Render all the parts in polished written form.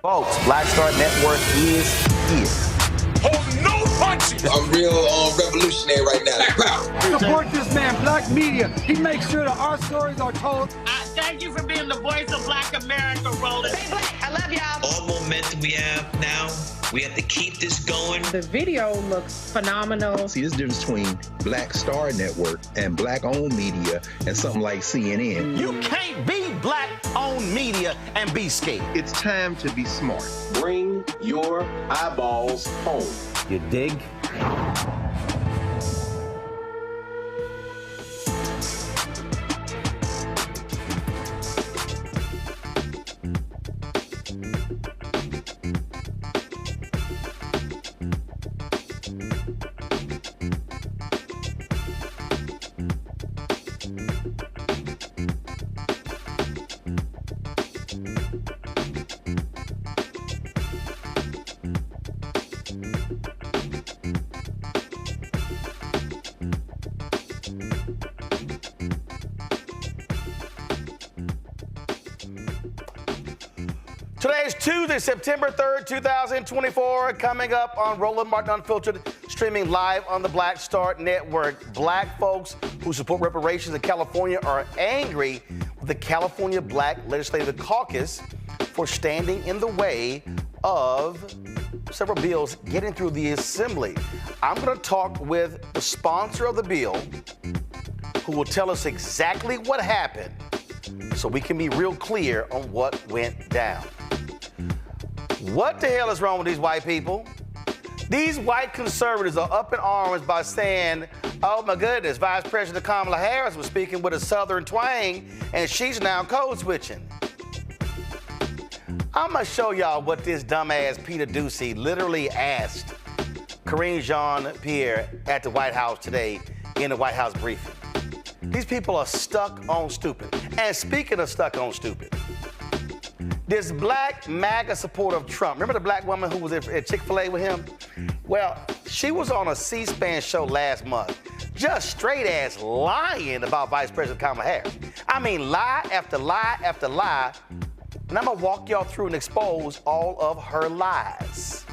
Folks, Black Star Network is here. Oh, no punches! I'm real revolutionary right now. Black power. Support this man, Black media. He makes sure that our stories are told. Thank you for being the voice of Black America, Roland. Stay black. I love y'all. All momentum we have now, we have to keep this going. The video looks phenomenal. See, this difference between Black Star Network and Black-owned media and something like CNN. You can't be Black-owned media and be scared. It's time to be smart. Bring your eyeballs home. You dig? Today is Tuesday, September 3rd, 2024. Coming up on Roland Martin Unfiltered, streaming live on the Black Star Network. Black folks who support reparations in California are angry with the California Black Legislative Caucus for standing in the way of several bills getting through the Assembly. I'm going to talk with the sponsor of the bill who will tell us exactly what happened so we can be real clear on what went down. What the hell is wrong with these white people? These white conservatives are up in arms by saying, oh my goodness, Vice President Kamala Harris was speaking with a Southern twang and she's now code switching. I'm gonna show y'all what this dumbass Peter Ducey literally asked Karine Jean-Pierre at the White House today in the White House briefing. These people are stuck on stupid. And speaking of stuck on stupid, this black MAGA supporter of Trump, remember the black woman who was at Chick-fil-A with him? Well, she was on a C-SPAN show last month, just straight ass lying about Vice President Kamala Harris. I mean, lie after lie after lie, and I'm gonna walk y'all through and expose all of her lies.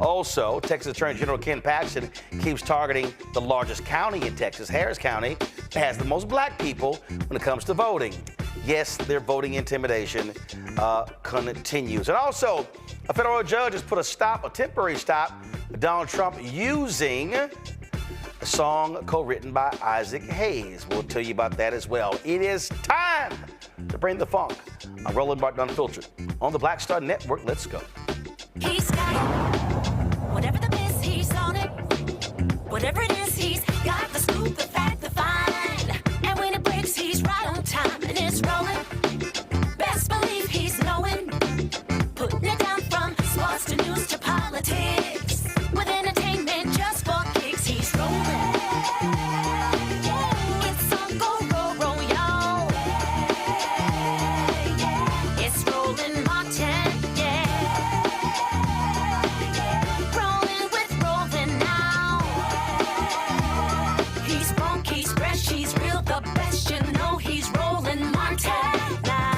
Also, Texas Attorney General Ken Paxton keeps targeting the largest county in Texas, Harris County, that has the most black people when it comes to voting. Yes, their voting intimidation continues. And also, a federal judge has put a temporary stop to Donald Trump using a song co-written by Isaac Hayes. We'll tell you about that as well. It is time to bring the funk. I'm Roland Martin Unfiltered on the Black Star Network. Let's go. He's got it. Whatever the miss, he's on it. Whatever it is, he's got the scoop, the fact, the find. And when it breaks, he's right on time and it's rolling. Best believe he's knowing. Putting it down from sports to news to politics. With entertainment just for kicks, he's rolling. It's on go, roll, roll, y'all. It's Roland Martin, rolling with Roland now. He's funk, he's fresh, he's real, the best, you know he's Roland Martin now.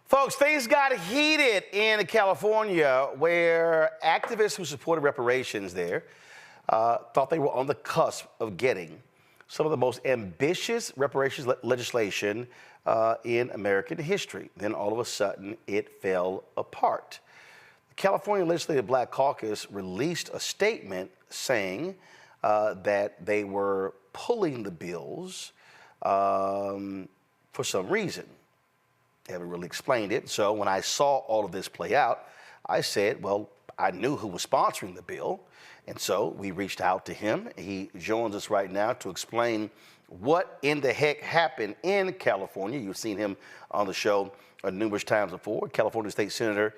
Folks, things got heated in California where activists who supported reparations there thought they were on the cusp of getting some of the most ambitious reparations legislation in American history. Then all of a sudden, it fell apart. The California Legislative Black Caucus released a statement saying that they were pulling the bills for some reason. They haven't really explained it. So when I saw all of this play out, I said, well, I knew who was sponsoring the bill. And so we reached out to him. He joins us right now to explain what in the heck happened in California. You've seen him on the show numerous times before. California State Senator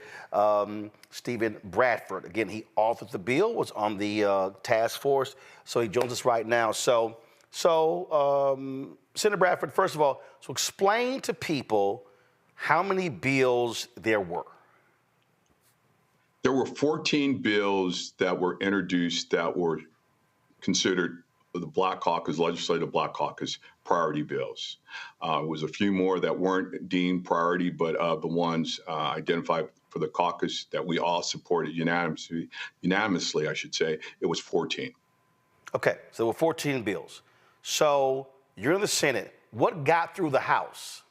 Steven Bradford. Again, he authored the bill, was on the task force. So he joins us right now. So Senator Bradford, first of all, so explain to people how many bills there were. There were 14 bills that were introduced that were considered the Black Caucus, Legislative Black Caucus priority bills. There was a few more that weren't deemed priority, but the ones identified for the caucus that we all supported unanimously, I should say, it was 14. Okay, so there were 14 bills. So you're in the Senate. What got through the House?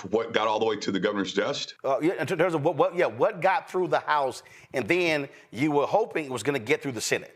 What got all the way to the governor's desk? Yeah, in terms of what got through the House, and then you were hoping it was going to get through the Senate.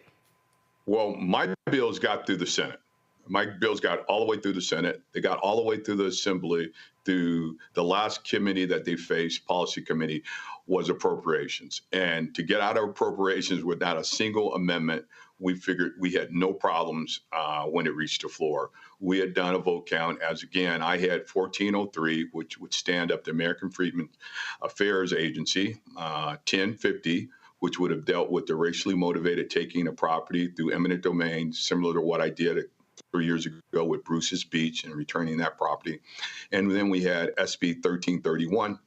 Well, my bills got through the Senate. My bills got all the way through the Senate. They got all the way through the Assembly. Through the last committee that they faced, policy committee, was appropriations. And to get out of appropriations without a single amendment, we figured we had no problems when it reached the floor. We had done a vote count, as again, I had 1403, which would stand up the American Freedmen's Affairs Agency, 1050, which would have dealt with the racially motivated taking of property through eminent domain, similar to what I did 3 years ago with Bruce's Beach and returning that property. And then we had SB 1331,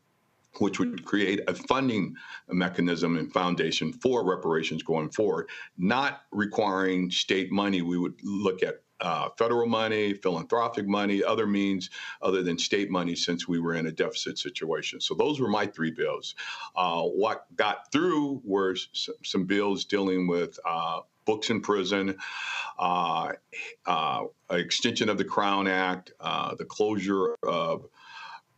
which would create a funding mechanism and foundation for reparations going forward, not requiring state money. We would look at federal money, philanthropic money, other means other than state money, since we were in a deficit situation. So those were my three bills. What got through were some bills dealing with books in prison, extension of the Crown Act, the closure of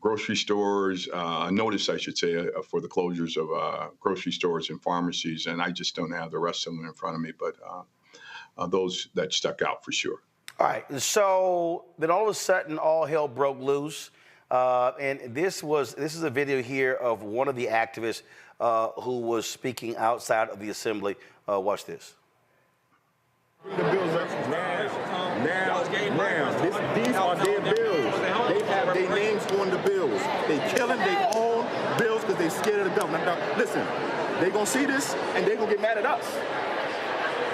grocery stores, a notice, I should say, for the closures of grocery stores and pharmacies. And I just don't have the rest of them in front of me, but those that stuck out for sure. All right, so then all of a sudden, all hell broke loose. And this is a video here of one of the activists who was speaking outside of the assembly. Watch this. The bills up now. These are their bills. They have their names on the bills. They killing their own bills because they scared of the government. Now, listen, they gonna see this and they gonna get mad at us.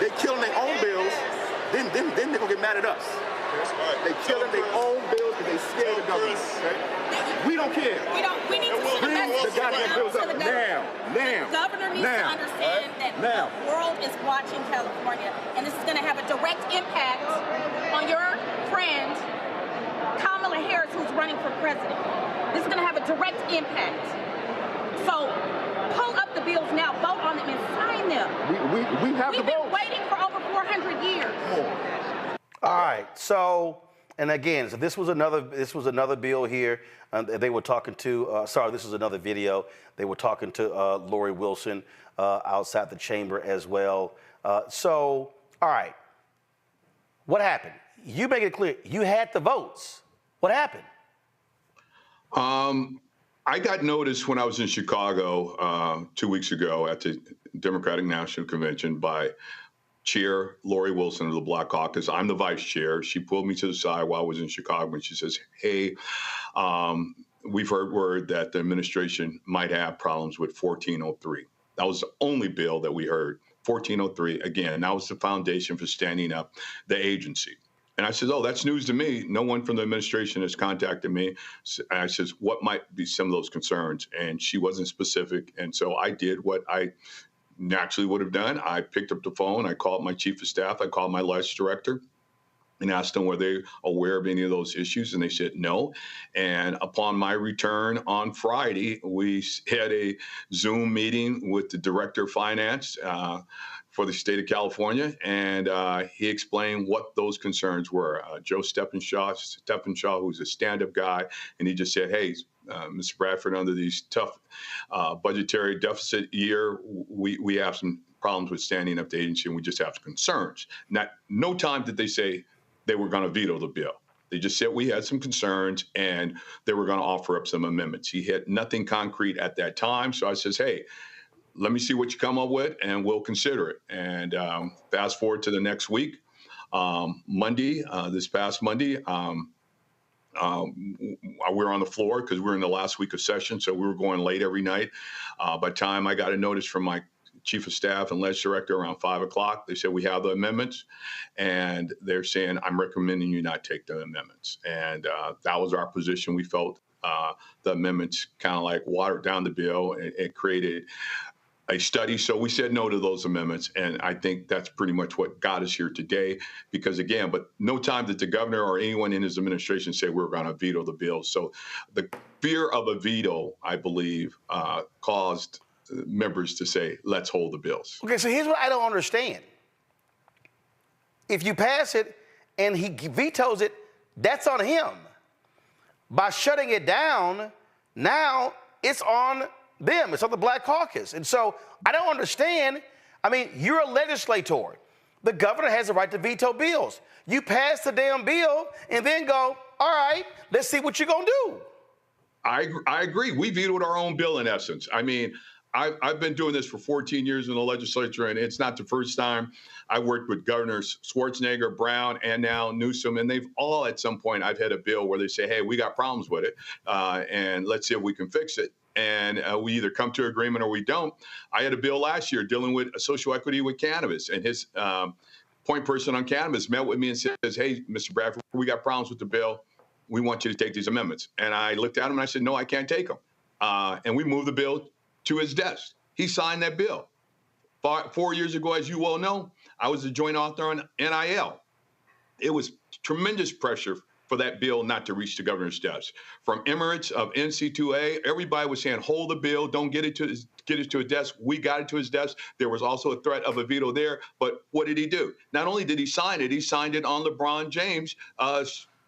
They killing their own bills, then they gonna get mad at us. They killing their own bills because they scared of the government. Okay? We don't care. We need to send a message the goddamn bills up now. The governor needs to understand that the world is watching California, and this is going to have a direct impact on your friend, Kamala Harris, who's running for president. This is going to have a direct impact. So pull up the bills now, vote on them, and sign them. We have We've been waiting for over 400 years. All right, so, and again, so this was another bill here. They were talking to, this was another video. They were talking to Lori Wilson outside the chamber as well. So, all right, what happened? You make it clear, you had the votes. What happened? I got notice when I was in Chicago 2 weeks ago at the Democratic National Convention by Chair Lori Wilson of the Black Caucus. I'm the vice chair. She pulled me to the side while I was in Chicago, and she says, hey, we've heard word that the administration might have problems with 1403. That was the only bill that we heard, 1403. Again, that was the foundation for standing up the agency. And I said, oh, that's news to me. No one from the administration has contacted me. And I says, what might be some of those concerns? And she wasn't specific. And so I did what I naturally would have done. I picked up the phone. I called my chief of staff. I called my legislative director and asked them were they aware of any of those issues, and they said no. And upon my return on Friday, we had a Zoom meeting with the director of finance for the state of California, and he explained what those concerns were. Joe Stephenshaw, who's a stand-up guy, and he just said, hey, Mr. Bradford, under these tough budgetary deficit year, we have some problems with standing up the agency, and we just have concerns. No time did they say they were going to veto the bill. They just said we had some concerns and they were going to offer up some amendments. He had nothing concrete at that time. So I says, hey, let me see what you come up with and we'll consider it. And fast forward to the next week, Monday, this past Monday, we were on the floor because we're in the last week of session. So we were going late every night. By the time I got a notice from my chief of staff and ledge director around 5 o'clock, they said, we have the amendments. And they're saying, I'm recommending you not take the amendments. And that was our position. We felt the amendments kind of like watered down the bill. It created a study. So we said no to those amendments. And I think that's pretty much what got us here today. Because again, but no time did the governor or anyone in his administration say we're going to veto the bill. So the fear of a veto, I believe, caused members to say, let's hold the bills. Okay, so here's what I don't understand. If you pass it and he vetoes it, that's on him. By shutting it down, now it's on them. It's on the Black Caucus. And so I don't understand. I mean, you're a legislator. The governor has the right to veto bills. You pass the damn bill and then go, all right, let's see what you're going to do. I agree. We vetoed our own bill in essence. I mean, I've been doing this for 14 years in the legislature, and it's not the first time. I worked with Governors Schwarzenegger, Brown, and now Newsom, and they've all at some point I've had a bill where they say, hey, we got problems with it, and let's see if we can fix it. And we either come to agreement or we don't. I had a bill last year dealing with social equity with cannabis, and his point person on cannabis met with me and says, hey, Mr. Bradford, we got problems with the bill. We want you to take these amendments. And I looked at him and I said, no, I can't take them. And we moved the bill to his desk. He signed that bill. 4 years ago, as you well know, I was the joint author on NIL. It was tremendous pressure for that bill not to reach the governor's desk. From Emirates of NC2A, everybody was saying, hold the bill, don't get it to his desk. We got it to his desk. There was also a threat of a veto there. But what did he do? Not only did he signed it on LeBron James'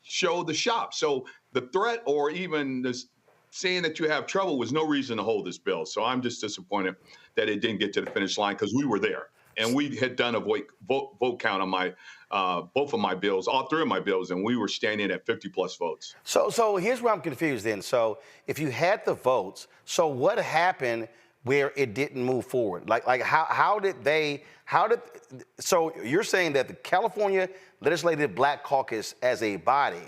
show The Shop. So the threat or even this saying that you have trouble was no reason to hold this bill. So I'm just disappointed that it didn't get to the finish line because we were there. And we had done a vote count on my both of my bills, all three of my bills, and we were standing at 50+ votes. So here's where I'm confused then. So if you had the votes, so what happened where it didn't move forward? So you're saying that the California Legislative Black Caucus as a body,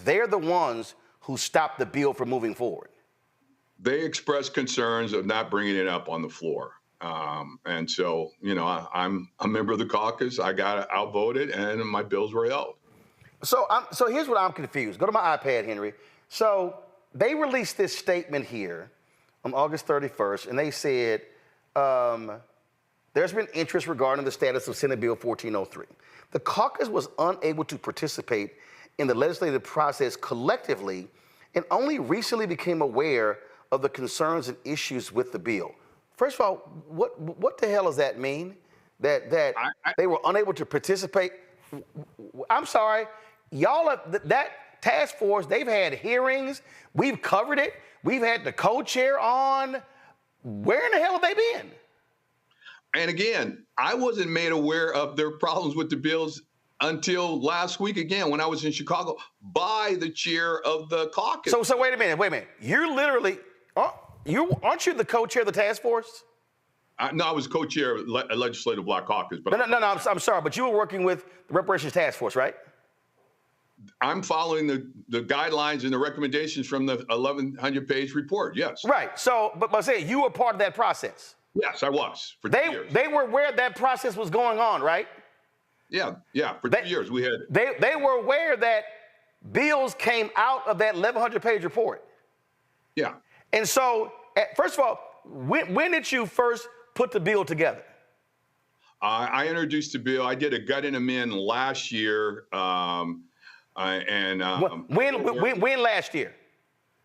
they're the ones who stopped the bill from moving forward? They expressed concerns of not bringing it up on the floor. And so, you know, I'm a member of the caucus. I got outvoted, and my bills were held. So here's what I'm confused. Go to my iPad, Henry. So they released this statement here on August 31st, and they said there's been interest regarding the status of Senate Bill 1403. The caucus was unable to participate in the legislative process collectively and only recently became aware of the concerns and issues with the bill. First of all, what the hell does that mean? That they were unable to participate? I'm sorry, y'all, that task force, they've had hearings, we've covered it, we've had the co-chair on. Where in the hell have they been? And again, I wasn't made aware of their problems with the bills until last week, again, when I was in Chicago, by the chair of the caucus. So wait a minute. You're literally, aren't you the co-chair of the task force? No, I was co-chair of Legislative Black Caucus. But No, I'm sorry, but you were working with the Reparations task force, right? I'm following the guidelines and the recommendations from the 1,100-page report, yes. Right, so, but I'm saying you were part of that process. Yes, I was, for 2 years. They were aware that process was going on, right? Yeah, for 2 years we had. They were aware that bills came out of that 1,100-page report. Yeah. And so, first of all, when did you first put the bill together? I introduced the bill. I did a gut and amend last year. When last year?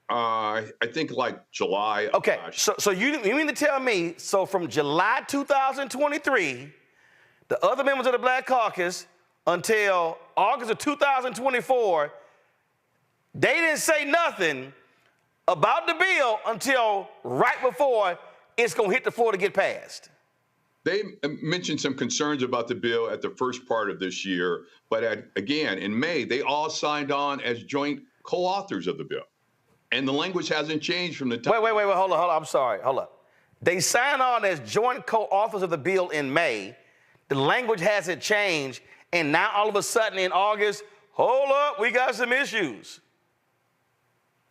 I think like July. Okay, so you mean to tell me, so from July 2023, the other members of the Black Caucus until August of 2024, they didn't say nothing about the bill until right before it's going to hit the floor to get passed? They mentioned some concerns about the bill at the first part of this year, but again, in May, they all signed on as joint co-authors of the bill. And the language hasn't changed from the time. Wait, hold on. I'm sorry. Hold up. They signed on as joint co-authors of the bill in May. The language hasn't changed. And now all of a sudden in August, hold up, we got some issues.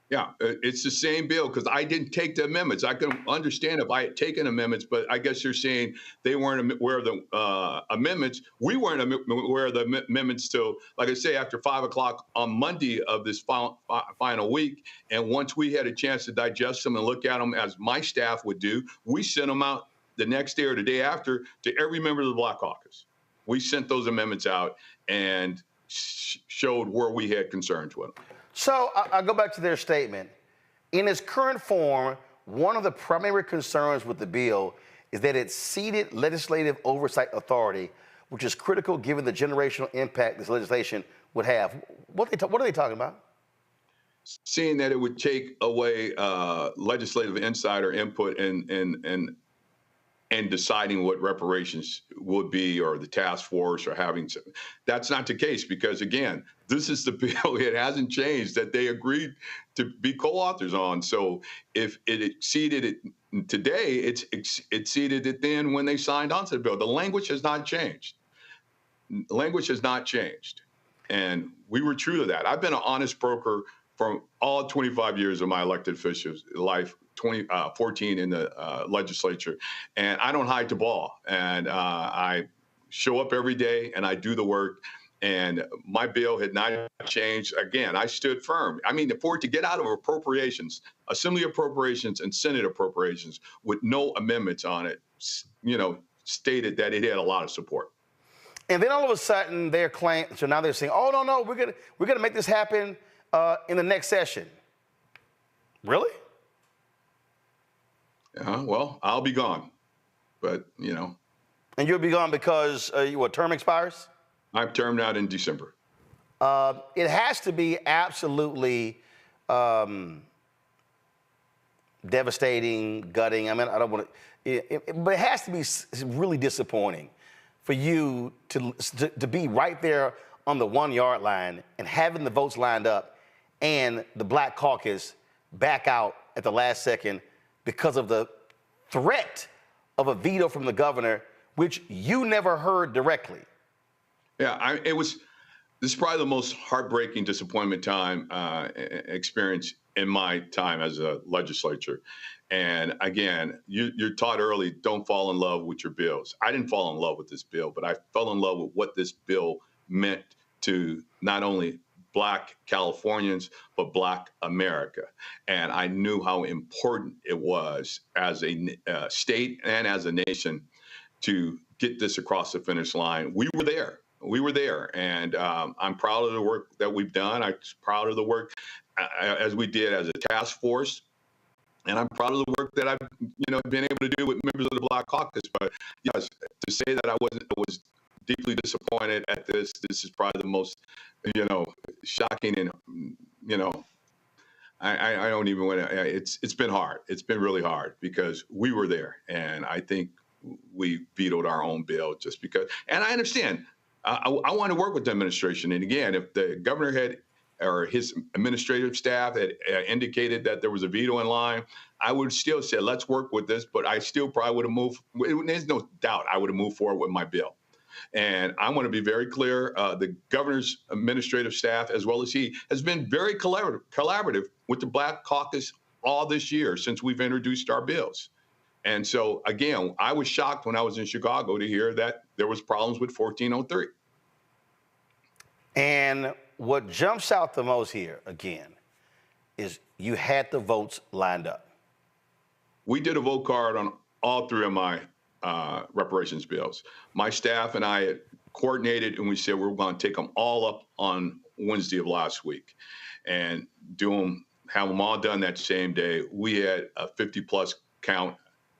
Yeah, it's the same bill because I didn't take the amendments. I can understand if I had taken amendments, but I guess you're saying they weren't aware of the amendments. We weren't aware of the amendments till, like I say, after 5 o'clock on Monday of this final week. And once we had a chance to digest them and look at them as my staff would do, we sent them out the next day or the day after to every member of the Black Caucus. We sent those amendments out and showed where we had concerns with them. So I'll go back to their statement. In its current form, one of the primary concerns with the bill is that it ceded legislative oversight authority, which is critical given the generational impact this legislation would have. What are they talking about? Seeing that it would take away legislative insider input and deciding what reparations would be, or the task force, or having to. That's not the case because, again, this is the bill. It hasn't changed that they agreed to be co-authors on. So if it exceeded it today, it exceeded it then when they signed on to the bill. The language has not changed. The language has not changed. And we were true to that. I've been an honest broker for all 25 years of my elected official life, 14 in the legislature, and I don't hide the ball. And I show up every day and I do the work. And my bill had not changed. Again, I stood firm. I mean, for it to get out of appropriations, Assembly appropriations and Senate appropriations with no amendments on it, stated that it had a lot of support. And then all of a sudden, they're claiming. So now they're saying, "Oh no, we're gonna make this happen in the next session." Really? Well, I'll be gone, but And you'll be gone because your term expires? I'm termed out in December. It has to be absolutely devastating, gutting. I mean, I don't want to, but it has to be really disappointing for you to be right there on the 1 yard line and having the votes lined up, and the Black Caucus back out at the last second because of the threat of a veto from the governor, which you never heard directly. Yeah, this is probably the most heartbreaking disappointment experience in my time as a legislature. And again, you're taught early, don't fall in love with your bills. I didn't fall in love with this bill, but I fell in love with what this bill meant to not only Black Californians, but Black America. And I knew how important it was as a state and as a nation to get this across the finish line. We were there. And I'm proud of the work that we've done. I'm proud of the work as we did as a task force. And I'm proud of the work that I've been able to do with members of the Black Caucus. But yes, to say that I was deeply disappointed at this is probably the most, shocking, and, I don't even want to, it's been hard. It's been really hard because we were there. And I think we vetoed our own bill just because, and I understand, I want to work with the administration. And again, if the governor had, or his administrative staff had indicated that there was a veto in line, I would still say, let's work with this, but I still probably would have moved. There's no doubt I would have moved forward with my bill. And I want to be very clear, the governor's administrative staff, as well as he, has been very collaborative with the Black Caucus all this year since we've introduced our bills. And so, again, I was shocked when I was in Chicago to hear that there was problems with 1403. And what jumps out the most here, again, is you had the votes lined up. We did a vote card on all three of my reparations bills. My staff and I had coordinated, and we said we were going to take them all up on Wednesday of last week and have them all done that same day. We had a 50-plus count.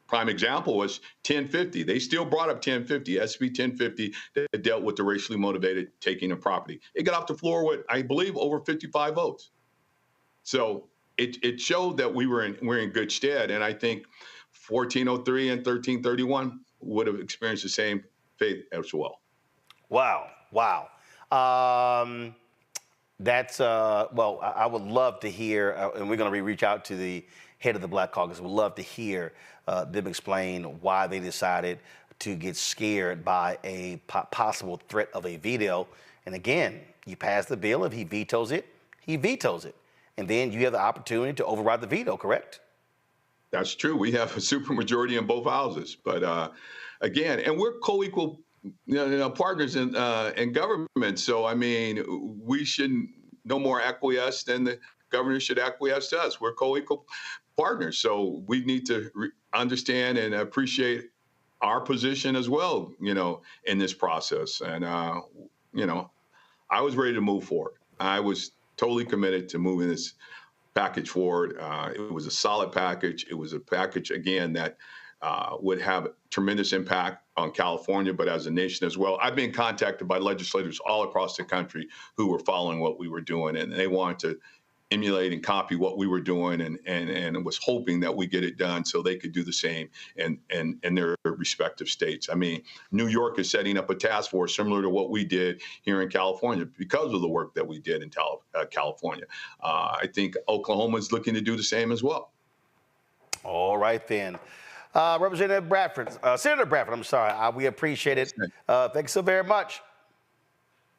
Prime example was 1050. They still brought up 1050, SB 1050, that dealt with the racially motivated taking of property. It got off the floor with, I believe, over 55 votes. So it showed that we're in good stead. And I think 1403 and 1331 would have experienced the same fate as well. Wow. That's, well, I would love to hear, and we're going to reach out to the head of the Black Caucus. We'd love to hear them explain why they decided to get scared by a possible threat of a veto. And again, you pass the bill. If he vetoes it, he vetoes it. And then you have the opportunity to override the veto, correct? That's true. We have a supermajority in both houses. But again, and we're co-equal partners in government. So, I mean, we shouldn't no more acquiesce than the governor should acquiesce to us. We're co-equal partners. So we need to understand and appreciate our position as well, in this process. And, I was ready to move forward. I was totally committed to moving this package forward. It was a solid package. It was a package, again, that would have tremendous impact on California, but as a nation as well. I've been contacted by legislators all across the country who were following what we were doing, and they wanted to emulate and copy what we were doing, and was hoping that we get it done so they could do the same in their respective states. I mean, New York is setting up a task force similar to what we did here in California because of the work that we did in California. I think Oklahoma is looking to do the same as well. All right, then. Representative Bradford, Senator Bradford, I'm sorry. We appreciate it. Thanks so very much.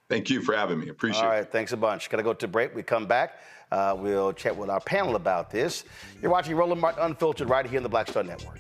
Thank you for having me. Appreciate it. All right, thanks a bunch. Got to go to break. We come back. We'll chat with our panel about this. You're watching Roland Martin Unfiltered right here in the Black Star Network.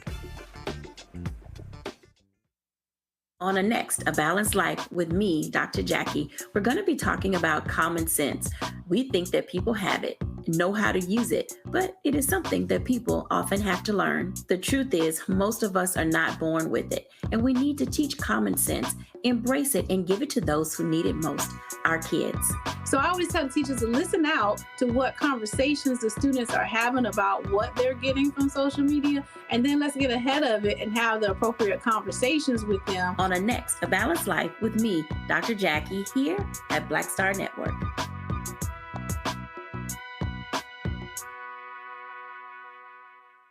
On a next, A Balanced Life with me, Dr. Jackie, we're going to be talking about common sense. We think that people have it, know how to use it, but it is something that people often have to learn. The truth is, most of us are not born with it, and we need to teach common sense, embrace it, and give it to those who need it most, our kids. So I always tell teachers to listen out to what conversations the students are having about what they're getting from social media, and then let's get ahead of it and have the appropriate conversations with them. On a next, A Balanced Life with me, Dr. Jackie, here at Black Star Network.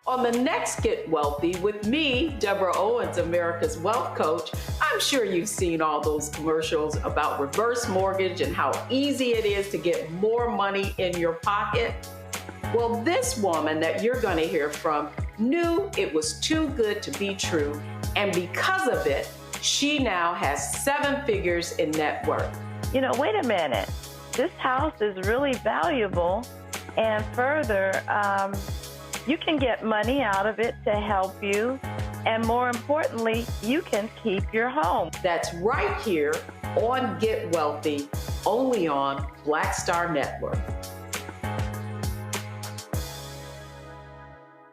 On the next Get Wealthy with me, Deborah Owens, America's Wealth Coach, I'm sure you've seen all those commercials about reverse mortgage and how easy it is to get more money in your pocket. Well, this woman that you're going to hear from knew it was too good to be true, and because of it, she now has 7 figures in net worth. Wait a minute. This house is really valuable, and further, you can get money out of it to help you, and more importantly, you can keep your home. That's right here on Get Wealthy, only on Black Star Network.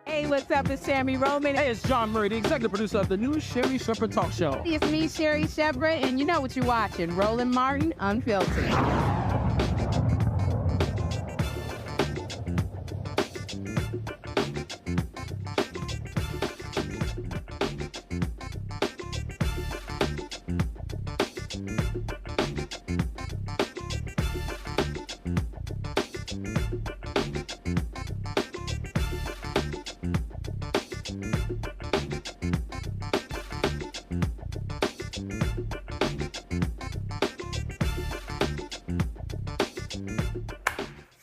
Hey, what's up? It's Sammy Roman. Hey, it's John Murray, the executive producer of the new Sherry Shepherd Talk Show. It's me, Sherry Shepherd, and you know what you're watching, Roland Martin Unfiltered.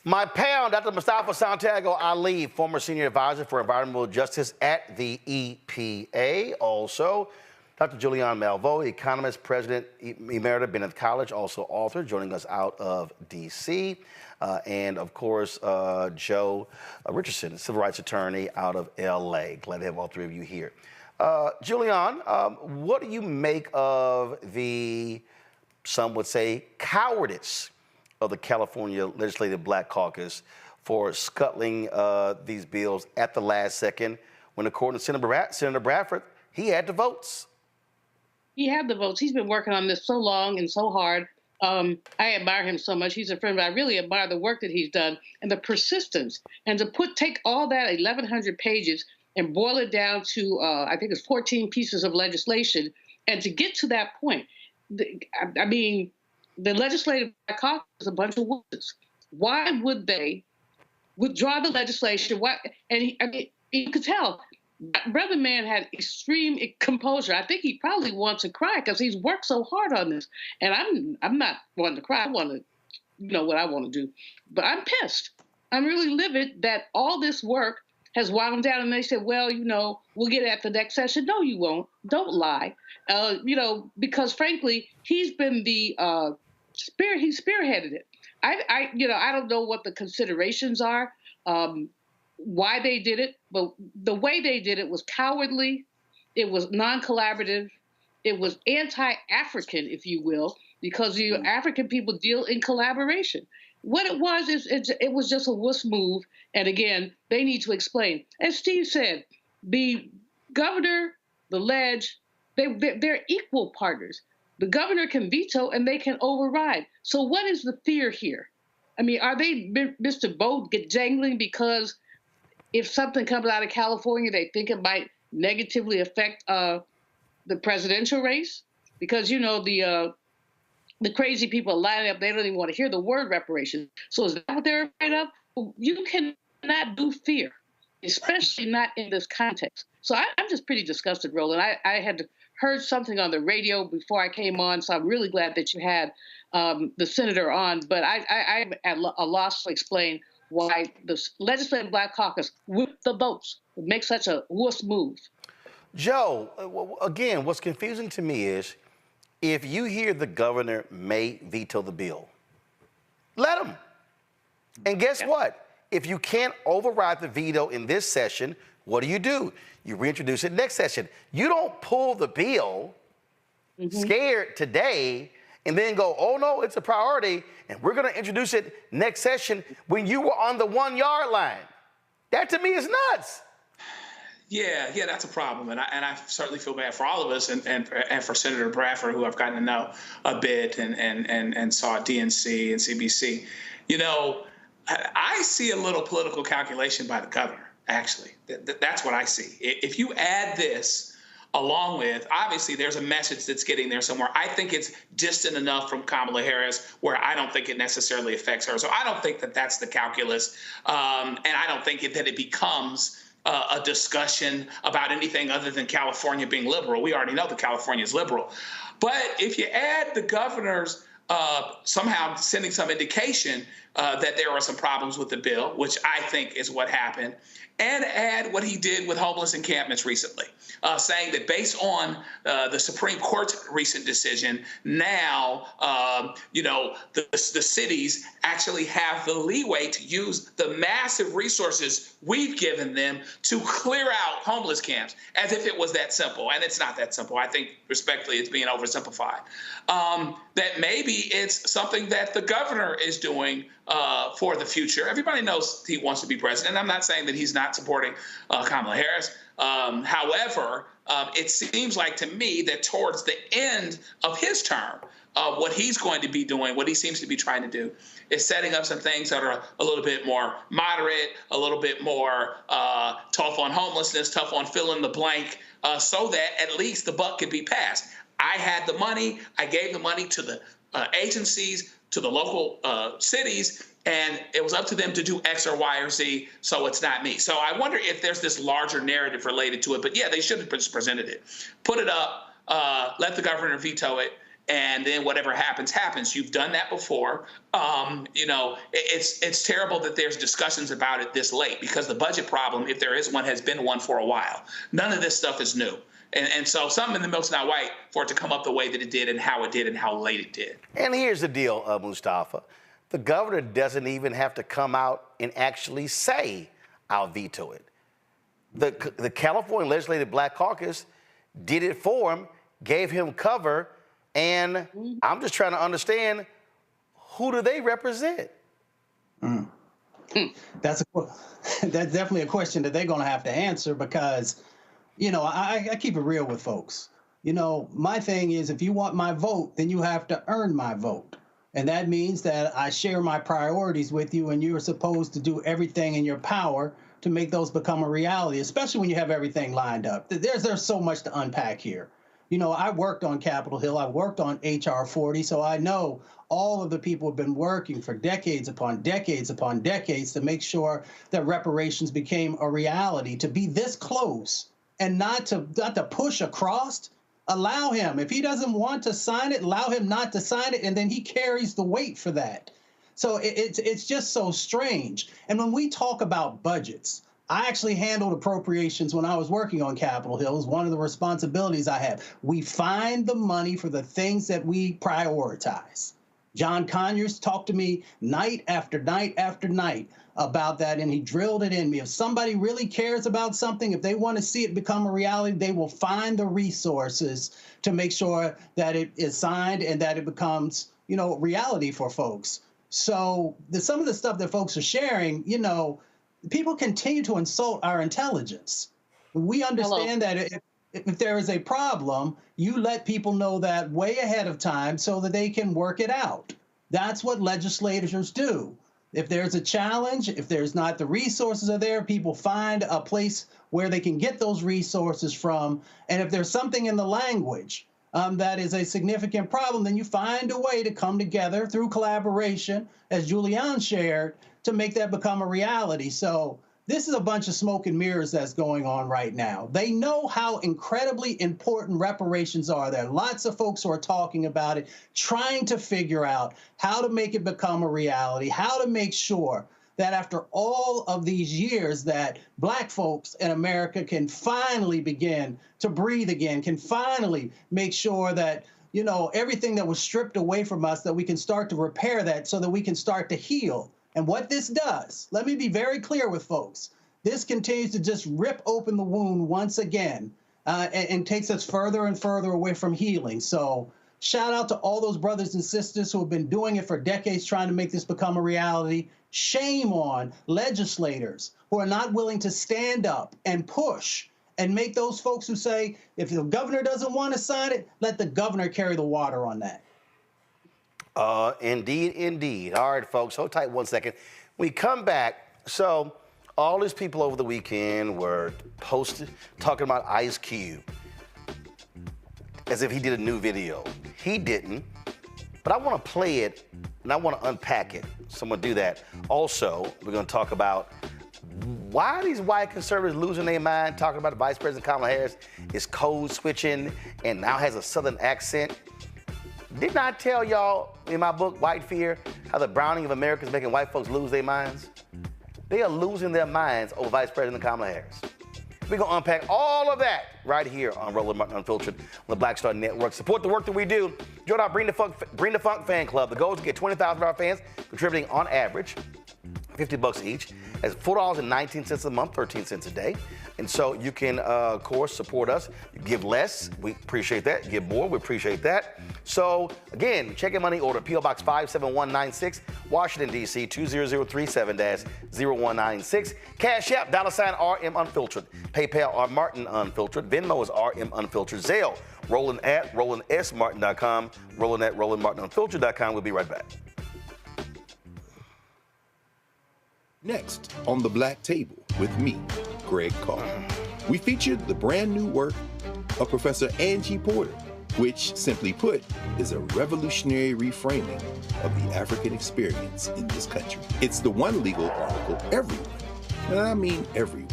My pal, Dr. Mustafa Santiago Ali, former senior advisor for environmental justice at the EPA. Also, Dr. Julianne Malveaux, economist, president emerita, Bennett College, also author, joining us out of D.C. And of course, Joe Richardson, civil rights attorney out of L.A. Glad to have all three of you here. Julianne, what do you make of the, some would say, cowardice of the California Legislative Black Caucus for scuttling these bills at the last second when, according to Senator Bradford, he had the votes? He had the votes. He's been working on this so long and so hard. I admire him so much. He's a friend, but I really admire the work that he's done and the persistence. And to take all that 1,100 pages and boil it down to, I think it's 14 pieces of legislation, and to get to that point, I mean, the Legislative Black Caucus is a bunch of wusses. Why would they withdraw the legislation? And I mean, you could tell Brother man had extreme composure. I think he probably wants to cry because he's worked so hard on this. And I'm not wanting to cry. I want to, what I want to do. But I'm pissed. I'm really livid that all this work has wound down. And they said, well, we'll get it at the next session. No, you won't. Don't lie. Because frankly, he's been the he spearheaded it. I don't know what the considerations are. Why they did it, but the way they did it was cowardly. It was non-collaborative. It was anti-African, if you will, because African people deal in collaboration. What it was is it was just a wuss move. And again, they need to explain. As Steve said, the governor, the ledge, they're equal partners. The governor can veto and they can override. So what is the fear here? I mean, are they Mr. Boat jangling because if something comes out of California, they think it might negatively affect the presidential race? Because, the crazy people lining up, they don't even want to hear the word reparations. So is that what they're afraid of? You cannot do fear, especially not in this context. So I'm just pretty disgusted, Roland. I had heard something on the radio before I came on, so I'm really glad that you had the senator on. But I'm at a loss to explain why the Legislative Black Caucus whipped the votes would make such a wuss move. Joe, again, what's confusing to me is if you hear the governor may veto the bill, let him. And guess what? If you can't override the veto in this session, what do? You reintroduce it next session. You don't pull the bill scared today and then go, oh no, it's a priority, and we're gonna introduce it next session when you were on the 1 yard line. That to me is nuts. Yeah, that's a problem, and I certainly feel bad for all of us, and for Senator Bradford, who I've gotten to know a bit, and saw at DNC and CBC. I see a little political calculation by the governor. Actually, that's what I see. If you add this along with, obviously, there's a message that's getting there somewhere. I think it's distant enough from Kamala Harris where I don't think it necessarily affects her. So I don't think that that's the calculus, and I don't think that it becomes a discussion about anything other than California being liberal. We already know that California is liberal. But if you add the governor's somehow sending some indication that there are some problems with the bill, which I think is what happened, and add what he did with homeless encampments recently, saying that based on the Supreme Court's recent decision, now, the cities actually have the leeway to use the massive resources we've given them to clear out homeless camps, as if it was that simple. And it's not that simple. I think, respectfully, it's being oversimplified. That maybe it's something that the governor is doing for the future. Everybody knows he wants to be president. I'm not saying that he's not supporting Kamala Harris. However, it seems like to me that towards the end of his term, what he's going to be doing, what he seems to be trying to do, is setting up some things that are a little bit more moderate, a little bit more tough on homelessness, tough on fill in the blank, so that at least the buck could be passed. I had the money. I gave the money to the agencies, to the local cities, and it was up to them to do X or Y or Z, so it's not me. So I wonder if there's this larger narrative related to it. But yeah, they should have presented it. Put it up, let the governor veto it, and then whatever happens, happens. You've done that before. It's terrible that there's discussions about it this late, because the budget problem, if there is one, has been one for a while. None of this stuff is new. And so something in the milk's not white for it to come up the way that it did and how late it did. And here's the deal, Mustafa. The governor doesn't even have to come out and actually say, I'll veto it. The California Legislative Black Caucus did it for him, gave him cover, and I'm just trying to understand, who do they represent? That's definitely a question that they're going to have to answer, because I keep it real with folks. My thing is, if you want my vote, then you have to earn my vote. And that means that I share my priorities with you, and you're supposed to do everything in your power to make those become a reality, especially when you have everything lined up. There's so much to unpack here. You know, I worked on Capitol Hill. I worked on H.R. 40, so I know all of the people have been working for decades upon decades upon decades to make sure that reparations became a reality. To be this close and not to push across, allow him. If he doesn't want to sign it, allow him not to sign it, and then he carries the weight for that. So it's just so strange. And when we talk about budgets, I actually handled appropriations when I was working on Capitol Hill. It was one of the responsibilities I had. We find the money for the things that we prioritize. John Conyers talked to me night after night after night about that, and he drilled it in me. If somebody really cares about something, if they want to see it become a reality, they will find the resources to make sure that it is signed and that it becomes, you know, reality for folks. So some of the stuff that folks are sharing, you know, people continue to insult our intelligence. We understand that if there is a problem, you let people know that way ahead of time so that they can work it out. That's what legislators do. If there's a challenge, if there's not the resources are there, people find a place where they can get those resources from. And if there's something in the language that is a significant problem, then you find a way to come together through collaboration, as Julianne shared, to make that become a reality. So this is a bunch of smoke and mirrors that's going on right now. They know how incredibly important reparations are. There are lots of folks who are talking about it, trying to figure out how to make it become a reality, how to make sure that after all of these years that Black folks in America can finally begin to breathe again, can finally make sure that, you know, everything that was stripped away from us, that we can start to repair that so that we can start to heal. And what this does, let me be very clear with folks, this continues to just rip open the wound once again and takes us further and further away from healing. So shout out to all those brothers and sisters who have been doing it for decades trying to make this become a reality. Shame on legislators who are not willing to stand up and push and make those folks who say, if the governor doesn't want to sign it, let the governor carry the water on that. Indeed, indeed. All right, folks, hold tight 1 second. We come back. So all these people over the weekend were posted talking about Ice Cube as if he did a new video. He didn't, but I want to play it and I want to unpack it. So I'm going to do that. Also, we're going to talk about why are these white conservatives losing their mind talking about the Vice President Kamala Harris is code switching and now has a Southern accent. Didn't I tell y'all in my book, White Fear, how the browning of America is making white folks lose their minds? They are losing their minds over Vice President Kamala Harris. We're going to unpack all of that right here on Roland Martin Unfiltered on the Black Star Network. Support the work that we do. Join our Bring the Funk fan club. The goal is to get 20,000 of our fans contributing on average $50 each. That's $4.19 a month, 13 cents a day. And so you can, of course, support us. You give less, we appreciate that. You give more, we appreciate that. So, again, check your money order, P.O. Box 57196, Washington, D.C., 20037-0196. Cash App, $RM Unfiltered. PayPal, R Martin Unfiltered. Venmo is RM Unfiltered. Zelle, Roland at RolandSMartin.com. Roland at RolandMartinUnfiltered.com. We'll be right back. Next on The Black Table with me, Greg Carr. We featured the brand new work of Professor Angie Porter, which, simply put, is a revolutionary reframing of the African experience in this country. It's the one legal article everyone, and I mean everyone,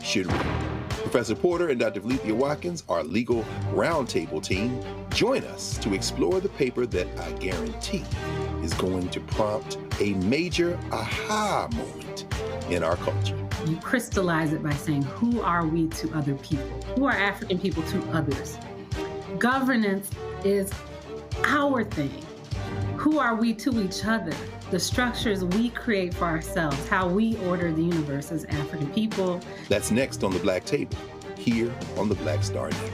should read. Professor Porter and Dr. Valencia Watkins, our legal roundtable team, join us to explore the paper that I guarantee is going to prompt a major aha moment in our culture. You crystallize it by saying, who are we to other people? Who are African people to others? Governance is our thing. Who are we to each other? The structures we create for ourselves, how we order the universe as African people. That's next on The Black Table, here on the Black Star Network.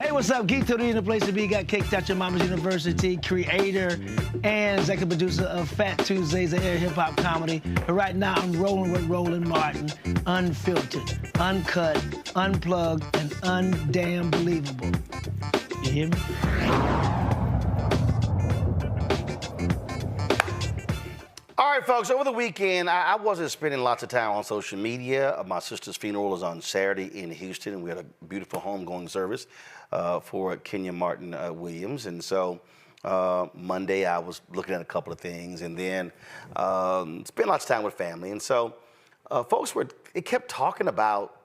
Hey, what's up? Geek Tony in the place to be. Got Kicked Out Your Mama's University, creator and executive producer of Fat Tuesdays, an air hip-hop comedy. But right now, I'm rolling with Roland Martin, unfiltered, uncut, unplugged, and undamn believable. You hear me? All All right, folks, over the weekend, I wasn't spending lots of time on social media. My sister's funeral was on Saturday in Houston, and we had a beautiful homegoing service for Kenya Martin Williams. And so Monday, I was looking at a couple of things, and then spent lots of time with family. And so folks kept talking about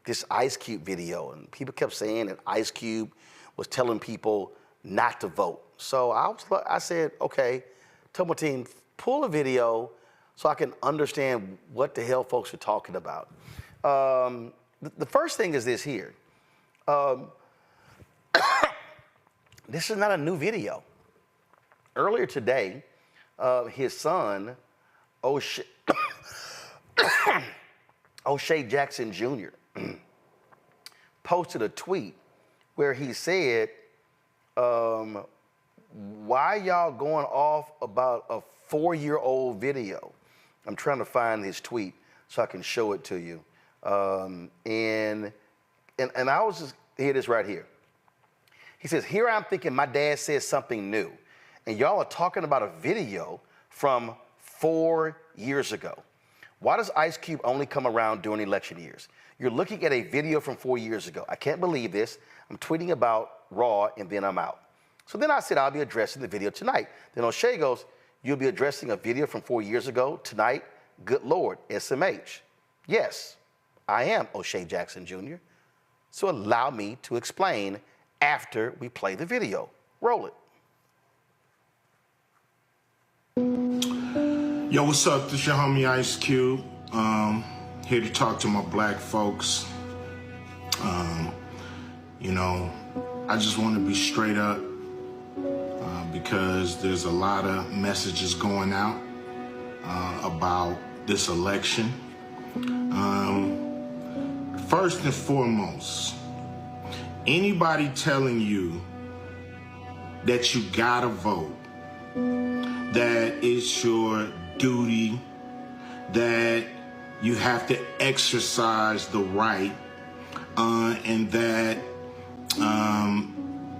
this Ice Cube video, and people kept saying that Ice Cube was telling people not to vote. So I said, okay, tell my team, pull a video so I can understand what the hell folks are talking about. The first thing is this here. This is not a new video. Earlier today, his son, O'Shea Jackson Jr., posted a tweet where he said, why y'all going off about a 4-year-old video? I'm trying to find his tweet so I can show it to you. And I was just, here it is right here. He says, here I'm thinking my dad says something new, and y'all are talking about a video from 4 years ago. Why does Ice Cube only come around during election years? You're looking at a video from 4 years ago. I can't believe this. I'm tweeting about Raw, and then I'm out. So then I said, I'll be addressing the video tonight. Then O'Shea goes, you'll be addressing a video from 4 years ago tonight? Good Lord, SMH. Yes, I am O'Shea Jackson Jr. So allow me to explain after we play the video. Roll it. Yo, what's up? This your homie Ice Cube. Here to talk to my black folks. You know, I just want to be straight up because there's a lot of messages going out about this election. First and foremost, anybody telling you that you gotta vote, that it's your duty, that you have to exercise the right, and that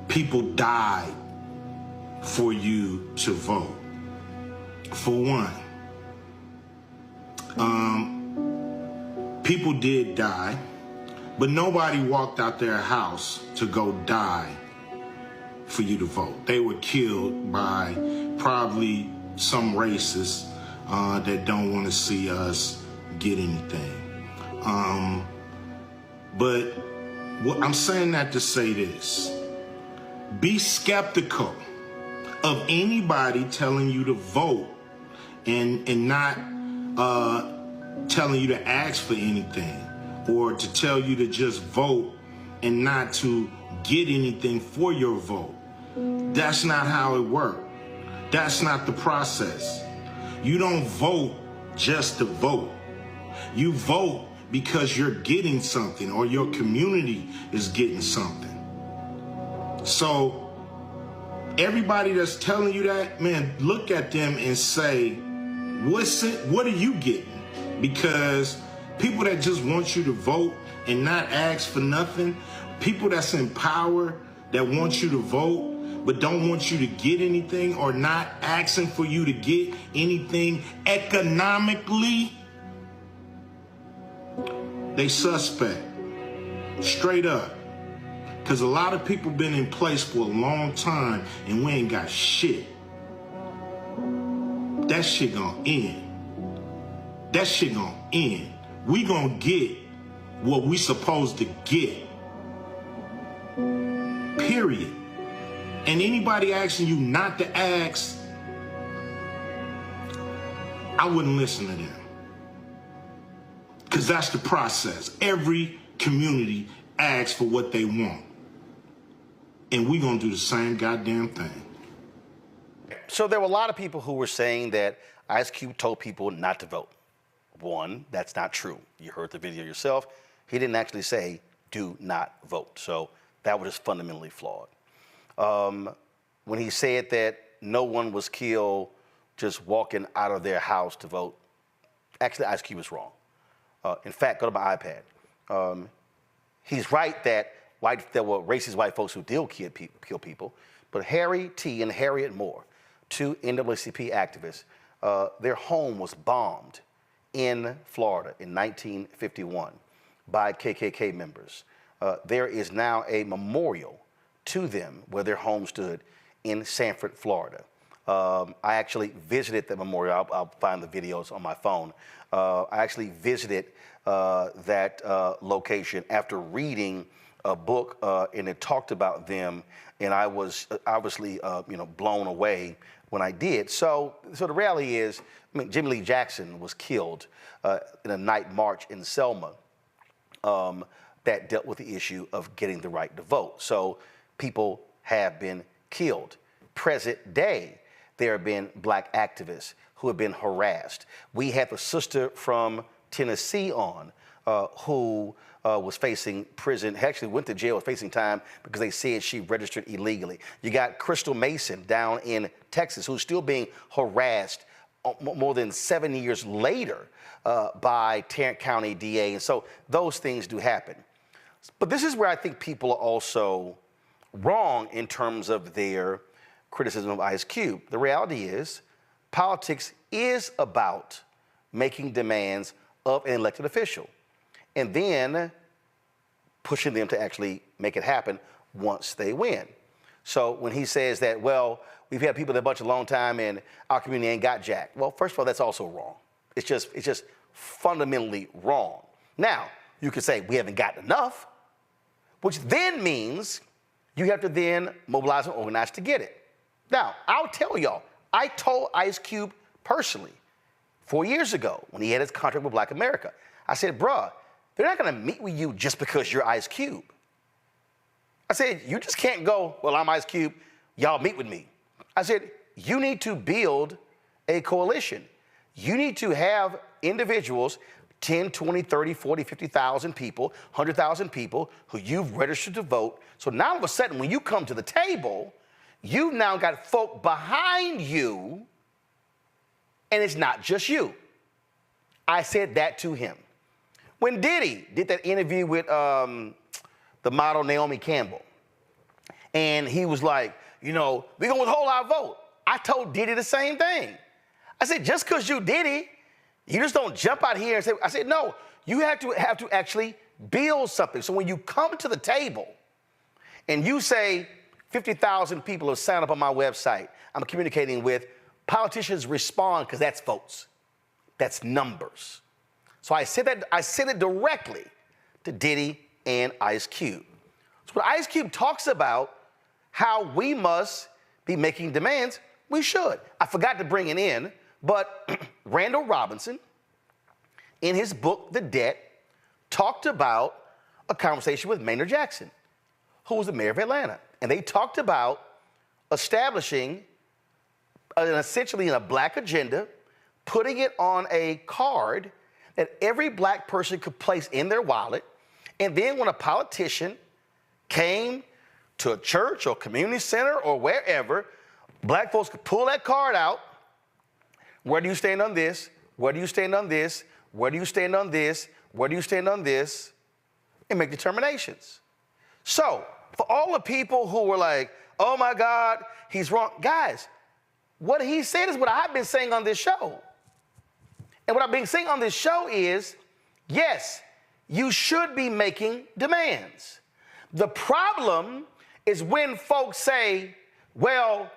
people died for you to vote. For one, people did die, but nobody walked out their house to go die for you to vote. They were killed by probably some racists that don't want to see us get anything. But I'm saying that to say this. Be skeptical of anybody telling you to vote and not telling you to ask for anything, or to tell you to just vote and not to get anything for your vote. That's not how it works. That's not the process. You don't vote just to vote. You vote because you're getting something, or your community is getting something. So everybody that's telling you that, man, look at them and say, what are you getting? Because people that just want you to vote and not ask for nothing, people that's in power that want you to vote but don't want you to get anything, or not asking for you to get anything economically, they suspect, straight up. Because a lot of people been in place for a long time and we ain't got shit. That shit gonna end. That shit gonna end. We gonna get what we supposed to get. Period. And anybody asking you not to ask, I wouldn't listen to them. Because that's the process. Every community asks for what they want. And we gonna do the same goddamn thing. So there were a lot of people who were saying that Ice Cube told people not to vote. One, that's not true. You heard the video yourself. He didn't actually say, do not vote. So that was just fundamentally flawed. When he said that no one was killed just walking out of their house to vote, actually Ice Cube is wrong. In fact, go to my iPad. He's right that there were racist white folks who did kill people, but Harry T. and Harriet Moore, two NAACP activists, their home was bombed in Florida in 1951 by KKK members. There is now a memorial to them where their home stood in Sanford, Florida. I actually visited the memorial. I'll find the videos on my phone. I actually visited that location after reading a book, and it talked about them, and I was obviously blown away when I did. So the reality is, I mean, Jimmy Lee Jackson was killed in a night march in Selma that dealt with the issue of getting the right to vote. So people have been killed. Present day, there have been black activists who have been harassed. We had the sister from Tennessee on who was facing prison, actually went to jail, was facing time because they said she registered illegally. You got Crystal Mason down in Texas who's still being harassed more than 7 years later by Tarrant County DA. And so those things do happen. But this is where I think people are also wrong in terms of their criticism of Ice Cube. The reality is politics is about making demands of an elected official and then pushing them to actually make it happen once they win. So when he says that, well, we've had people that bunch a long time and our community ain't got jack. Well, first of all, that's also wrong. It's just fundamentally wrong. Now, you could say we haven't gotten enough, which then means you have to then mobilize and organize to get it. Now, I'll tell y'all, I told Ice Cube personally 4 years ago when he had his contract with Black America, I said, bruh, they're not gonna meet with you just because you're Ice Cube. I said, you just can't go, well, I'm Ice Cube, y'all meet with me. I said, you need to build a coalition. You need to have individuals, 10, 20, 30, 40, 50,000 people, 100,000 people who you've registered to vote. So now all of a sudden, when you come to the table, you've now got folk behind you, and it's not just you. I said that to him. When Diddy did that interview with the model Naomi Campbell, and he was like, we're gonna withhold our vote. I told Diddy the same thing. I said, just because you Diddy, you just don't jump out here and say, I said, no, you have to actually build something. So when you come to the table and you say, 50,000 people have signed up on my website, I'm communicating with, politicians respond because that's votes. That's numbers. So I said it directly to Diddy and Ice Cube. So when Ice Cube talks about how we must be making demands, we should. I forgot to bring it in, but Randall Robinson, in his book, The Debt, talked about a conversation with Maynard Jackson, who was the mayor of Atlanta. And they talked about establishing essentially a black agenda, putting it on a card that every black person could place in their wallet. And then when a politician came to a church or community center or wherever, black folks could pull that card out. Where do you stand on this? Where do you stand on this? Where do you stand on this? Where do you stand on this? And make determinations. So, for all the people who were like, oh my God, he's wrong. Guys, what he said is what I've been saying on this show. And what I've been saying on this show is, yes, you should be making demands. The problem is when folks say, well,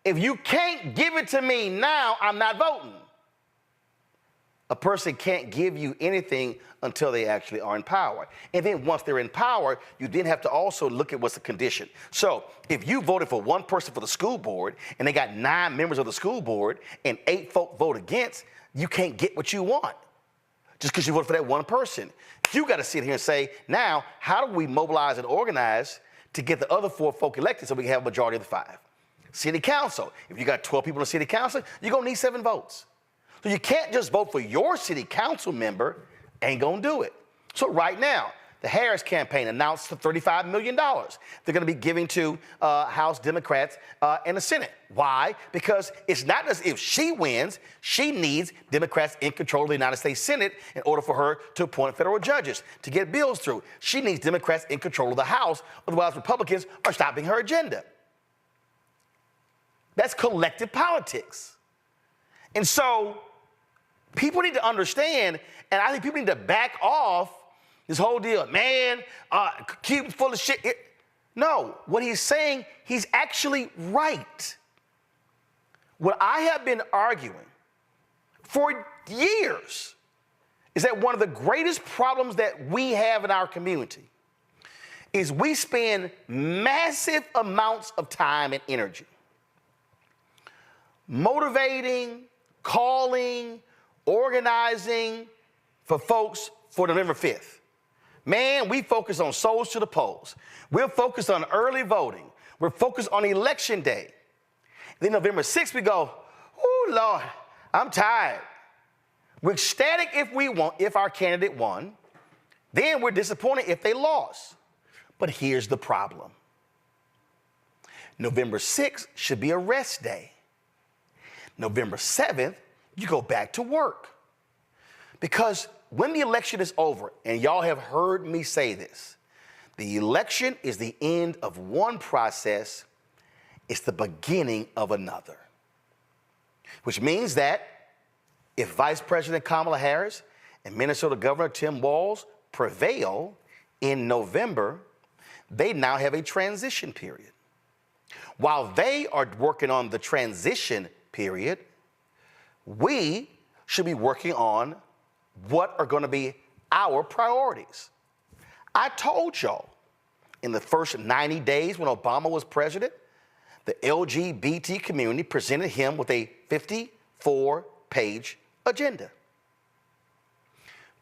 if you can't give it to me now, I'm not voting. A person can't give you anything until they actually are in power. And then once they're in power, you then have to also look at what's the condition. So if you voted for one person for the school board and they got 9 members of the school board and 8 folk vote against, you can't get what you want just because you voted for that one person. You got to sit here and say, now, how do we mobilize and organize to get the other 4 folk elected so we can have a majority of the 5? City council. If you got 12 people in city council, you're going to need 7 votes. So you can't just vote for your city council member, ain't gonna do it. So right now, the Harris campaign announced $35 million they're gonna be giving to House Democrats and the Senate. Why? Because it's not as if she wins, she needs Democrats in control of the United States Senate in order for her to appoint federal judges, to get bills through. She needs Democrats in control of the House, otherwise Republicans are stopping her agenda. That's collective politics. And so people need to understand, and I think people need to back off this whole deal. Man, keep full of shit. No, what he's saying, he's actually right. What I have been arguing for years is that one of the greatest problems that we have in our community is we spend massive amounts of time and energy motivating, calling, organizing for folks for November 5th. Man, we focus on souls to the polls. We're focused on early voting. We're focused on election day. Then November 6th, we go, oh, Lord, I'm tired. We're ecstatic if our candidate won. Then we're disappointed if they lost. But here's the problem. November 6th should be a rest day. November 7th, you go back to work. Because when the election is over, and y'all have heard me say this, the election is the end of one process, it's the beginning of another. Which means that if Vice President Kamala Harris and Minnesota Governor Tim Walz prevail in November, they now have a transition period. While they are working on the transition period, we should be working on what are going to be our priorities. I told y'all in the first 90 days when Obama was president, the LGBT community presented him with a 54-page agenda.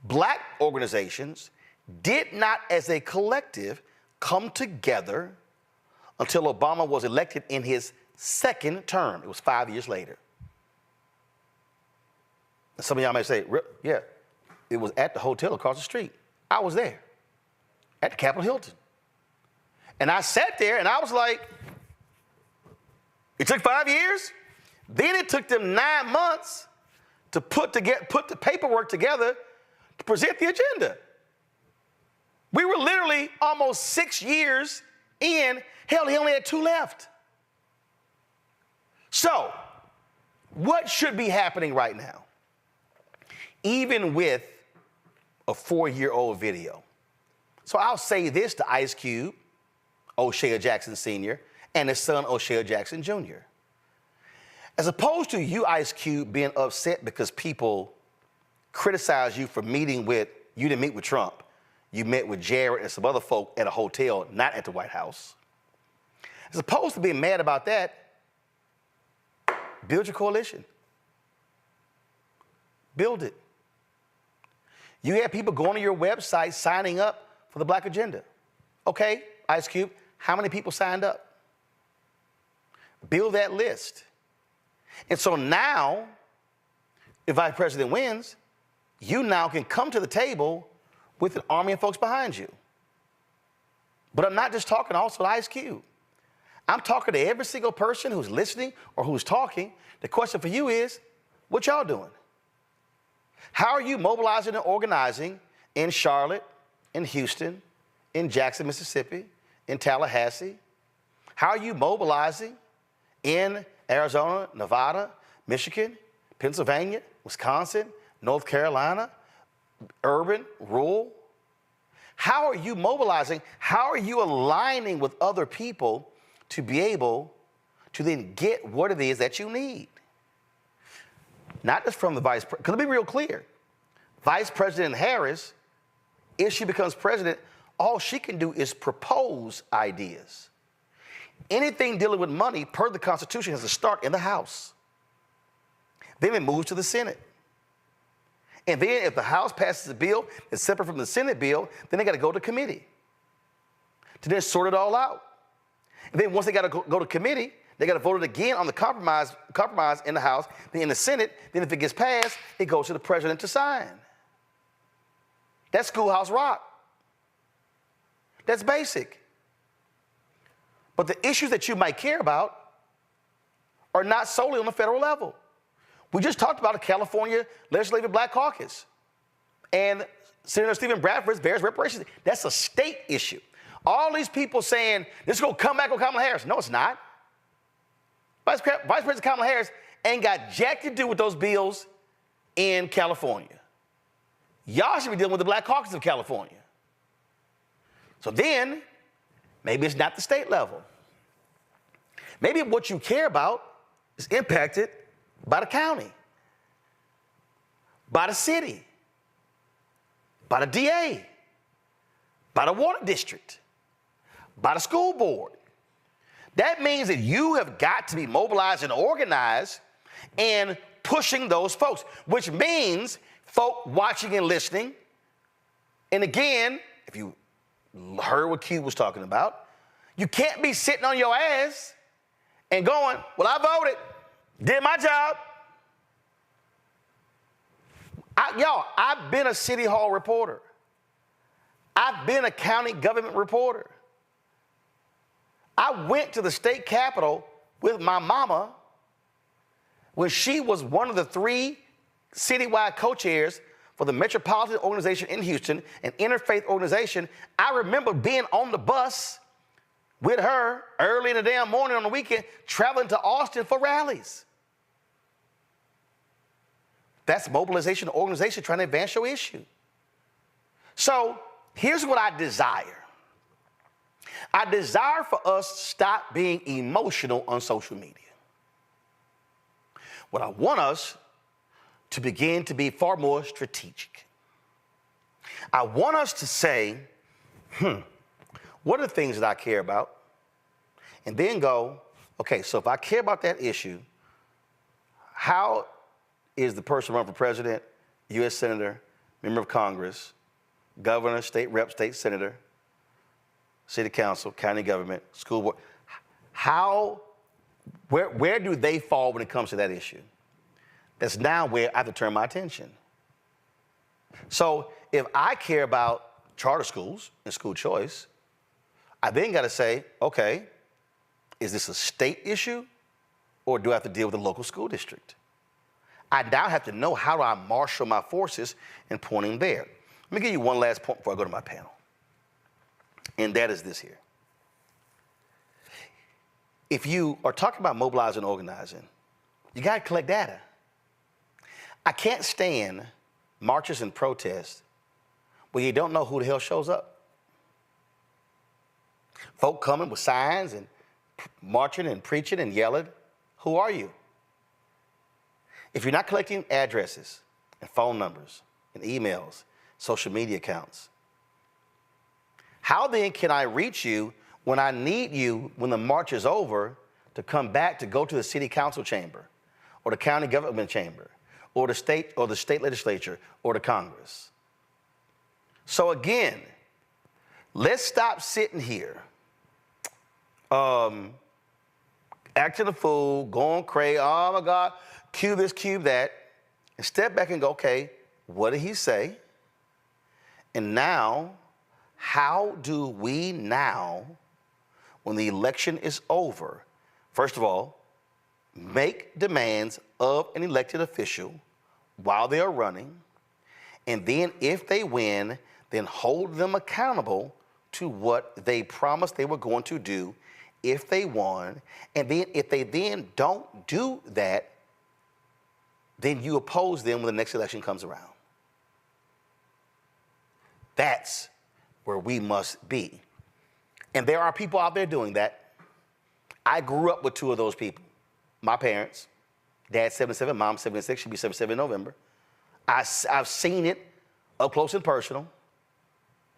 Black organizations did not, as a collective, come together until Obama was elected in his second term. It was 5 years later. Some of y'all may say, yeah, it was at the hotel across the street. I was there at the Capitol Hilton. And I sat there and I was like, it took 5 years. Then it took them 9 months to put the paperwork together to present the agenda. We were literally almost 6 years in. Hell, he only had 2 left. So, what should be happening right now? Even with a 4-year-old video. So I'll say this to Ice Cube, O'Shea Jackson Sr., and his son, O'Shea Jackson Jr. As opposed to you, Ice Cube, being upset because people criticize you for meeting with, you didn't meet with Trump. You met with Jared and some other folk at a hotel, not at the White House. As opposed to being mad about that, build your coalition. Build it. You have people going to your website signing up for the Black Agenda. Okay, Ice Cube, how many people signed up? Build that list. And so now, if Vice President wins, you now can come to the table with an army of folks behind you. But I'm not just talking also to Ice Cube. I'm talking to every single person who's listening or who's talking. The question for you is, what y'all doing? How are you mobilizing and organizing in Charlotte, in Houston, in Jackson, Mississippi, in Tallahassee? How are you mobilizing in Arizona, Nevada, Michigan, Pennsylvania, Wisconsin, North Carolina, urban, rural? How are you mobilizing? How are you aligning with other people to be able to then get what it is that you need? Not just from the vice president, because let me be real clear. Vice President Harris, if she becomes president, all she can do is propose ideas. Anything dealing with money, per the Constitution, has to start in the House. Then it moves to the Senate. And then if the House passes a bill that's separate from the Senate bill, then they got to go to committee to then sort it all out. And then once they got to go to committee, they got to vote it again on the compromise in the House, then in the Senate. Then if it gets passed, it goes to the president to sign. That's schoolhouse rock. That's basic. But the issues that you might care about are not solely on the federal level. We just talked about a California Legislative Black Caucus and Senator Steven Bradford's various reparations. That's a state issue. All these people saying, this is going to come back on Kamala Harris. No, it's not. Vice President Kamala Harris ain't got jack to do with those bills in California. Y'all should be dealing with the Black Caucus of California. So then, maybe it's not the state level. Maybe what you care about is impacted by the county, by the city, by the DA, by the water district, by the school board. That means that you have got to be mobilized and organized and pushing those folks, which means folk watching and listening. And again, if you heard what Q was talking about, you can't be sitting on your ass and going, well, I voted, did my job. I've been a city hall reporter. I've been a county government reporter. I went to the state capitol with my mama when she was one of the 3 citywide co-chairs for the Metropolitan Organization in Houston, an interfaith organization. I remember being on the bus with her early in the damn morning on the weekend, traveling to Austin for rallies. That's mobilization, organization, trying to advance your issue. So here's what I desire. I desire for us to stop being emotional on social media. What I want us to begin to be far more strategic. I want us to say, what are the things that I care about? And then go, okay, so if I care about that issue, how is the person running for president, U.S. Senator, member of Congress, governor, state rep, state senator, city council, county government, school board, where do they fall when it comes to that issue? That's now where I have to turn my attention. So if I care about charter schools and school choice, I then got to say, okay, is this a state issue or do I have to deal with the local school district? I now have to know how do I marshal my forces and pointing there. Let me give you one last point before I go to my panel. And that is this here. If you are talking about mobilizing and organizing, you got to collect data. I can't stand marches and protests where you don't know who the hell shows up. Folk coming with signs and marching and preaching and yelling. Who are you? If you're not collecting addresses and phone numbers and emails, social media accounts, how then can I reach you when I need you when the march is over to come back to go to the city council chamber or the county government chamber or the state legislature or the Congress? So again, let's stop sitting here acting a fool, going crazy, oh my God, cue this, cue that, and step back and go, okay, what did he say? And now, how do we now, when the election is over, first of all, make demands of an elected official while they are running, and then if they win, then hold them accountable to what they promised they were going to do if they won, and then if they then don't do that, then you oppose them when the next election comes around. That's where we must be. And there are people out there doing that. I grew up with 2 of those people. My parents, Dad's 77, Mom's 76, she'll be 77 in November. I've seen it up close and personal,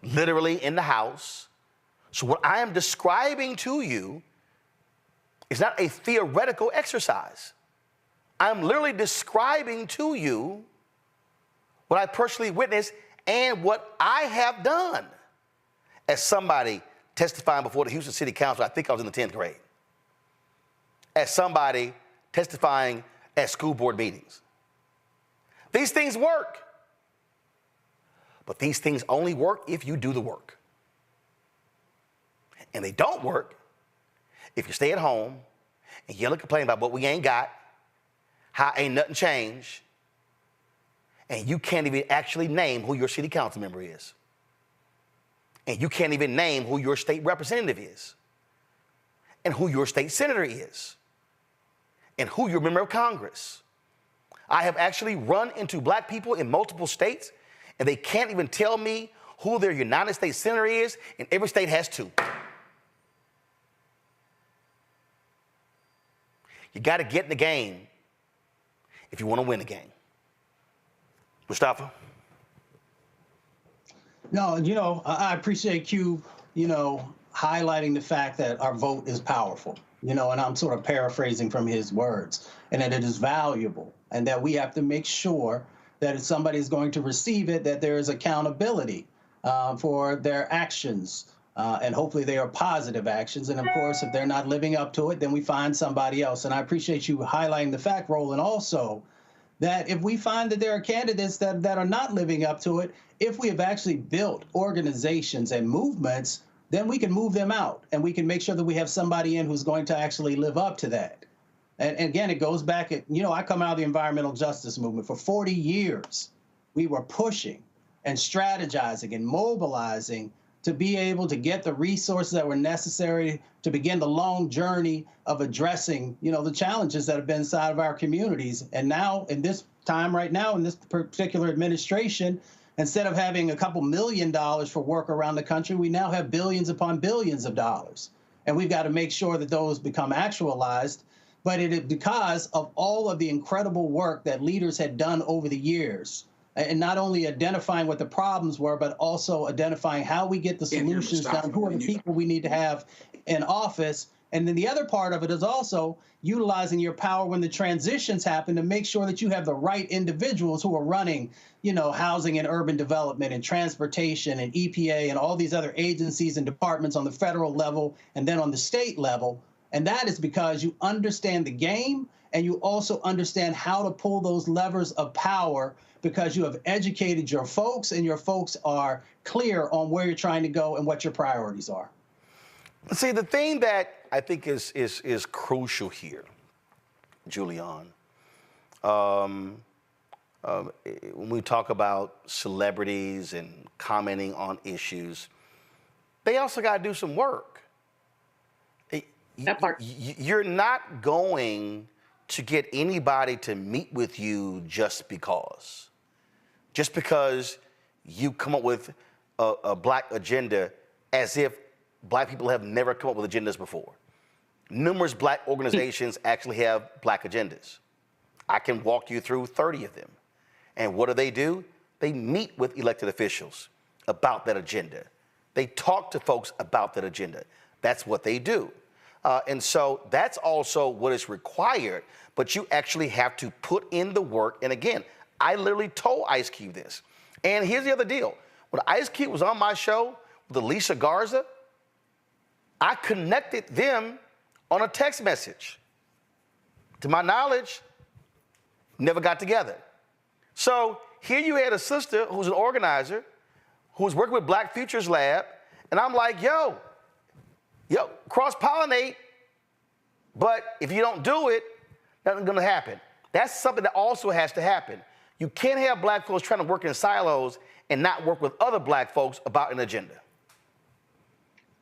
literally in the house. So what I am describing to you is not a theoretical exercise. I'm literally describing to you what I personally witnessed and what I have done as somebody testifying before the Houston City Council. I think I was in the 10th grade. As somebody testifying at school board meetings. These things work. But these things only work if you do the work. And they don't work if you stay at home and yell and complain about what we ain't got, how ain't nothing changed, and you can't even actually name who your city council member is. And you can't even name who your state representative is and who your state senator is. and who you're a member of Congress. I have actually run into black people in multiple states, and they can't even tell me who their United States senator is, and every state has two. You got to get in the game if you want to win the game. Mustafa? No, you know, I appreciate Q, you know, highlighting the fact that our vote is powerful, you know, and I'm sort of paraphrasing from his words, and that it is valuable, and that we have to make sure that if somebody is going to receive it, that there is accountability for their actions, and hopefully they are positive actions. And of course, if they're not living up to it, then we find somebody else. And I appreciate you highlighting the fact, Roland, also, that if we find that there are candidates that are not living up to it, if we have actually built organizations and movements, then we can move them out, and we can make sure that we have somebody in who's going to actually live up to that. And again, it goes back, you know, I come out of the environmental justice movement. For 40 years, we were pushing and strategizing and mobilizing to be able to get the resources that were necessary to begin the long journey of addressing, you know, the challenges that have been inside of our communities. And now, in this time right now, in this particular administration, instead of having a couple $1 million for work around the country, we now have billions upon billions of dollars. And we've got to make sure that those become actualized. But it is because of all of the incredible work that leaders had done over the years, and not only identifying what the problems were, but also identifying how we get the solutions done, who are the people we need to have in office. And then the other part of it is also utilizing your power when the transitions happen to make sure that you have the right individuals who are running, you know, housing and urban development and transportation and EPA and all these other agencies and departments on the federal level and then on the state level. And that is because you understand the game, and you also understand how to pull those levers of power, because you have educated your folks, and your folks are clear on where you're trying to go and what your priorities are. See, the thing that I think is crucial here, Julian, when we talk about celebrities and commenting on issues, they also got to do some work. That part. You're not going to get anybody to meet with you just because you come up with a black agenda, as if black people have never come up with agendas before. Numerous black organizations actually have black agendas. I can walk you through 30 of them. And what do? They meet with elected officials about that agenda. They talk to folks about that agenda. That's what they do. And so that's also what is required, but you actually have to put in the work. And again, I literally told Ice Cube this. And here's the other deal. When Ice Cube was on my show with Alicia Garza, I connected them on a text message. To my knowledge, never got together. So here you had a sister who's an organizer, who's working with Black Futures Lab, and I'm like, yo, cross-pollinate, but if you don't do it, nothing's gonna happen. That's something that also has to happen. You can't have black folks trying to work in silos and not work with other black folks about an agenda.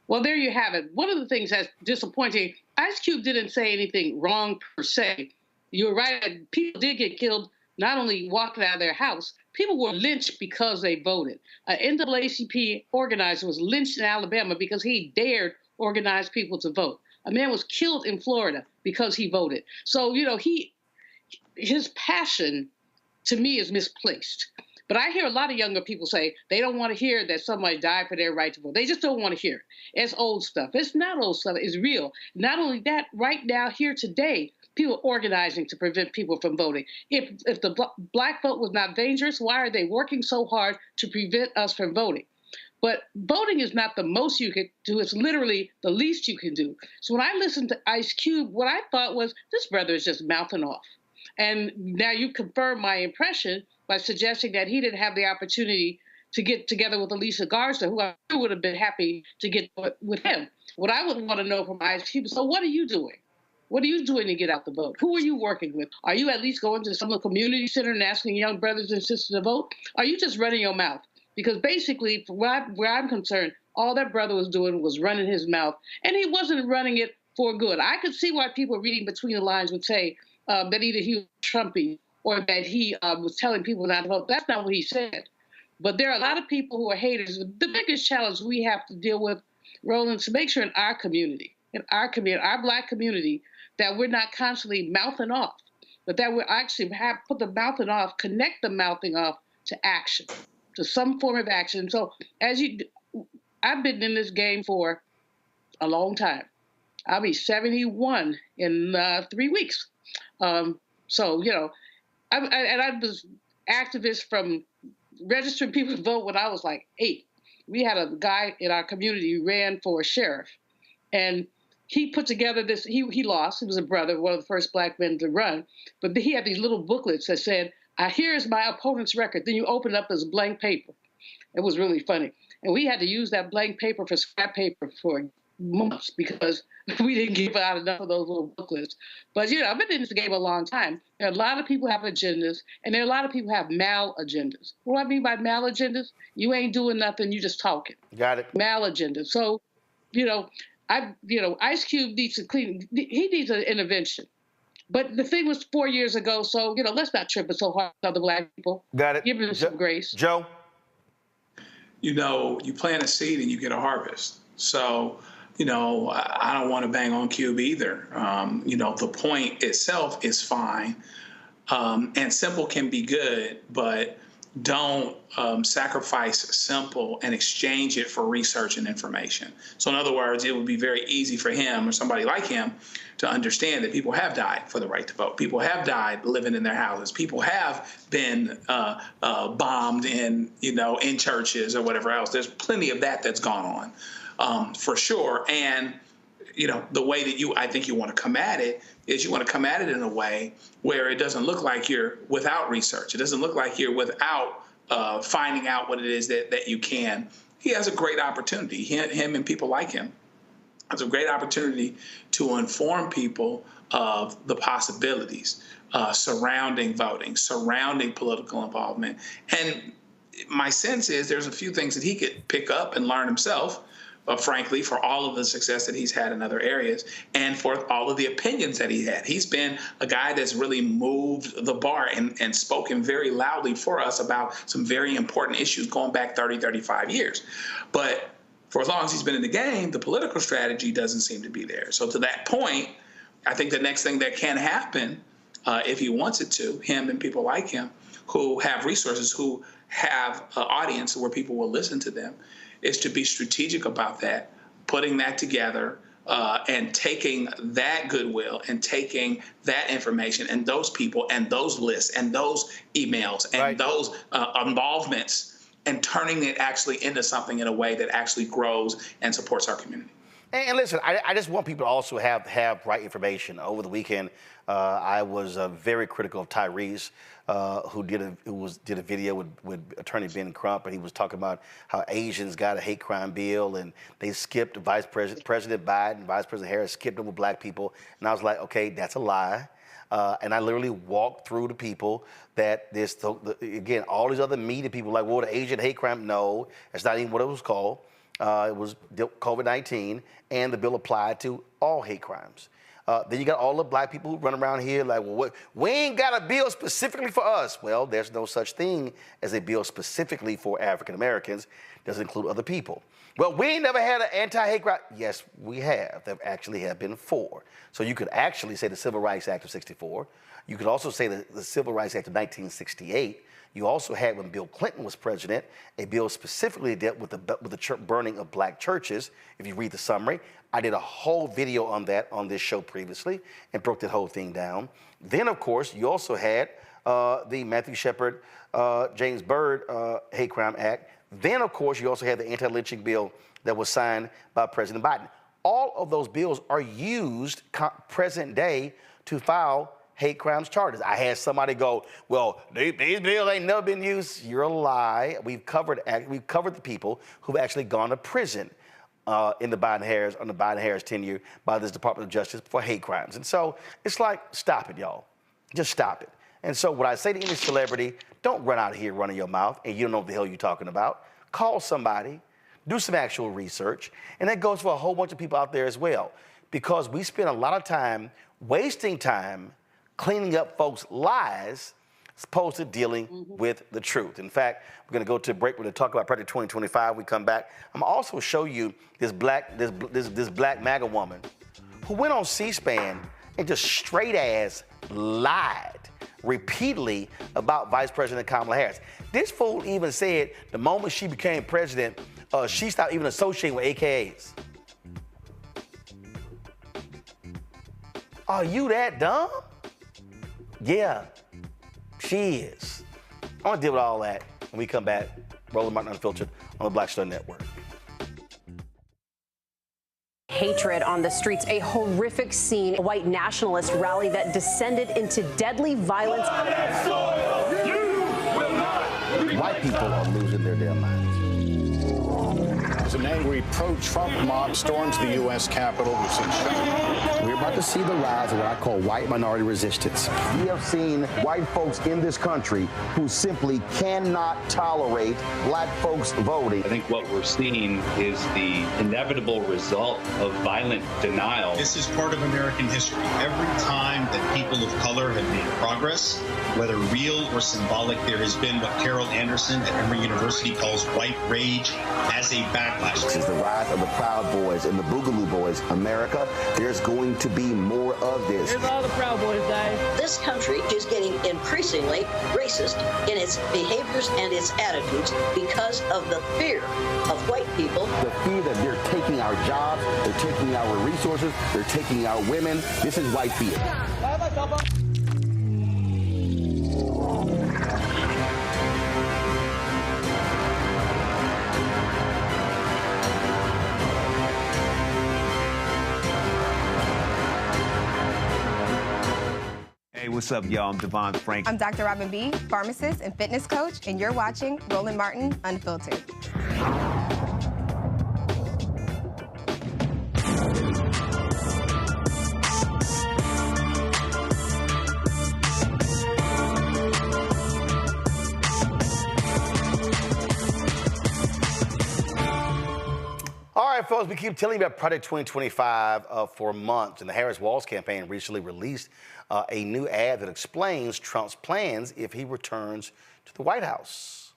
Well, there you have it. One of the things that's disappointing, Ice Cube didn't say anything wrong per se. You're right, people did get killed, not only walking out of their house, people were lynched because they voted. An NAACP organizer was lynched in Alabama because he dared organize people to vote. A man was killed in Florida because he voted. So, you know, his passion, to me, is misplaced. But I hear a lot of younger people say they don't want to hear that somebody died for their right to vote. They just don't want to hear it. It's old stuff. It's not old stuff. It's real. Not only that, right now, here today, people are organizing to prevent people from voting. If the black vote was not dangerous, why are they working so hard to prevent us from voting? But voting is not the most you can do. It's literally the least you can do. So when I listened to Ice Cube, what I thought was, this brother is just mouthing off. And now you confirm my impression by suggesting that he didn't have the opportunity to get together with Alicia Garza, who I would have been happy to get with him. What I would want to know from Ice Cube is, so what are you doing? What are you doing to get out the vote? Who are you working with? Are you at least going to some of the community center and asking young brothers and sisters to vote? Are you just running your mouth? Because basically, where I'm concerned, all that brother was doing was running his mouth. And he wasn't running it for good. I could see why people reading between the lines would say that either he was Trumpy or that he was telling people not to vote. That's not what he said. But there are a lot of people who are haters. The biggest challenge we have to deal with, Roland, is to make sure in our community, our Black community, that we're not constantly mouthing off, but that we actually put the mouthing off, connect the mouthing off to action, to some form of action. So I've been in this game for a long time. I'll be 71 in 3 weeks. So, you know, I was activist from registering people to vote when I was like 8. We had a guy in our community who ran for sheriff, and he put together this, he lost, he was a brother, one of the first Black men to run, but he had these little booklets that said, here's my opponent's record. Then you open it up as blank paper. It was really funny. And we had to use that blank paper for scrap paper for months because we didn't give out enough of those little booklets. But, you know, I've been in this game a long time. There are a lot of people who have agendas, and there are a lot of people who have mal-agendas. What do I mean by mal-agendas? You ain't doing nothing, you just talking. Got it. Mal-agendas. So, you know, Ice Cube needs to clean, he needs an intervention. But the thing was 4 years ago, so, you know, let's not trip it so hard with other Black people. Got it. Give them some grace. Joe? You know, you plant a seed and you get a harvest. So, you know, I don't want to bang on Cube either. You know, the point itself is fine. And simple can be good, but don't sacrifice simple and exchange it for research and information. So in other words, it would be very easy for him or somebody like him to understand that people have died for the right to vote. People have died living in their houses. People have been bombed in, you know, in churches or whatever else. There's plenty of that that's gone on, for sure. And, you know, the way that I think you want to come at it is you want to come at it in a way where it doesn't look like you're without research. It doesn't look like you're without finding out what it is that you can. He has a great opportunity, him and people like him. It's a great opportunity to inform people of the possibilities surrounding voting, surrounding political involvement. And my sense is there's a few things that he could pick up and learn himself, frankly, for all of the success that he's had in other areas and for all of the opinions that he had. He's been a guy that's really moved the bar and spoken very loudly for us about some very important issues going back 30, 35 years. But for as long as he's been in the game, the political strategy doesn't seem to be there. So to that point, I think the next thing that can happen, if he wants it to, him and people like him who have resources, who have an audience where people will listen to them, is to be strategic about that, putting that together, and taking that goodwill and taking that information and those people and those lists and those emails and those involvements and turning it actually into something in a way that actually grows and supports our community. And listen, I just want people to also have right information. Over the weekend, I was very critical of Tyrese, who did a video with Attorney Ben Crump, and he was talking about how Asians got a hate crime bill, and they skipped President Biden, Vice President Harris skipped over Black people, and I was like, okay, that's a lie. And I literally walked through the people that again, all these other media people like, well, the Asian hate crime, no, that's not even what it was called. It was COVID-19, and the bill applied to all hate crimes. Then you got all the Black people who run around here like, well, we ain't got a bill specifically for us. Well, there's no such thing as a bill specifically for African Americans. It doesn't include other people. Well, we ain't never had an anti-hate crime. Yes, we have. There actually have been 4. So you could actually say the Civil Rights Act of '64. You could also say the Civil Rights Act of 1968. You also had, when Bill Clinton was president, a bill specifically dealt with the burning of Black churches. If you read the summary, I did a whole video on that on this show previously and broke that whole thing down. Then, of course, you also had the Matthew Shepard, James Byrd Hate Crime Act. Then, of course, you also had the anti-lynching bill that was signed by President Biden. All of those bills are used present day to file hate crimes charges. I had somebody go, well, these bills ain't never been used. You're a lie. We've covered the people who've actually gone to prison on the Biden-Harris tenure by this Department of Justice for hate crimes. And so it's like, stop it, y'all. Just stop it. And so what I say to any celebrity, don't run out here running your mouth and you don't know what the hell you're talking about. Call somebody, do some actual research, and that goes for a whole bunch of people out there as well. because we spend a lot of time wasting time cleaning up folks' lies as opposed to dealing with the truth. In fact, we're going to go to a break. We're going to talk about Project 2025. We come back. I'm going to also show you this black MAGA woman who went on C-SPAN and just straight ass lied repeatedly about Vice President Kamala Harris. This fool even said the moment she became president, she stopped even associating with AKAs. Are you that dumb? Yeah, she is. I want to deal with all that when we come back. Roland Martin Unfiltered on the Black Star Network. Hatred on the streets, a horrific scene, a white nationalist rally that descended into deadly violence. White people are losing their damn minds. As an angry pro-Trump mob storms the U.S. Capitol, we've seen shooting. We're about to see the rise of what I call white minority resistance. We have seen white folks in this country who simply cannot tolerate black folks voting. I think what we're seeing is the inevitable result of violent denial. This is part of American history. Every time that people of color have made progress, whether real or symbolic, there has been what Carol Anderson at Emory University calls white rage as a backlash. This is the rise of the Proud Boys and the Boogaloo Boys. America, there's going to be more of this. Here's all the Proud Boys, guys. This country is getting increasingly racist in its behaviors and its attitudes because of the fear of white people. The fear that they're taking our jobs, they're taking our resources, they're taking our women. This is white fear. Hey, what's up, y'all? I'm Devon Frank. I'm Dr. Robin B., pharmacist and fitness coach, and you're watching Roland Martin Unfiltered. All right, folks, we keep telling you about Project 2025 for months, and the Harris Walls campaign recently released a new ad that explains Trump's plans if he returns to the White House.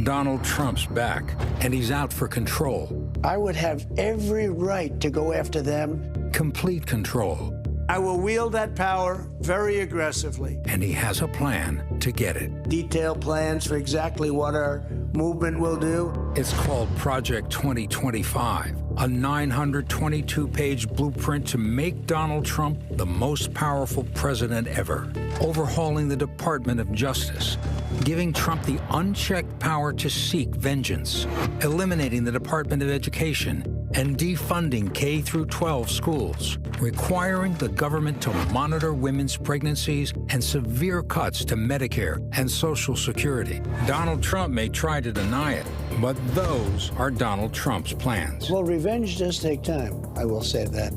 Donald Trump's back, and he's out for control. I would have every right to go after them. Complete control. I will wield that power very aggressively. And he has a plan to get it. Detailed plans for exactly what our movement will do. It's called Project 2025, a 922-page blueprint to make Donald Trump the most powerful president ever. Overhauling the Department of Justice, giving Trump the unchecked power to seek vengeance, eliminating the Department of Education, and defunding K-12 schools, requiring the government to monitor women's pregnancies, and severe cuts to Medicare and Social Security. Donald Trump may try to deny it, but those are Donald Trump's plans. Well, revenge does take time, I will say that.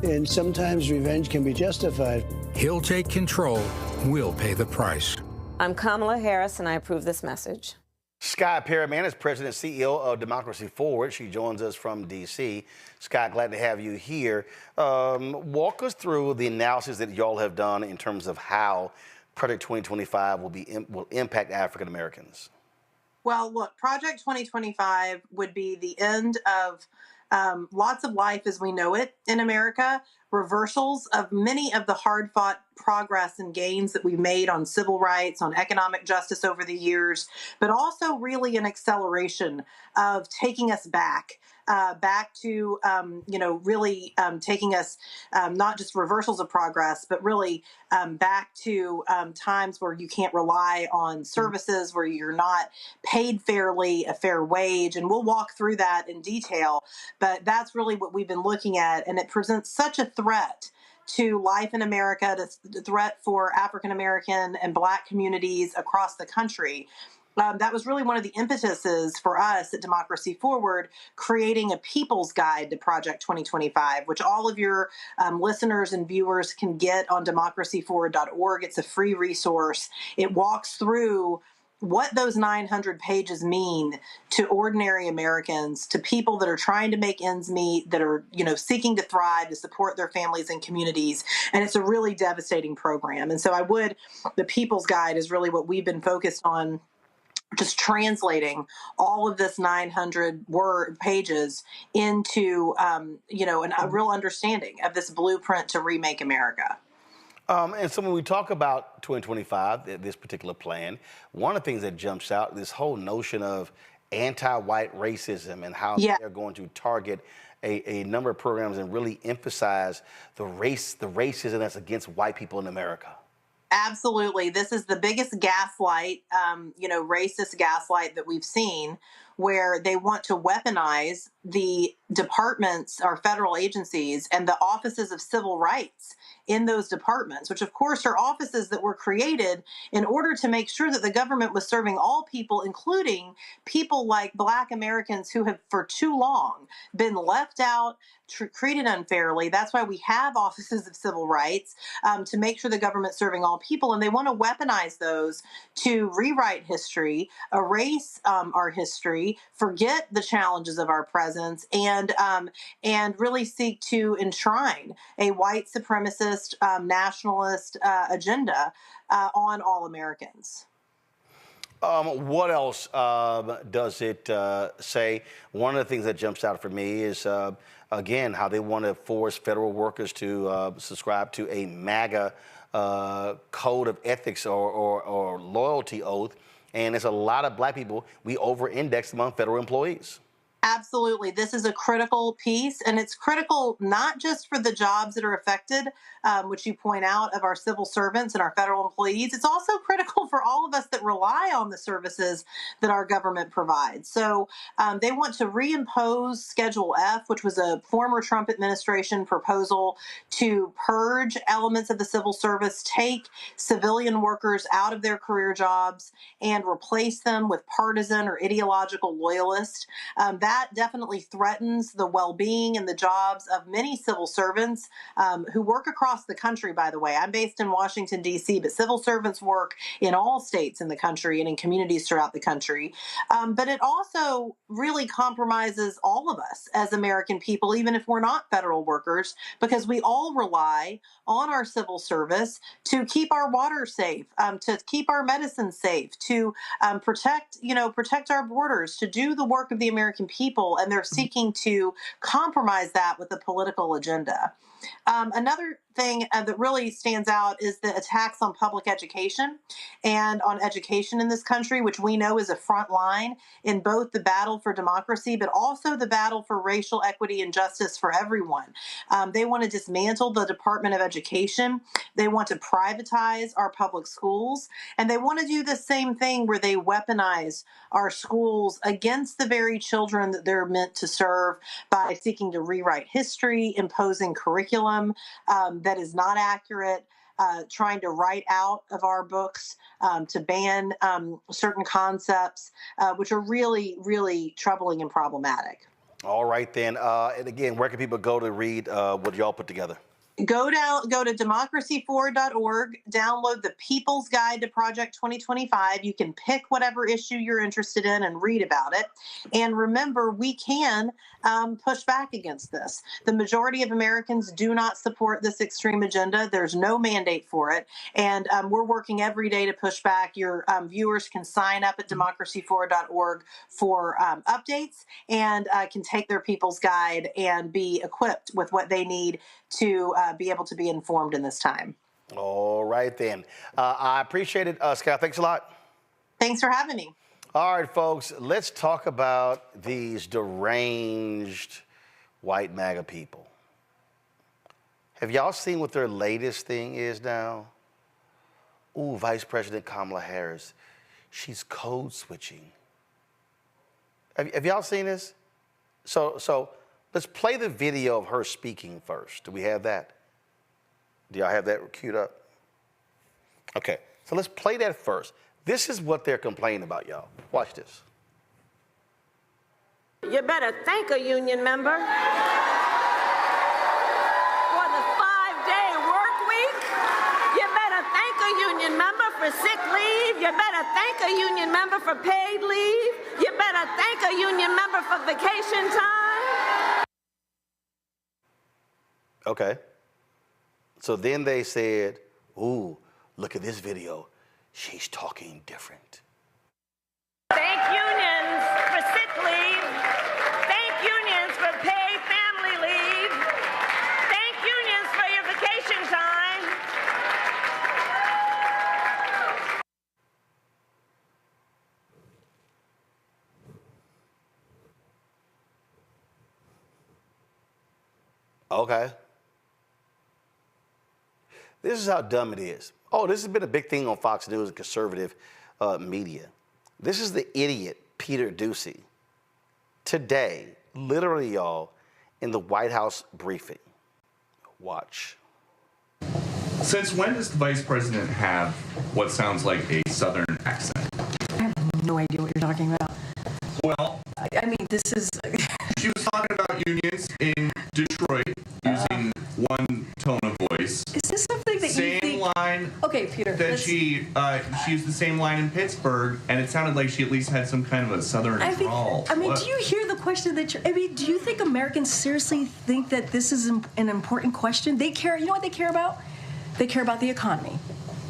And sometimes revenge can be justified. He'll take control. We'll pay the price. I'm Kamala Harris, and I approve this message. Scott Perriman is President and CEO of Democracy Foward. She joins us from D.C. Scott, glad to have you here. Walk us through the analysis that y'all have done in terms of how Project 2025 will impact African Americans. Well, look, Project 2025 would be the end of lots of life as we know it in America, reversals of many of the hard-fought progress and gains that we've made on civil rights, on economic justice over the years, but also really an acceleration of taking us back to, really taking us not just reversals of progress, but really back to times where you can't rely on services, where you're not paid fairly, a fair wage. And we'll walk through that in detail. But that's really what we've been looking at. And it presents such a threat to life in America, the threat for African American and Black communities across the country. That was really one of the impetuses for us at Democracy Foward, creating a people's guide to Project 2025, which all of your listeners and viewers can get on democracyforward.org. It's a free resource. It walks through what those 900 pages mean to ordinary Americans, to people that are trying to make ends meet, that are, seeking to thrive, to support their families and communities. And it's a really devastating program. And so the People's Guide is really what we've been focused on, just translating all of this 900 pages into, a real understanding of this blueprint to remake America. And so when we talk about 2025, this particular plan, one of the things that jumps out, this whole notion of anti-white racism and how they're going to target a number of programs and really emphasize the racism that's against white people in America. Absolutely. This is the biggest gaslight, racist gaslight that we've seen, where they want to weaponize the departments, our federal agencies, and the offices of civil rights in those departments, which of course are offices that were created in order to make sure that the government was serving all people, including people like Black Americans who have for too long been left out, treated unfairly. That's why we have offices of civil rights, to make sure the government's serving all people. And they want to weaponize those to rewrite history, erase our history, forget the challenges of our presence, and really seek to enshrine a white supremacist, nationalist agenda on all Americans. What else does it say? One of the things that jumps out for me is, again, how they want to force federal workers to subscribe to a MAGA code of ethics or loyalty oath. And there's a lot of Black people, we over-index among federal employees. Absolutely. This is a critical piece, and it's critical not just for the jobs that are affected, which you point out, of our civil servants and our federal employees. It's also critical for all of us that rely on the services that our government provides. So they want to reimpose Schedule F, which was a former Trump administration proposal to purge elements of the civil service, take civilian workers out of their career jobs, and replace them with partisan or ideological loyalists. That definitely threatens the well-being and the jobs of many civil servants who work across the country, by the way. I'm based in Washington, D.C., but civil servants work in all states in the country and in communities throughout the country. But it also really compromises all of us as American people, even if we're not federal workers, because we all rely on our civil service to keep our water safe, to keep our medicine safe, to protect our borders, to do the work of the American people, and they're seeking to compromise that with a political agenda. Another thing that really stands out is the attacks on public education and on education in this country, which we know is a front line in both the battle for democracy, but also the battle for racial equity and justice for everyone. They want to dismantle the Department of Education. They want to privatize our public schools, and they want to do the same thing where they weaponize our schools against the very children that they're meant to serve by seeking to rewrite history, imposing curriculum that is not accurate, trying to write out of our books, to ban certain concepts, which are really, really troubling and problematic. All right, then. And again, where can people go to read what y'all put together? Go to democracyforward.org, download the People's Guide to Project 2025. You can pick whatever issue you're interested in and read about it. And remember, we can push back against this. The majority of Americans do not support this extreme agenda. There's no mandate for it. And we're working every day to push back. Your viewers can sign up at democracyforward.org for updates and can take their People's Guide and be equipped with what they need to be able to be informed in this time. All right, then. I appreciate it, Scott. Thanks a lot. Thanks for having me. All right, folks, let's talk about these deranged white MAGA people. Have y'all seen what their latest thing is now? Ooh, Vice President Kamala Harris. She's code switching. Have y'all seen this? So let's play the video of her speaking first. Do we have that? Do y'all have that queued up? Okay, so let's play that first. This is what they're complaining about, y'all. Watch this. You better thank a union member for the 5-day work week. You better thank a union member for for sick leave. You better thank a union member for paid leave. You better thank a union member for vacation time. Okay. So then they said, ooh, look at this video. She's talking different. Thank unions for sick leave. Thank unions for paid family leave. Thank unions for your vacation time. Okay. This is how dumb it is. Oh, this has been a big thing on Fox News and conservative media. This is the idiot, Peter Doocy, today, literally, y'all, in the White House briefing. Watch. Since when does the Vice President have what sounds like a Southern accent? I have no idea what you're talking about. Well, I mean, this is... She was talking about unions in Detroit using one tone of voice. Is this something that you think... Same line... Okay, Peter, that she used the same line in Pittsburgh, and it sounded like she at least had some kind of a Southern drawl. I mean, do you hear the question that you're... I mean, do you think Americans seriously think that this is an important question? They care... You know what they care about? They care about the economy.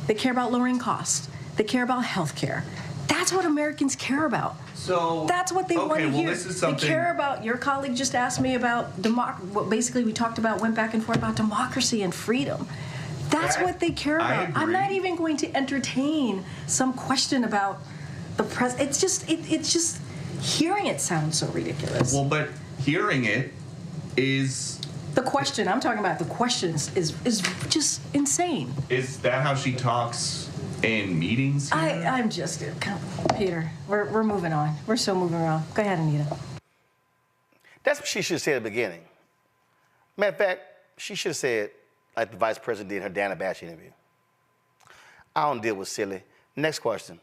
They care about lowering costs. They care about health care. That's what Americans care about. So that's what they want to hear. This is something... They care about. Your colleague just asked me about what basically we talked about, went back and forth about democracy and freedom. That's what they care about. I'm not even going to entertain some question about the president. It's just hearing it sounds so ridiculous. Well, but hearing it is... The question I'm talking about. The question is just insane. Is that how she talks in meetings here? I'm just... Peter, we're moving on. We're so moving on. Go ahead, Anita. That's what she should have said at the beginning. Matter of fact, she should have said, like the Vice President did in her Dana Bash interview, I don't deal with silly. Next question.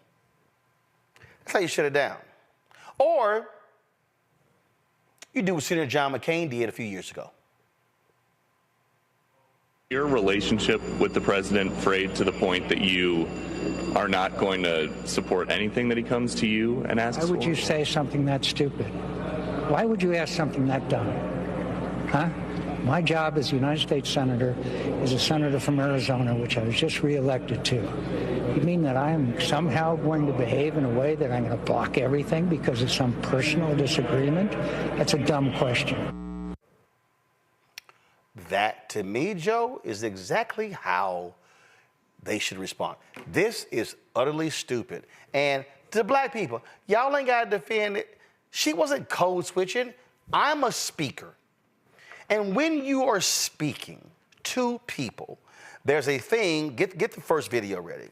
That's how you shut it down. Or you do what Senator John McCain did a few years ago. Your relationship with the president frayed to the point that you are not going to support anything that he comes to you and asks for? Why would you say something that stupid? Why would you ask something that dumb? Huh? My job as a United States Senator is a senator from Arizona, which I was just reelected to. You mean that I am somehow going to behave in a way that I'm going to block everything because of some personal disagreement? That's a dumb question. That, to me, Joe, is exactly how they should respond. This is utterly stupid. And to black people, y'all ain't got to defend it. She wasn't code switching. I'm a speaker. And when you are speaking to people, there's a thing, get the first video ready.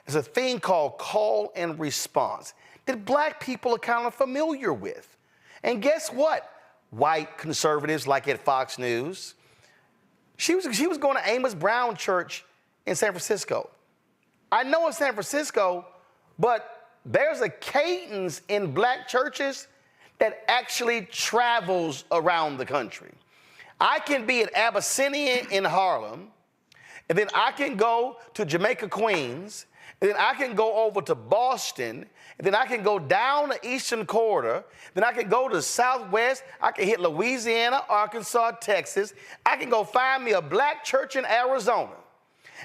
There's a thing called call and response that black people are kind of familiar with. And guess what? White conservatives like at Fox News, she was going to Amos Brown Church in San Francisco. I know it's San Francisco, but there's a cadence in black churches that actually travels around the country. I can be at Abyssinia in Harlem, and then I can go to Jamaica, Queens, and then I can go over to Boston, and then I can go down the Eastern Corridor, then I can go to the Southwest, I can hit Louisiana, Arkansas, Texas, I can go find me a black church in Arizona,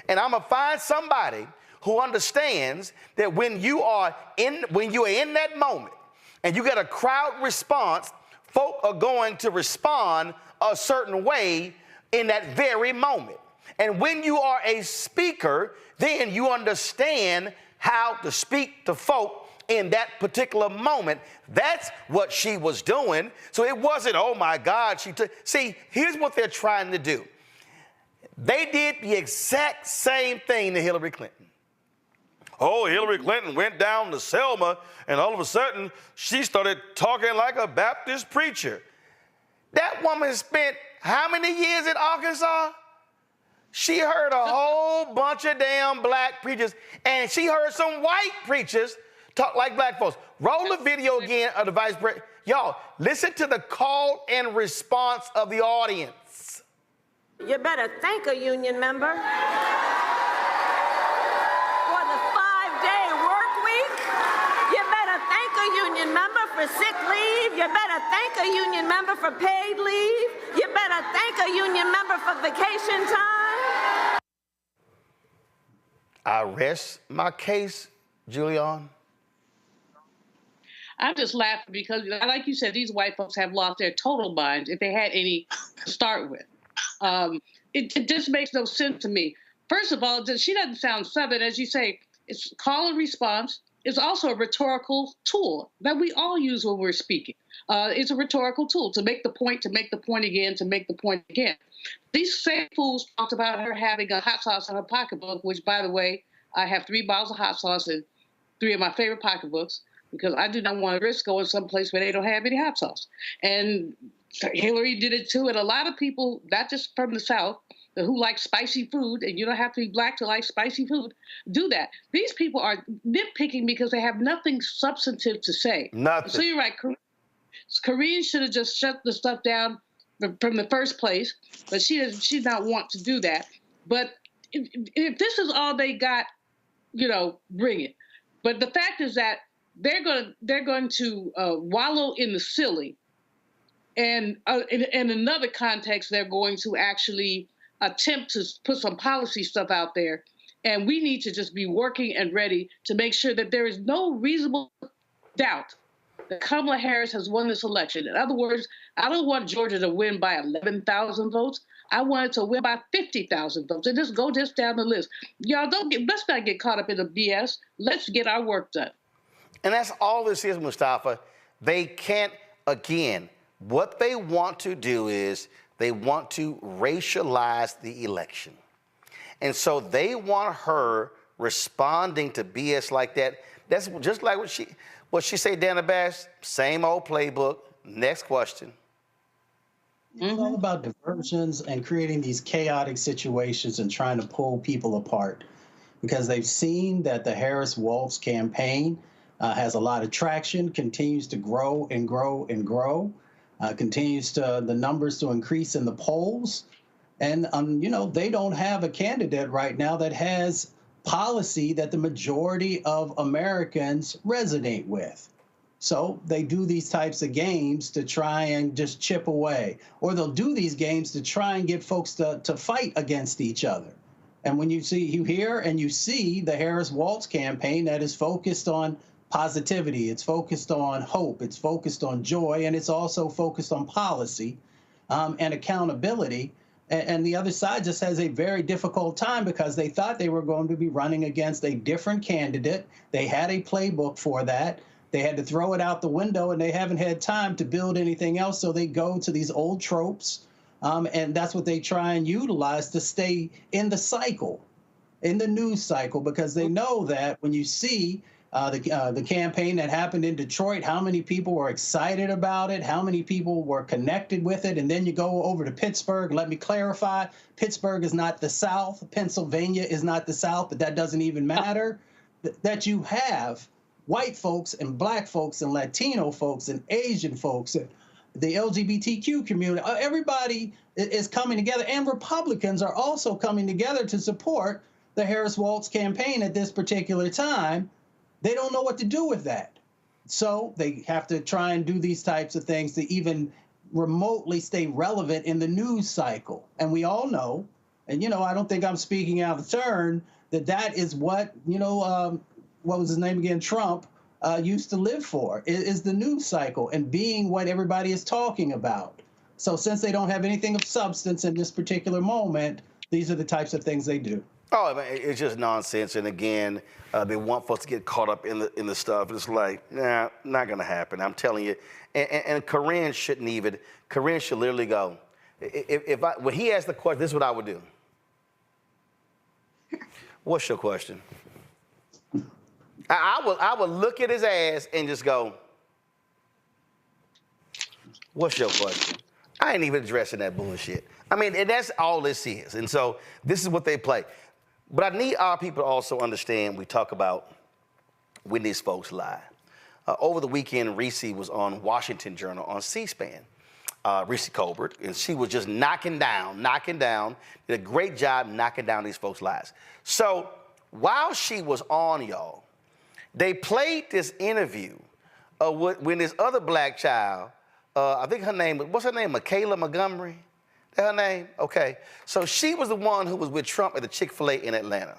and I'm gonna find somebody who understands that when you are in that moment, and you get a crowd response, folk are going to respond a certain way in that very moment. And when you are a speaker, then you understand how to speak to folk in that particular moment. That's what she was doing. So it wasn't, oh my God, see, here's what they're trying to do. They did the exact same thing to Hillary Clinton. Oh, Hillary Clinton went down to Selma, and all of a sudden, she started talking like a Baptist preacher. That woman spent how many years in Arkansas? She heard a whole bunch of damn black preachers, and she heard some white preachers talk like black folks. Roll the video again of the Vice President. Y'all, listen to the call and response of the audience. You better thank a union member for the 5 for sick leave. You better thank a union member for paid leave. You better thank a union member for vacation time. I rest my case, Julian. I'm just laughing because, like you said, these white folks have lost their total minds if they had any to start with. It just makes no sense to me. First of all, she doesn't sound Southern. As you say, it's call and response. It's also a rhetorical tool that we all use when we're speaking. It's a rhetorical tool to make the point, to make the point again, to make the point again. These same fools talked about her having a hot sauce in her pocketbook, which, by the way, I have 3 bottles of hot sauce in 3 of my favorite pocketbooks because I do not want to risk going someplace where they don't have any hot sauce. And Hillary did it too, and a lot of people, not just from the South, who like spicy food, and you don't have to be black to like spicy food, do that. These people are nitpicking because they have nothing substantive to say. Nothing. So you're right. Karine should have just shut the stuff down from the first place, but she did not want to do that. But if this is all they got, bring it. But the fact is that they're going to wallow in the silly, and in another context, they're going to actually attempt to put some policy stuff out there. And we need to just be working and ready to make sure that there is no reasonable doubt that Kamala Harris has won this election. In other words, I don't want Georgia to win by 11,000 votes. I want it to win by 50,000 votes. And just go down the list. Y'all let's not get caught up in the BS. Let's get our work done. And that's all this is, Mustafa. They can't, again, what they want to do is they want to racialize the election. And so they want her responding to BS like that. That's just like what she said, Dana Bash, same old playbook. Next question. It's all about diversions and creating these chaotic situations and trying to pull people apart because they've seen that the Harris-Walz campaign has a lot of traction, continues to grow and grow and grow, continues to the numbers to increase in the polls. And, they don't have a candidate right now that has policy that the majority of Americans resonate with. So they do these types of games to try and just chip away, or they'll do these games to try and get folks to fight against each other. And when you hear and you see the Harris-Walz campaign that is focused on positivity, it's focused on hope, it's focused on joy, and it's also focused on policy and accountability. And the other side just has a very difficult time because they thought they were going to be running against a different candidate. They had a playbook for that. They had to throw it out the window, and they haven't had time to build anything else. So they go to these old tropes, and that's what they try and utilize to stay in the cycle, in the news cycle, because they know that when you see the campaign that happened in Detroit, how many people were excited about it, how many people were connected with it, and then you go over to Pittsburgh. Let me clarify, Pittsburgh is not the South, Pennsylvania is not the South, but that doesn't even matter. That you have white folks and black folks and Latino folks and Asian folks and the LGBTQ community, everybody is coming together, and Republicans are also coming together to support the Harris-Walz campaign at this particular time. They don't know what to do with that. So they have to try and do these types of things to even remotely stay relevant in the news cycle. And we all know, and, I don't think I'm speaking out of turn, that is what, what was his name again? Trump used to live for, is the news cycle and being what everybody is talking about. So since they don't have anything of substance in this particular moment, these are the types of things they do. Oh, it's just nonsense. And again, they want folks to get caught up in the stuff. It's like, nah, not going to happen. I'm telling you. And Karine shouldn't even. Karine should literally go. When he asks the question, this is what I would do. What's your question? I would look at his ass and just go, what's your question? I ain't even addressing that bullshit. I mean, and that's all this is. And so this is what they play. But I need our people to also understand, we talk about when these folks lie. Over the weekend, Reese was on Washington Journal on C-SPAN. Reese Colbert, and she was just knocking down, did a great job knocking down these folks' lies. So while she was on, y'all, they played this interview when this other black child, I think her name, what's her name, Michaela Montgomery? That her name? Okay. So she was the one who was with Trump at the Chick-fil-A in Atlanta.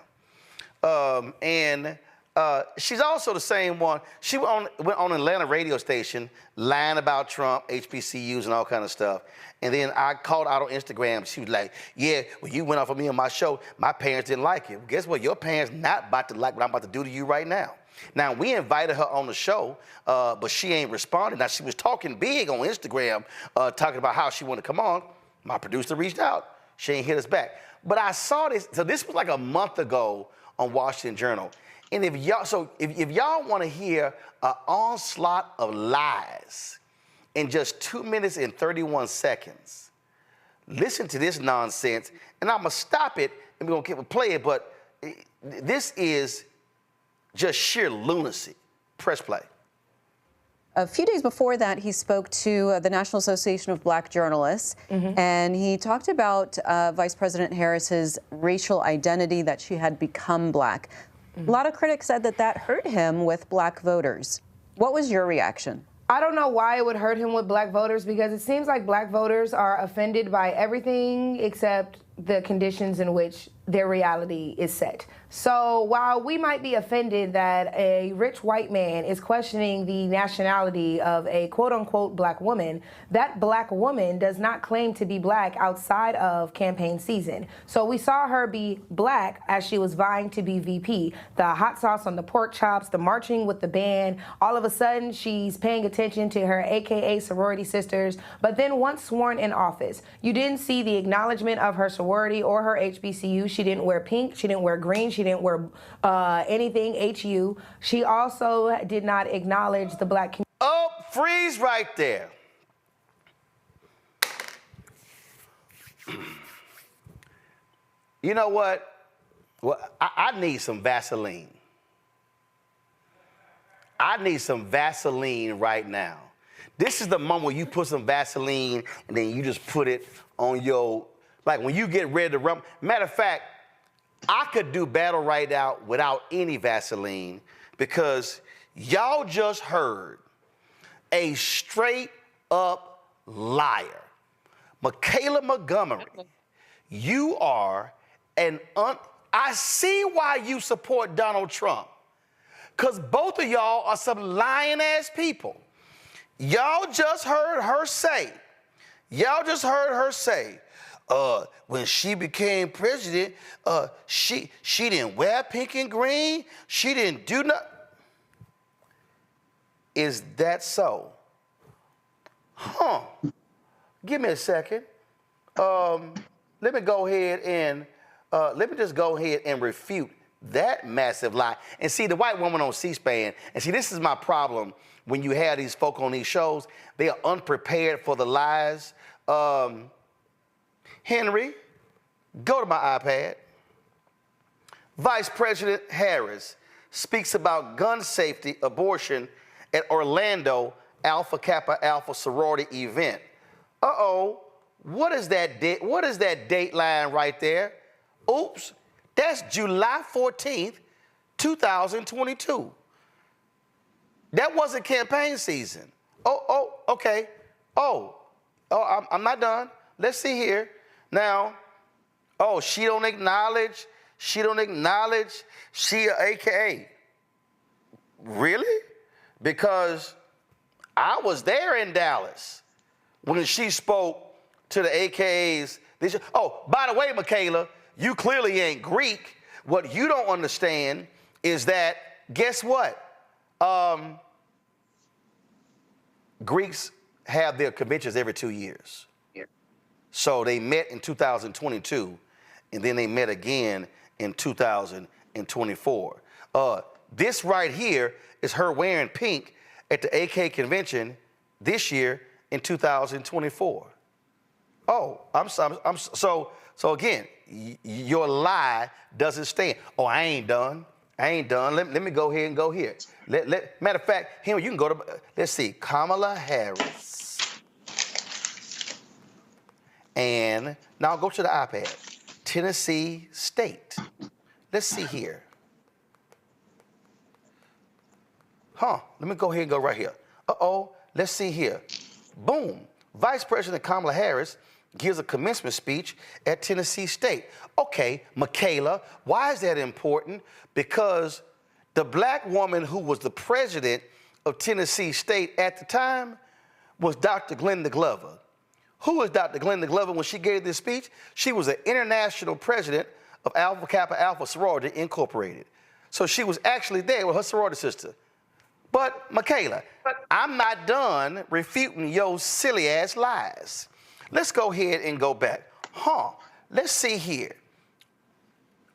She's also the same one. She went on an Atlanta radio station lying about Trump, HBCUs, and all kind of stuff. And then I called out on Instagram. She was like, yeah, when you went off on me on my show, my parents didn't like it. Well, guess what? Your parents not about to like what I'm about to do to you right now. Now, we invited her on the show, but she ain't responded. Now, she was talking big on Instagram, talking about how she wanted to come on. My producer reached out. She ain't hit us back. But I saw this. So this was like a month ago on Washington Journal. And if y'all want to hear an onslaught of lies in just 2 minutes and 31 seconds, listen to this nonsense. And I'm going to stop it and we're going to play it. But this is just sheer lunacy. Press play. A few days before that, he spoke to the National Association of Black Journalists, and he talked about Vice President Harris's racial identity, that she had become black. A lot of critics said that that hurt him with black voters. What was your reaction? I don't know why it would hurt him with black voters, because it seems like black voters are offended by everything except the conditions in which their reality is set. So while we might be offended that a rich white man is questioning the nationality of a quote-unquote black woman, that black woman does not claim to be black outside of campaign season. So we saw her be black as she was vying to be VP. The hot sauce on the pork chops, the marching with the band, all of a sudden she's paying attention to her AKA sorority sisters. But then once sworn in office, you didn't see the acknowledgement of her sorority or her HBCU. She didn't wear pink, she didn't wear green, she didn't wear anything HU. She also did not acknowledge the black community. Oh, freeze right there. You know what? Well, I need some Vaseline. I need some Vaseline right now. This is the moment where you put some Vaseline and then you just put it on your, like when you get ready to run. Matter of fact, I could do battle right now without any Vaseline, because y'all just heard a straight up liar. Michaela Montgomery, you are I see why you support Donald Trump, because both of y'all are some lying ass people. Y'all just heard her say, when she became president, she didn't wear pink and green. She didn't do nothing. Is that so? Huh. Give me a second. Let me go ahead and just go ahead and refute that massive lie. And see, the white woman on C-SPAN, and see, this is my problem when you have these folk on these shows. They are unprepared for the lies. Henry, go to my iPad. Vice President Harris speaks about gun safety, abortion at Orlando Alpha Kappa Alpha sorority event. Uh-oh, what is that date line right there? Oops, that's July 14th, 2022. That wasn't campaign season. Oh, okay. I'm not done. Let's see here. Now, she don't acknowledge, she a AKA. Really? Because I was there in Dallas when she spoke to the AKAs. By the way, Michaela, you clearly ain't Greek. What you don't understand is that, guess what? Greeks have their conventions every 2 years. So they met in 2022, and then they met again in 2024. This right here is her wearing pink at the AK convention this year in 2024. So again, your lie doesn't stand. I ain't done. Let me go ahead and go here. Matter of fact, Henry, you can go to, let's see, Kamala Harris. And now go to the iPad. Tennessee State. Let's see here. Let me go ahead and go right here. Uh-oh, let's see here. Boom. Vice President Kamala Harris gives a commencement speech at Tennessee State. Okay, Michaela, why is that important? Because the black woman who was the president of Tennessee State at the time was Dr. Glenda Glover. Who was Dr. Glenda Glover when she gave this speech? She was an international president of Alpha Kappa Alpha Sorority Incorporated. So she was actually there with her sorority sister. But, Michaela, I'm not done refuting your silly-ass lies. Let's go ahead and go back. Let's see here.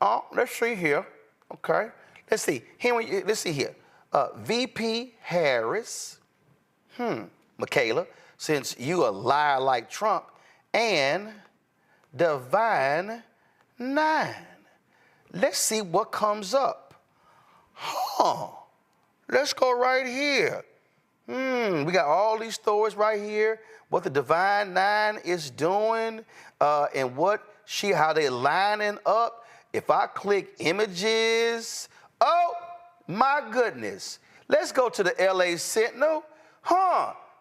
Let's see here. Okay. Let's see. Let's see here. VP Harris. Michaela, since you a liar like Trump, and Divine 9. Let's see what comes up. Let's go right here. We got all these stories right here, what the Divine 9 is doing, and how they lining up. If I click images, oh my goodness. Let's go to the LA Sentinel.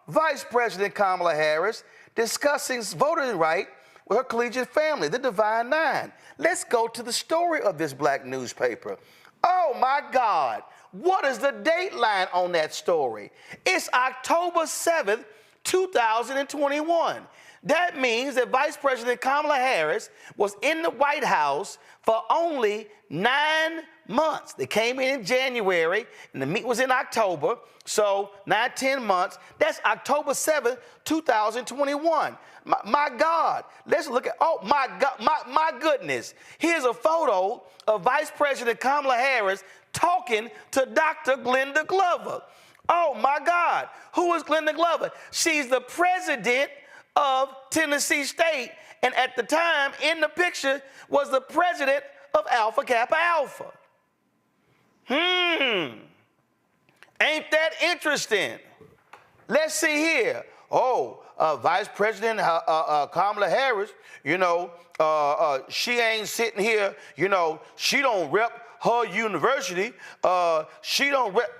Vice President Kamala Harris discussing voting right with her collegiate family, the Divine 9. Let's go to the story of this black newspaper. Oh my God. What is the dateline on that story? It's October 7th, 2021. That means that Vice President Kamala Harris was in the White House for only 9 months. They came in January, and the meeting was in October, so 9-10 months. That's October 7th, 2021. My God, let's look at, oh my God, my goodness. Here's a photo of Vice President Kamala Harris talking to Dr. Glenda Glover. Oh my God, who is Glenda Glover? She's the president of Tennessee State, and at the time in the picture was the president of Alpha Kappa Alpha. Ain't that interesting? Let's see here. Vice President Kamala Harris, she ain't sitting here, she don't rep her university. She don't rep.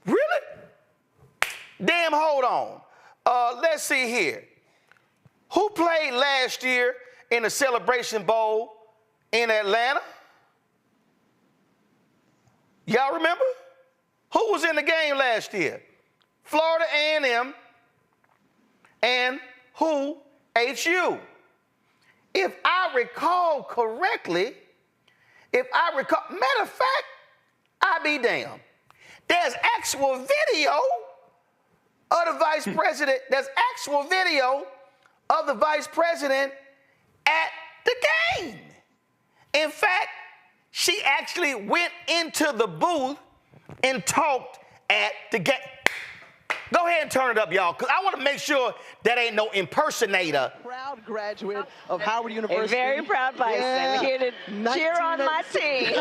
Really? Damn, hold on. Let's see here. Who played last year in the Celebration Bowl in Atlanta? Y'all remember? Who was in the game last year? Florida A&M and who? HU. If I recall correctly, matter of fact, I be damned. There's actual video of the vice president. There's actual video of the vice president at the game. In fact, she actually went into the booth and talked at the game. Go ahead and turn it up, y'all, because I want to make sure that ain't no impersonator. Proud graduate of Howard University. A very proud Bison. Yeah. Here to cheer on my team.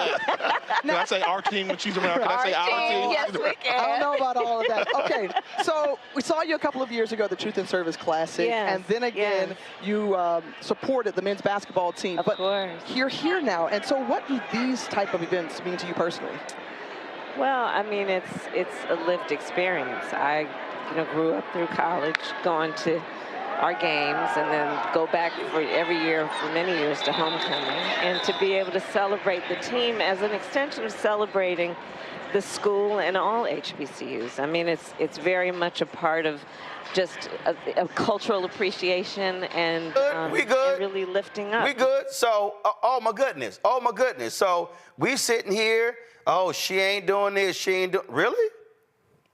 Can I say our team when she's around? Can I say our team? Yes, we can. I don't know about all of that. Okay, so we saw you a couple of years ago, the Truth and Service Classic, and then again, you supported the men's basketball team. Of course. You're here now, and so what do these type of events mean to you personally? Well, I mean, it's a lived experience. I, grew up through college, going to our games, and then go back for every year for many years to homecoming, and to be able to celebrate the team as an extension of celebrating the school and all HBCUs. I mean, it's very much a part of just a cultural appreciation and, and really lifting up. We good. So, oh my goodness. So we sitting here. Oh, she ain't doing this. She ain't doing. Really?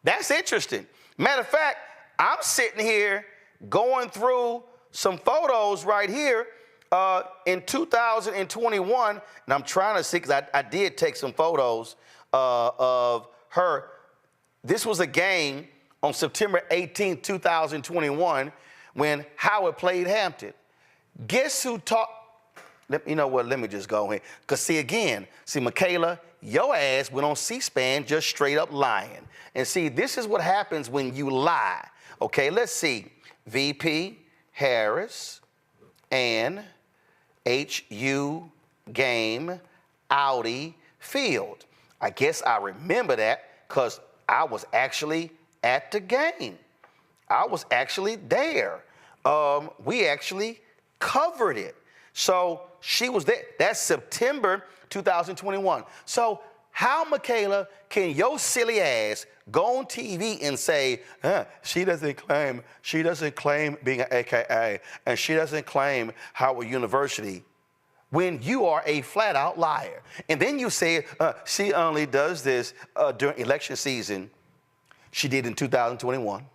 That's interesting. Matter of fact, I'm sitting here going through some photos right here in 2021, and I'm trying to see, because I did take some photos of her. This was a game on September 18, 2021, when Howard played Hampton. Guess who talked? You know what? Let me just go in. Because see, Michaela, your ass went on C-SPAN just straight up lying. And see, this is what happens when you lie. Okay, let's see. VP Harris and HU game Audi Field. I guess I remember that because I was actually at the game. I was actually there. We actually covered it. So she was there. That's September 2021. So how, Michaela, can your silly ass go on TV and say, she doesn't claim being an AKA, and she doesn't claim Howard University, when you are a flat-out liar? And then you say she only does this during election season. She did in 2021.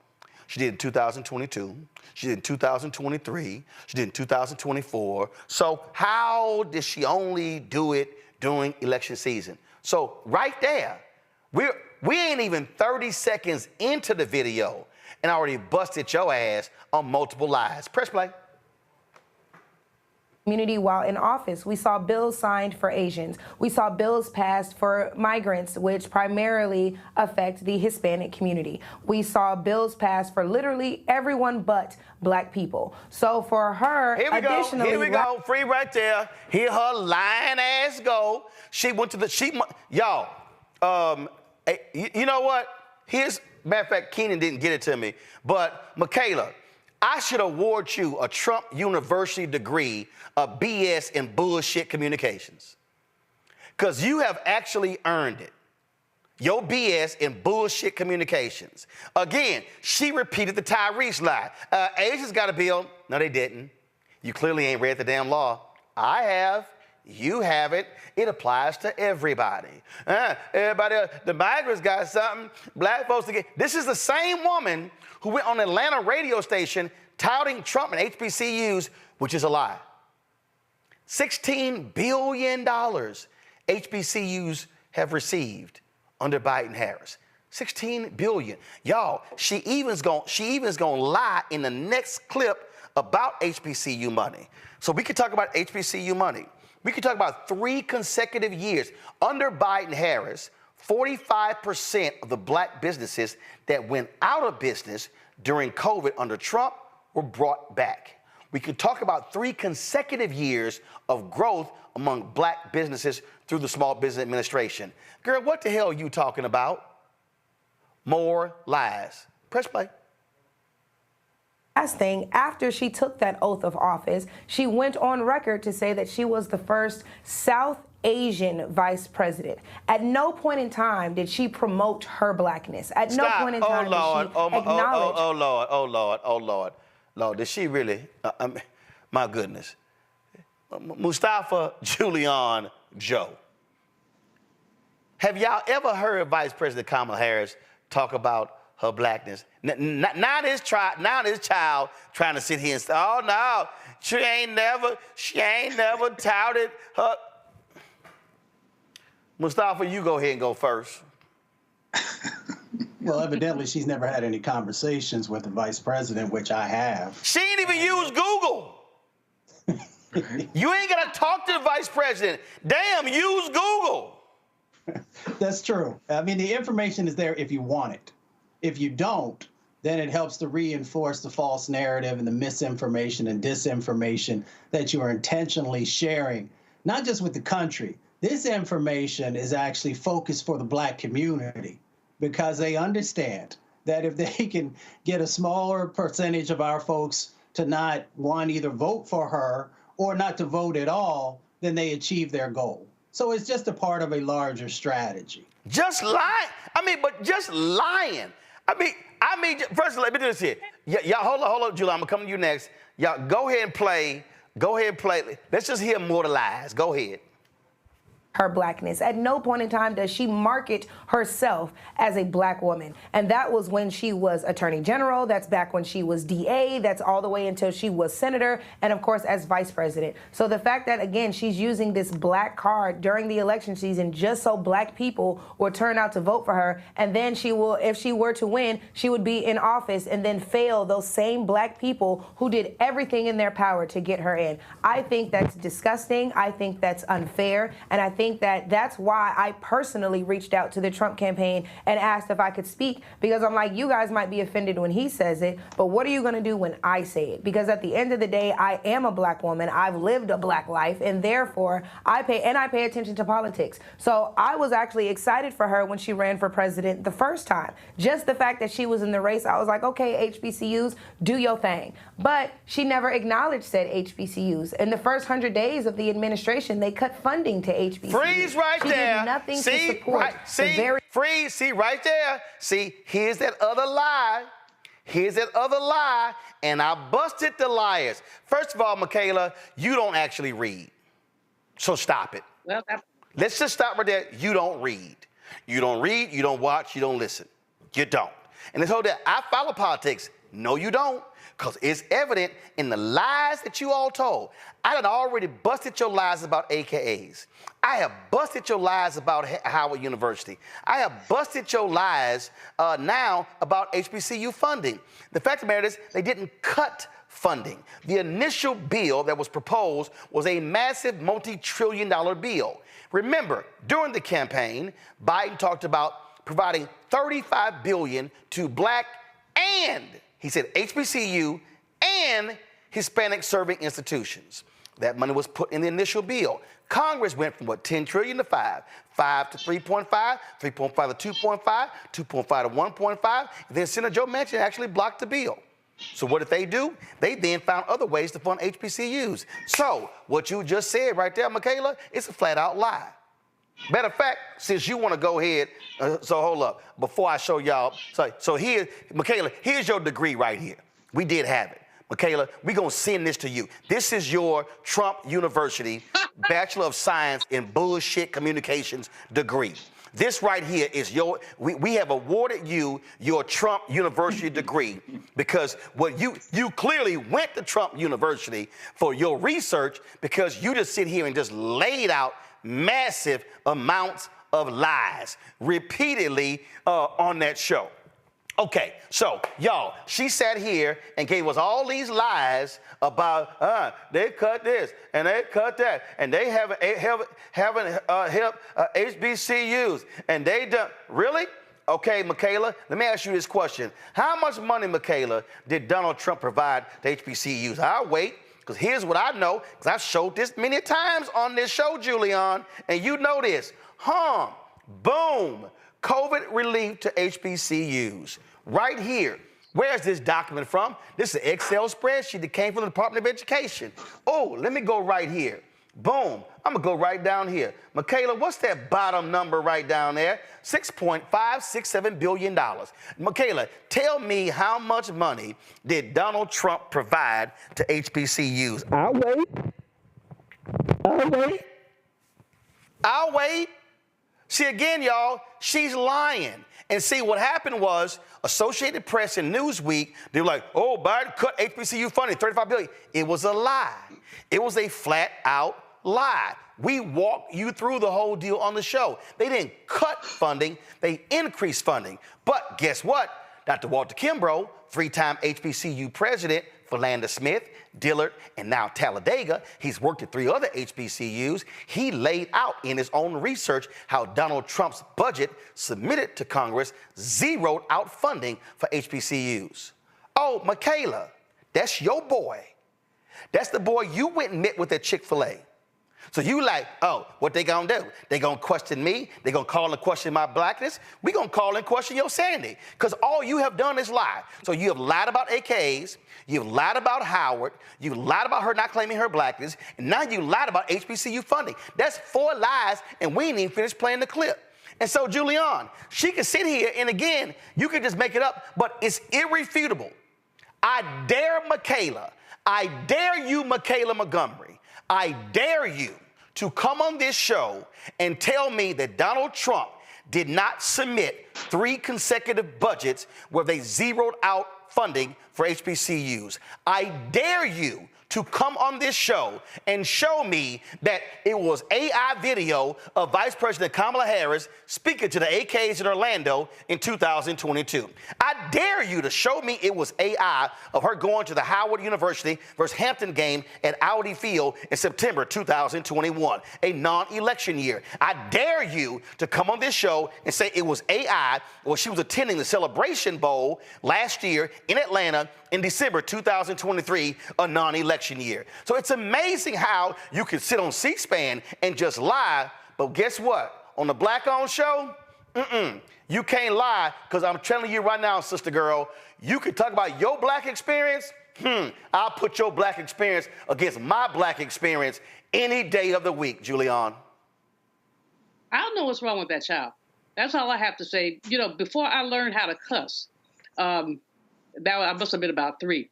She did in 2022. She did in 2023. She did in 2024. So how did she only do it during election season? So right there, we ain't even 30 seconds into the video and already busted your ass on multiple lies. Press play. Community while in office. We saw bills signed for Asians. We saw bills passed for migrants, which primarily affect the Hispanic community. We saw bills passed for literally everyone but black people. So for her, here we additionally, go, free right there. Here her lying ass go. She went to the, y'all, you know what? Matter of fact, Keenan didn't get it to me, but Michaela, I should award you a Trump University degree of BS and bullshit communications, because you have actually earned it. Your BS and bullshit communications. Again, she repeated the Tyrese lie. Asians got a bill. No, they didn't. You clearly ain't read the damn law. I have. You haven't. It applies to everybody. Everybody else, the migrants got something. Black folks to get. This is the same woman who went on an Atlanta radio station touting Trump and HBCUs, which is a lie. $16 billion HBCUs have received under Biden-Harris. $16 billion. Y'all, she even's gonna lie in the next clip about HBCU money. So we could talk about HBCU money. We could talk about 3 consecutive years. Under Biden-Harris, 45% of the black businesses that went out of business during COVID under Trump were brought back. We could talk about 3 consecutive years of growth among black businesses through the Small Business Administration. Girl, what the hell are you talking about? More lies. Press play. Last thing, after she took that oath of office, she went on record to say that she was the first South Asian vice president. At no point in time did she promote her blackness. At no point in time did she acknowledge. Lord, did she really? My goodness. Mustafa Julian Joe. Have y'all ever heard Vice President Kamala Harris talk about her blackness? Now this child trying to sit here and say, oh no, she ain't never touted her. Mustafa, you go ahead and go first. Well, evidently she's never had any conversations with the vice president, which I have. She ain't even used Google. You ain't gonna talk to the vice president. Damn, use Google. That's true. I mean, the information is there if you want it. If you don't, then it helps to reinforce the false narrative and the misinformation and disinformation that you are intentionally sharing, not just with the country. This information is actually focused for the black community because they understand that if they can get a smaller percentage of our folks to not want either vote for her or not to vote at all, then they achieve their goal. So it's just a part of a larger strategy. Just lying. Just lying. First, let me do this here. Y'all, hold on, Julie. I'm gonna come to you next. Y'all, go ahead and play. Let's just hear more of the lies. Go ahead. Her blackness. At no point in time does she market herself as a black woman. And that was when she was Attorney General. That's back when she was DA. That's all the way until she was Senator. And of course, as Vice President. So the fact that, again, she's using this black card during the election season just so black people will turn out to vote for her. And then she will, if she were to win, she would be in office and then fail those same black people who did everything in their power to get her in. I think that's disgusting. I think that's unfair. And I think think that that's why I personally reached out to the Trump campaign and asked if I could speak, because I'm like, you guys might be offended when he says it, but what are you going to do when I say it? Because at the end of the day, I am a black woman. I've lived a black life, and therefore I pay attention to politics. So I was actually excited for her when she ran for president the first time. Just the fact that she was in the race, I was like, okay, HBCUs, do your thing. But she never acknowledged said HBCUs. In the first 100 days of the administration, they cut funding to HBCUs. Freeze right she there. Did nothing see, to support right, see, freeze, see right there. See, here's that other lie. Here's that other lie, and I busted the liars. First of all, Michaela, you don't actually read. So stop it. Well, let's just stop right there. You don't read. You don't read, you don't watch, you don't listen. You don't. And this whole day, I follow politics. No, you don't. Because it's evident in the lies that you all told. I done already busted your lies about AKAs. I have busted your lies about Howard University. I have busted your lies now about HBCU funding. The fact of the matter is, they didn't cut funding. The initial bill that was proposed was a massive multi-trillion-dollar bill. Remember, during the campaign, Biden talked about providing $35 billion to black and, he said, HBCU and Hispanic serving institutions. That money was put in the initial bill. Congress went from, 10 trillion to 5 to 3.5, 3.5 to 2.5, 2.5 to 1.5. Then Senator Joe Manchin actually blocked the bill. So what did they do? They then found other ways to fund HBCUs. So what you just said right there, Michaela, it's a flat out lie. Matter of fact, since you want to go ahead, so hold up, before I show y'all, so here, Michaela, here's your degree right here. We did have it. Michaela, we're going to send this to you. This is your Trump University Bachelor of Science in Bullshit Communications degree. This right here is your, we have awarded you your Trump University degree because what you clearly went to Trump University for your research because you just sit here and just laid out massive amounts of lies repeatedly on that show. Okay, so y'all, she sat here and gave us all these lies about they cut this and they cut that and they haven't helped HBCUs and they done really. Okay, Michaela, let me ask you this question: how much money, Michaela, did Donald Trump provide to HBCUs? I'll wait. Because here's what I know, because I've showed this many times on this show, Julian, and you know this. Boom, COVID relief to HBCUs. Right here. Where's this document from? This is an Excel spreadsheet that came from the Department of Education. Oh, let me go right here. Boom, I'm gonna go right down here. Michaela, what's that bottom number right down there? $6.567 billion. Michaela, tell me how much money did Donald Trump provide to HBCUs? I'll wait. See, again, y'all, she's lying. And see, what happened was Associated Press and Newsweek, they were like, oh, Biden cut HBCU funding, $35 billion. It was a lie. It was a flat out lie. We walked you through the whole deal on the show. They didn't cut funding, they increased funding. But guess what? Dr. Walter Kimbrough, three-time HBCU president, Philander Smith, Dillard, and now Talladega, he's worked at 3 other HBCUs. He laid out in his own research how Donald Trump's budget submitted to Congress zeroed out funding for HBCUs. Oh, Michaela, that's your boy. That's the boy you went and met with at Chick-fil-A. So you like, oh, what they gonna do? They gonna question me? They gonna call and question my blackness? We gonna call and question your sanity, because all you have done is lie. So you have lied about AKs, you've lied about Howard, you lied about her not claiming her blackness, and now you lied about HBCU funding. That's 4 lies, and we ain't even finished playing the clip. And so, Julian, she can sit here, and again, you can just make it up, but it's irrefutable. I dare Michaela, I dare you, Michaela Montgomery, I dare you to come on this show and tell me that Donald Trump did not submit 3 consecutive budgets where they zeroed out funding for HBCUs. I dare you to come on this show and show me that it was AI video of Vice President Kamala Harris speaking to the AKs in Orlando in 2022. I dare you to show me it was AI of her going to the Howard University versus Hampton game at Audi Field in September 2021, a non-election year. I dare you to come on this show and say it was AI or she was attending the Celebration Bowl last year in Atlanta in December 2023, a non-election year. So it's amazing how you can sit on C-SPAN and just lie, but guess what? On the Black-owned show, you can't lie, because I'm telling you right now, sister girl, you can talk about your black experience. I'll put your black experience against my black experience any day of the week, Julianne. I don't know what's wrong with that child. That's all I have to say. You know, before I learned how to cuss, that I must have been about 3.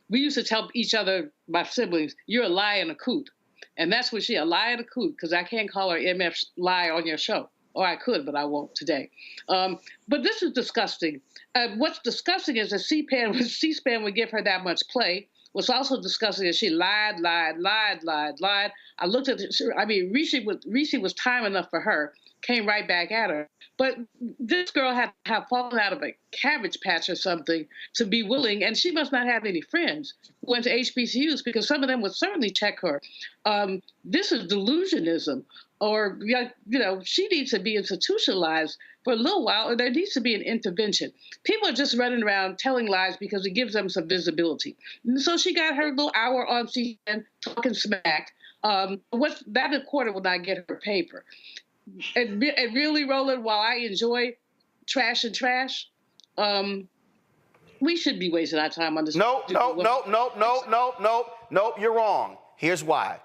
We used to tell each other, my siblings, you're a lie and a coot. And that's what a lie and a coot, because I can't call her MF lie on your show. Or I could, but I won't today. But this is disgusting. What's disgusting is that C-SPAN would give her that much play. What's also disgusting is she lied. I looked at it. I mean, Rishi was time enough for her, came right back at her. But this girl had to have fallen out of a cabbage patch or something to be willing, and she must not have any friends who went to HBCUs, because some of them would certainly check her. This is delusionism. Or, you know, she needs to be institutionalized for a little while, or there needs to be an intervention. People are just running around telling lies because it gives them some visibility. And so she got her little hour on CNN talking smack. That a quarter will not get her paper. And really, Roland, while I enjoy trash, we should be wasting our time on this. Nope, you're wrong. Here's why.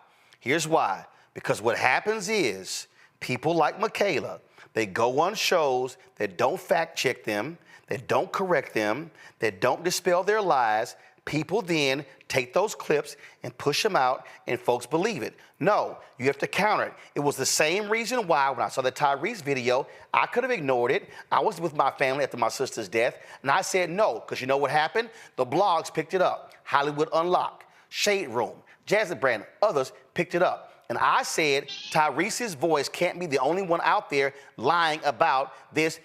Because what happens is people like Michaela, they go on shows that don't fact check them, that don't correct them, that don't dispel their lies. People then take those clips and push them out, and folks believe it. No, you have to counter it. It was the same reason why when I saw the Tyrese video, I could have ignored it. I was with my family after my sister's death, and I said no, because you know what happened? The blogs picked it up. Hollywood Unlocked, Shade Room, Jasmine Brandon, others picked it up. And I said Tyrese's voice can't be the only one out there lying about this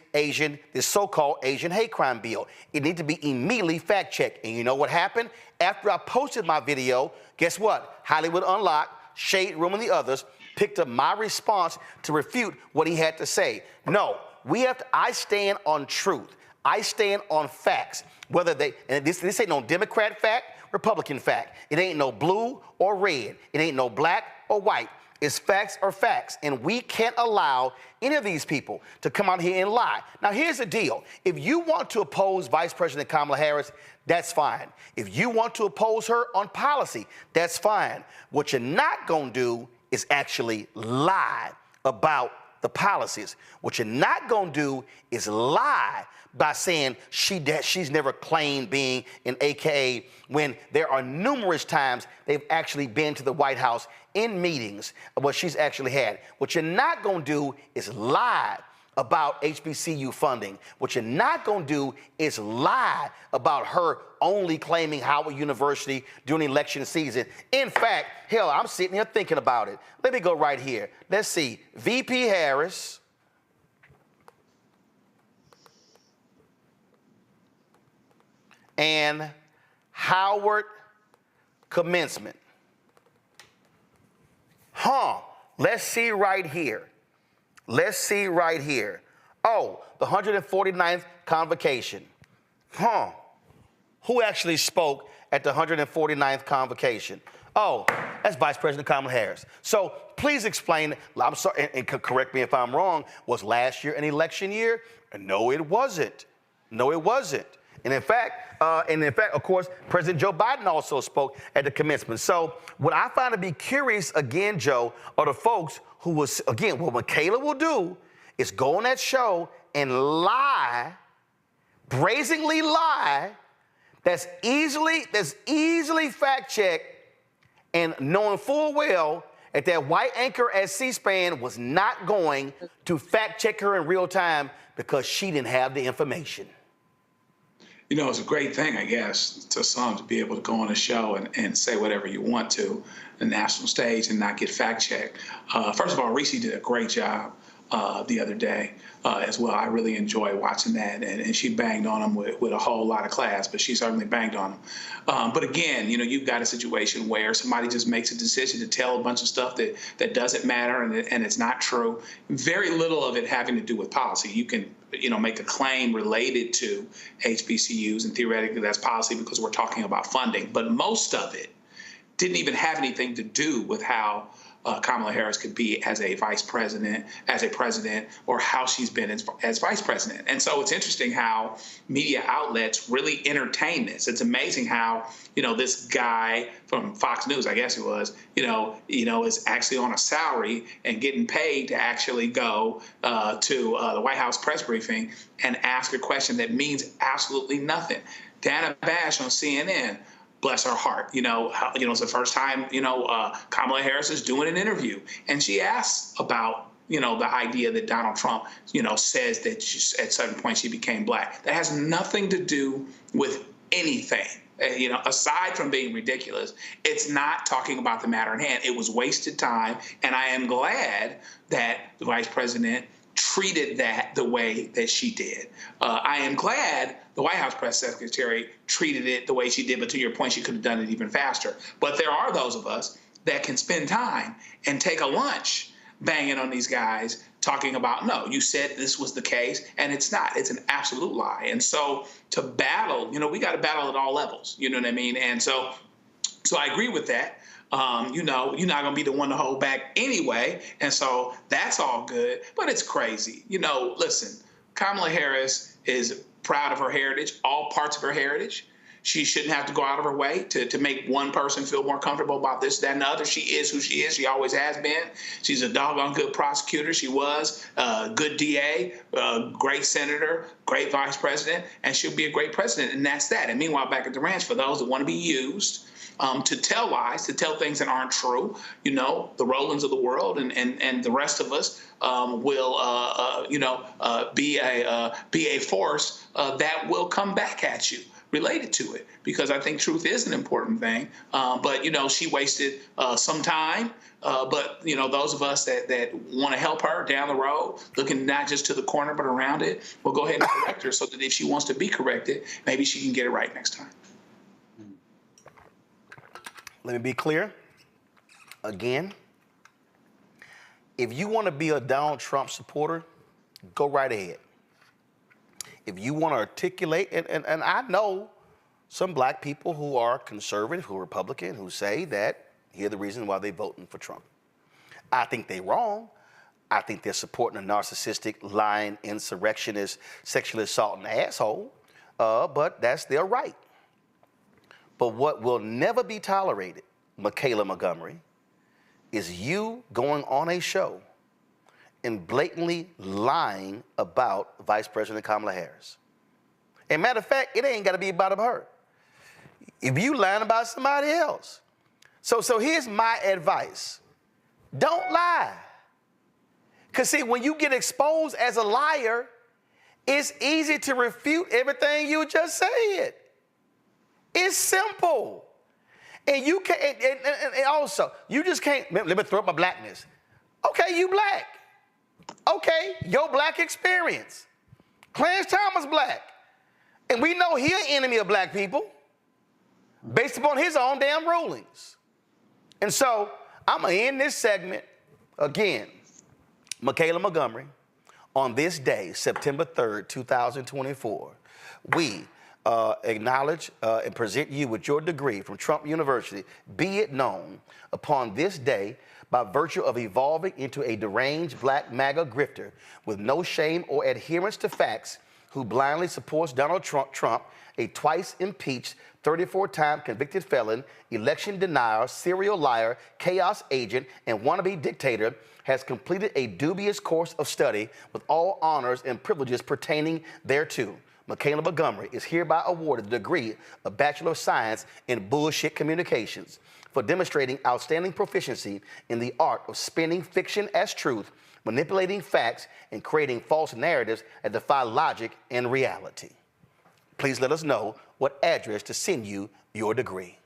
so-called Asian hate crime bill. It needs to be immediately fact-checked. And you know what happened? After I posted my video, guess what? Hollywood Unlocked, Shade Room, and the others picked up my response to refute what he had to say. No, I stand on truth. I stand on facts. And this ain't no Democrat fact, Republican fact. It ain't no blue or red. It ain't no black or white. It's facts or facts. And we can't allow any of these people to come out here and lie. Now, here's the deal. If you want to oppose Vice President Kamala Harris, that's fine. If you want to oppose her on policy, that's fine. What you're not going to do is actually lie about the policies. What you're not going to do is lie by saying she's never claimed being an AKA, when there are numerous times they've actually been to the White House in meetings of what she's actually had. What you're not going to do is lie about HBCU funding. What you're not going to do is lie about her only claiming Howard University during election season. In fact, hell, I'm sitting here thinking about it. Let me go right here. Let's see. VP Harris. And Howard commencement. Let's see right here. Oh, the 149th convocation. Who actually spoke at the 149th convocation? Oh, that's Vice President Kamala Harris. So please explain, I'm sorry, and correct me if I'm wrong, was last year an election year? No, it wasn't. And in fact, of course, President Joe Biden also spoke at the commencement. So what I find to be curious, again, Joe, are the folks who was, again, what Michaela will do is go on that show and lie, brazenly lie, that's easily fact-checked, and knowing full well that white anchor at C-SPAN was not going to fact-check her in real time because she didn't have the information. you know, it's a great thing, I guess, to some to be able to go on a show and say whatever you want to on the national stage and not get fact-checked. First of all, Reese did a great job the other day as well. I really enjoyed watching that, and she banged on him with a whole lot of class, but she certainly banged on him. But again, you know, you've got a situation where somebody just makes a decision to tell a bunch of stuff that doesn't matter and it's not true. Very little of it having to do with policy. You can, you know, make a claim related to HBCUs, and theoretically that's policy because we're talking about funding. But most of it didn't even have anything to do with how Kamala Harris could be as a vice president, as a president, or how she's been as vice president. And so it's interesting how media outlets really entertain this. It's amazing how, you know, this guy from Fox News, I guess it was, you know, is actually on a salary and getting paid to actually go to the White House press briefing and ask a question that means absolutely nothing. Dana Bash on CNN, bless her heart, it's the first time, Kamala Harris is doing an interview. And she asks about, the idea that Donald Trump, says that at certain point she became black. That has nothing to do with anything. Aside from being ridiculous, it's not talking about the matter at hand. It was wasted time. And I am glad that the vice president treated that the way that she did. I am glad the White House press secretary treated it the way she did, but to your point, she could have done it even faster. But there are those of us that can spend time and take a lunch banging on these guys talking about, no, you said this was the case, and it's not. It's an absolute lie. And so to battle, we got to battle at all levels. You know what I mean? And so I agree with that. You're not going to be the one to hold back anyway. And so that's all good. But it's crazy. Listen, Kamala Harris is proud of her heritage, all parts of her heritage. She shouldn't have to go out of her way to make one person feel more comfortable about this, that, and the other. She is who she is. She always has been. She's a doggone good prosecutor. She was a good DA, a great senator, great vice president, and she'll be a great president. And that's that. And meanwhile, back at the ranch, for those that want to be used to tell lies, to tell things that aren't true, the Rolands of the world and the rest of us will, be a force that will come back at you related to it, because I think truth is an important thing. But, she wasted some time. But, those of us that want to help her down the road, looking not just to the corner but around it, will go ahead and correct her so that if she wants to be corrected, maybe she can get it right next time. Let me be clear. Again, if you want to be a Donald Trump supporter, go right ahead. If you want to articulate, and I know some black people who are conservative, who are Republican, who say that here's the reason why they're voting for Trump. I think they're wrong. I think they're supporting a narcissistic, lying, insurrectionist, sexually assaulting asshole, but that's their right. But what will never be tolerated, Michaela Montgomery, is you going on a show and blatantly lying about Vice President Kamala Harris. And matter of fact, it ain't got to be about her. If you lying about somebody else. So here's my advice. Don't lie. Because see, when you get exposed as a liar, it's easy to refute everything you just said. It's simple. And you can't, and also, you just can't, let me throw up my blackness. Okay, you black. Okay, your black experience. Clarence Thomas black. And we know he's an enemy of black people based upon his own damn rulings. And so I'm going to end this segment again. Michaela Montgomery, on this day, September 3rd, 2024, we acknowledge and present you with your degree from Trump University, be it known upon this day by virtue of evolving into a deranged black MAGA grifter with no shame or adherence to facts who blindly supports Donald Trump, a twice impeached, 34-time convicted felon, election denier, serial liar, chaos agent, and wannabe dictator, has completed a dubious course of study with all honors and privileges pertaining thereto. Michaela Montgomery is hereby awarded the degree of Bachelor of Science in Bullshit Communications for demonstrating outstanding proficiency in the art of spinning fiction as truth, manipulating facts, and creating false narratives that defy logic and reality. please let us know what address to send you your degree.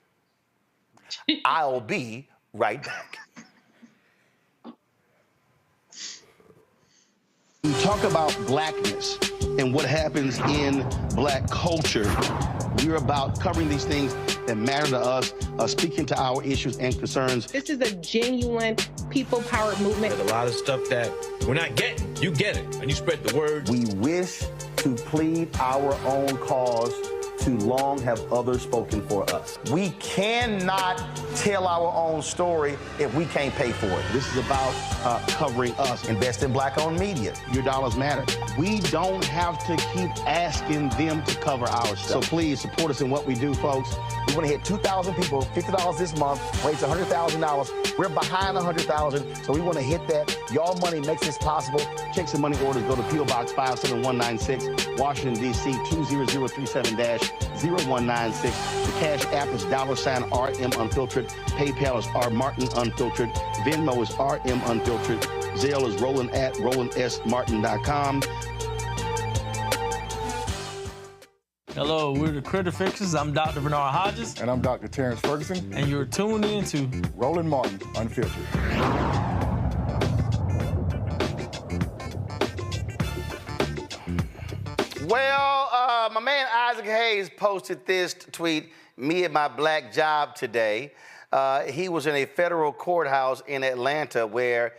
I'll be right back. We talk about blackness and what happens in black culture. We're about covering these things that matter to us, speaking to our issues and concerns. This is a genuine people-powered movement. There's a lot of stuff that we're not getting. You get it, and you spread the word. We wish to plead our own cause. Too long have others spoken for us. We cannot tell our own story if we can't pay for it. This is about covering us. Invest in black-owned media. Your dollars matter. We don't have to keep asking them to cover our stuff. So please support us in what we do, folks. We want to hit 2,000 people, $50 this month, raise $100,000. We're behind 100,000, so we want to hit that. Y'all money makes this possible. Checks and money orders go to P.O. Box 57196, Washington, D.C. 20037-0196. The Cash App is $RM Unfiltered. PayPal is R Martin Unfiltered. Venmo is RM Unfiltered. Zelle is roland@rolandsmartin.com. Hello, we're the Critter Fixers. I'm Dr. Bernard Hodges. And I'm Dr. Terrence Ferguson. And you're tuned in to Roland Martin Unfiltered. Well, my man Isaac Hayes posted this tweet, "Me at my black job today." He was in a federal courthouse in Atlanta where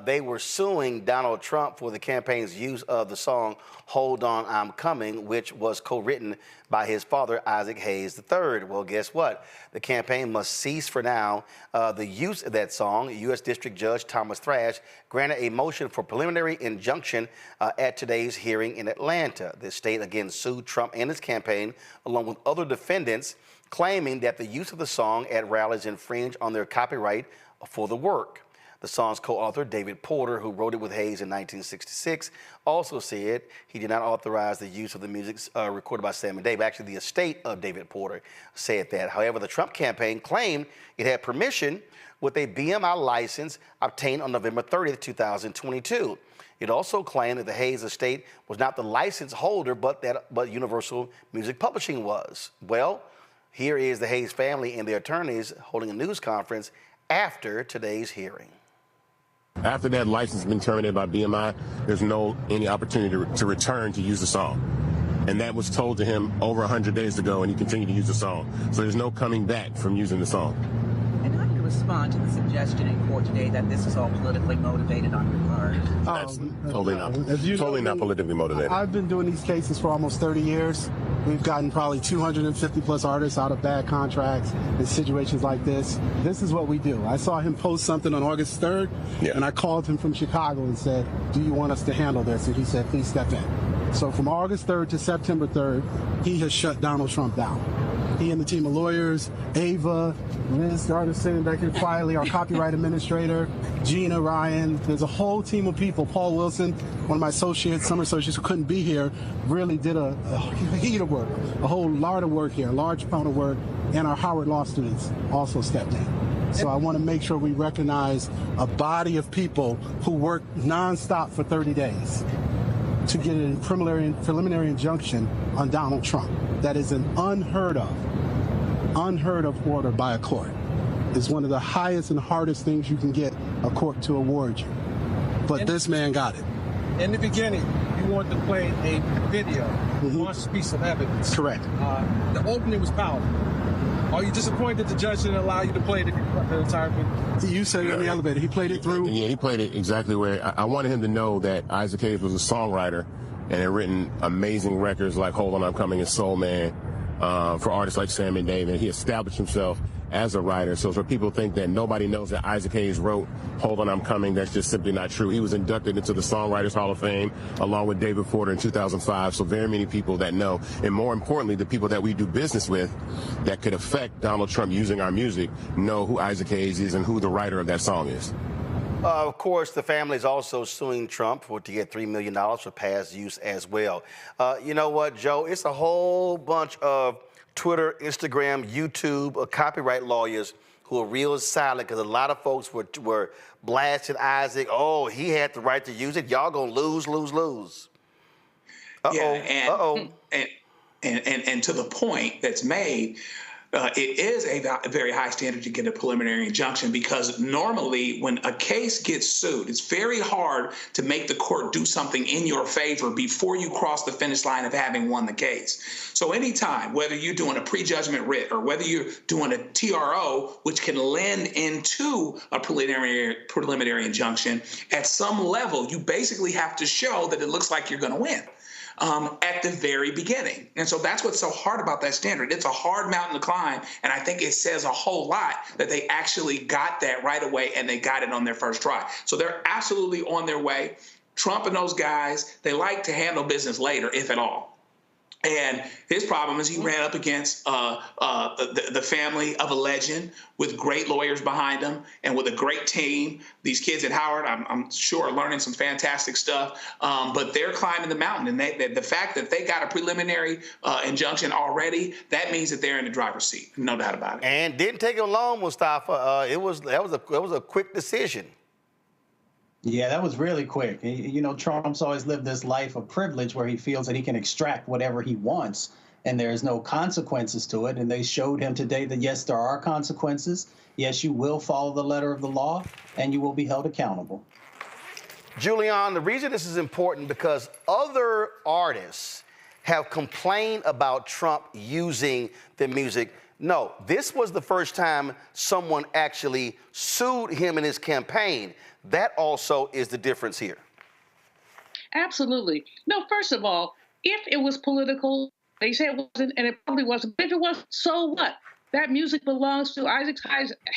they were suing Donald Trump for the campaign's use of the song "Hold On, I'm Coming," which was co-written by his father, Isaac Hayes III. Well, guess what? The campaign must cease for now the use of that song. U.S. District Judge Thomas Thrash granted a motion for preliminary injunction at today's hearing in Atlanta. The state again sued Trump and his campaign, along with other defendants, claiming that the use of the song at rallies infringed on their copyright for the work. The song's co-author, David Porter, who wrote it with Hayes in 1966, also said he did not authorize the use of the music recorded by Sam and Dave. Actually, the estate of David Porter said that. However, the Trump campaign claimed it had permission with a BMI license obtained on November 30th, 2022. It also claimed that the Hayes estate was not the license holder, but Universal Music Publishing was. Well, here is the Hayes family and their attorneys holding a news conference after today's hearing. After that license has been terminated by BMI, there's any opportunity to return to use the song. And that was told to him over 100 days ago, and he continued to use the song. So there's no coming back from using the song. And how do you respond to the suggestion in court today that this is all politically motivated on your part? That's totally not politically motivated. I've been doing these cases for almost 30 years. We've gotten probably 250 plus artists out of bad contracts in situations like this. This is what we do. I saw him post something on August 3rd, and I called him from Chicago and said, "Do you want us to handle this?" And he said, "Please step in." So from August 3rd to September 3rd, he has shut Donald Trump down. He and the team of lawyers, Ava, Liz Gardner sitting back here quietly, our copyright administrator, Gina, Ryan, there's a whole team of people. Paul Wilson, one of my associates, summer associates who couldn't be here, really did a heat of work, a whole lot of work here, a large amount of work, and our Howard Law students also stepped in. So I want to make sure we recognize a body of people who worked nonstop for 30 days to get a preliminary injunction on Donald Trump. That is an unheard of order by a court. It's one of the highest and hardest things you can get a court to award you. But this man got it. In the beginning, you wanted to play a video, one piece of evidence. Correct. The opening was powerful. Are you disappointed the judge didn't allow you to play the entire video? You said it in the elevator. He played it through? Yeah, he played it exactly where I wanted him to know that Isaac Hayes was a songwriter and had written amazing records like Hold On, I'm Coming and Soul Man for artists like Sam and Dave, and he established himself as a writer. So for people to think that nobody knows that Isaac Hayes wrote Hold On, I'm Coming, that's just simply not true. He was inducted into the Songwriters Hall of Fame along with David Porter in 2005. So very many people that know, and more importantly, the people that we do business with that could affect Donald Trump using our music know who Isaac Hayes is and who the writer of that song is. Of course, the family is also suing Trump to get $3 million for past use as well. You know what, Joe? It's a whole bunch of Twitter, Instagram, YouTube, copyright lawyers who are real silent because a lot of folks were blasting Isaac. Oh, he had the right to use it. Y'all gonna lose. Uh-oh. Yeah, And to the point that's made, it is a very high standard to get a preliminary injunction, because normally when a case gets sued, it's very hard to make the court do something in your favor before you cross the finish line of having won the case. So anytime, whether you're doing a prejudgment writ or whether you're doing a TRO, which can lend into a preliminary injunction, at some level, you basically have to show that it looks like you're going to win. At the very beginning. And so that's what's so hard about that standard. It's a hard mountain to climb, and I think it says a whole lot that they actually got that right away, and they got it on their first try. So they're absolutely on their way. Trump and those guys, they like to handle business later, if at all. And his problem is he ran up against the family of a legend with great lawyers behind him and with a great team. These kids at Howard, I'm sure, are learning some fantastic stuff, but they're climbing the mountain. And the fact that they got a preliminary injunction already, that means that they're in the driver's seat, no doubt about it. And didn't take him long, Mustafa. That was a quick decision. Yeah, that was really quick. You know, Trump's always lived this life of privilege where he feels that he can extract whatever he wants and there's no consequences to it. And they showed him today that, yes, there are consequences. Yes, you will follow the letter of the law and you will be held accountable. Julian, the reason this is important because other artists have complained about Trump using the music. No, this was the first time someone actually sued him in his campaign. That also is the difference here. Absolutely. No, first of all, if it was political, they say it wasn't, and it probably wasn't. But if it was, so what? That music belongs to Isaac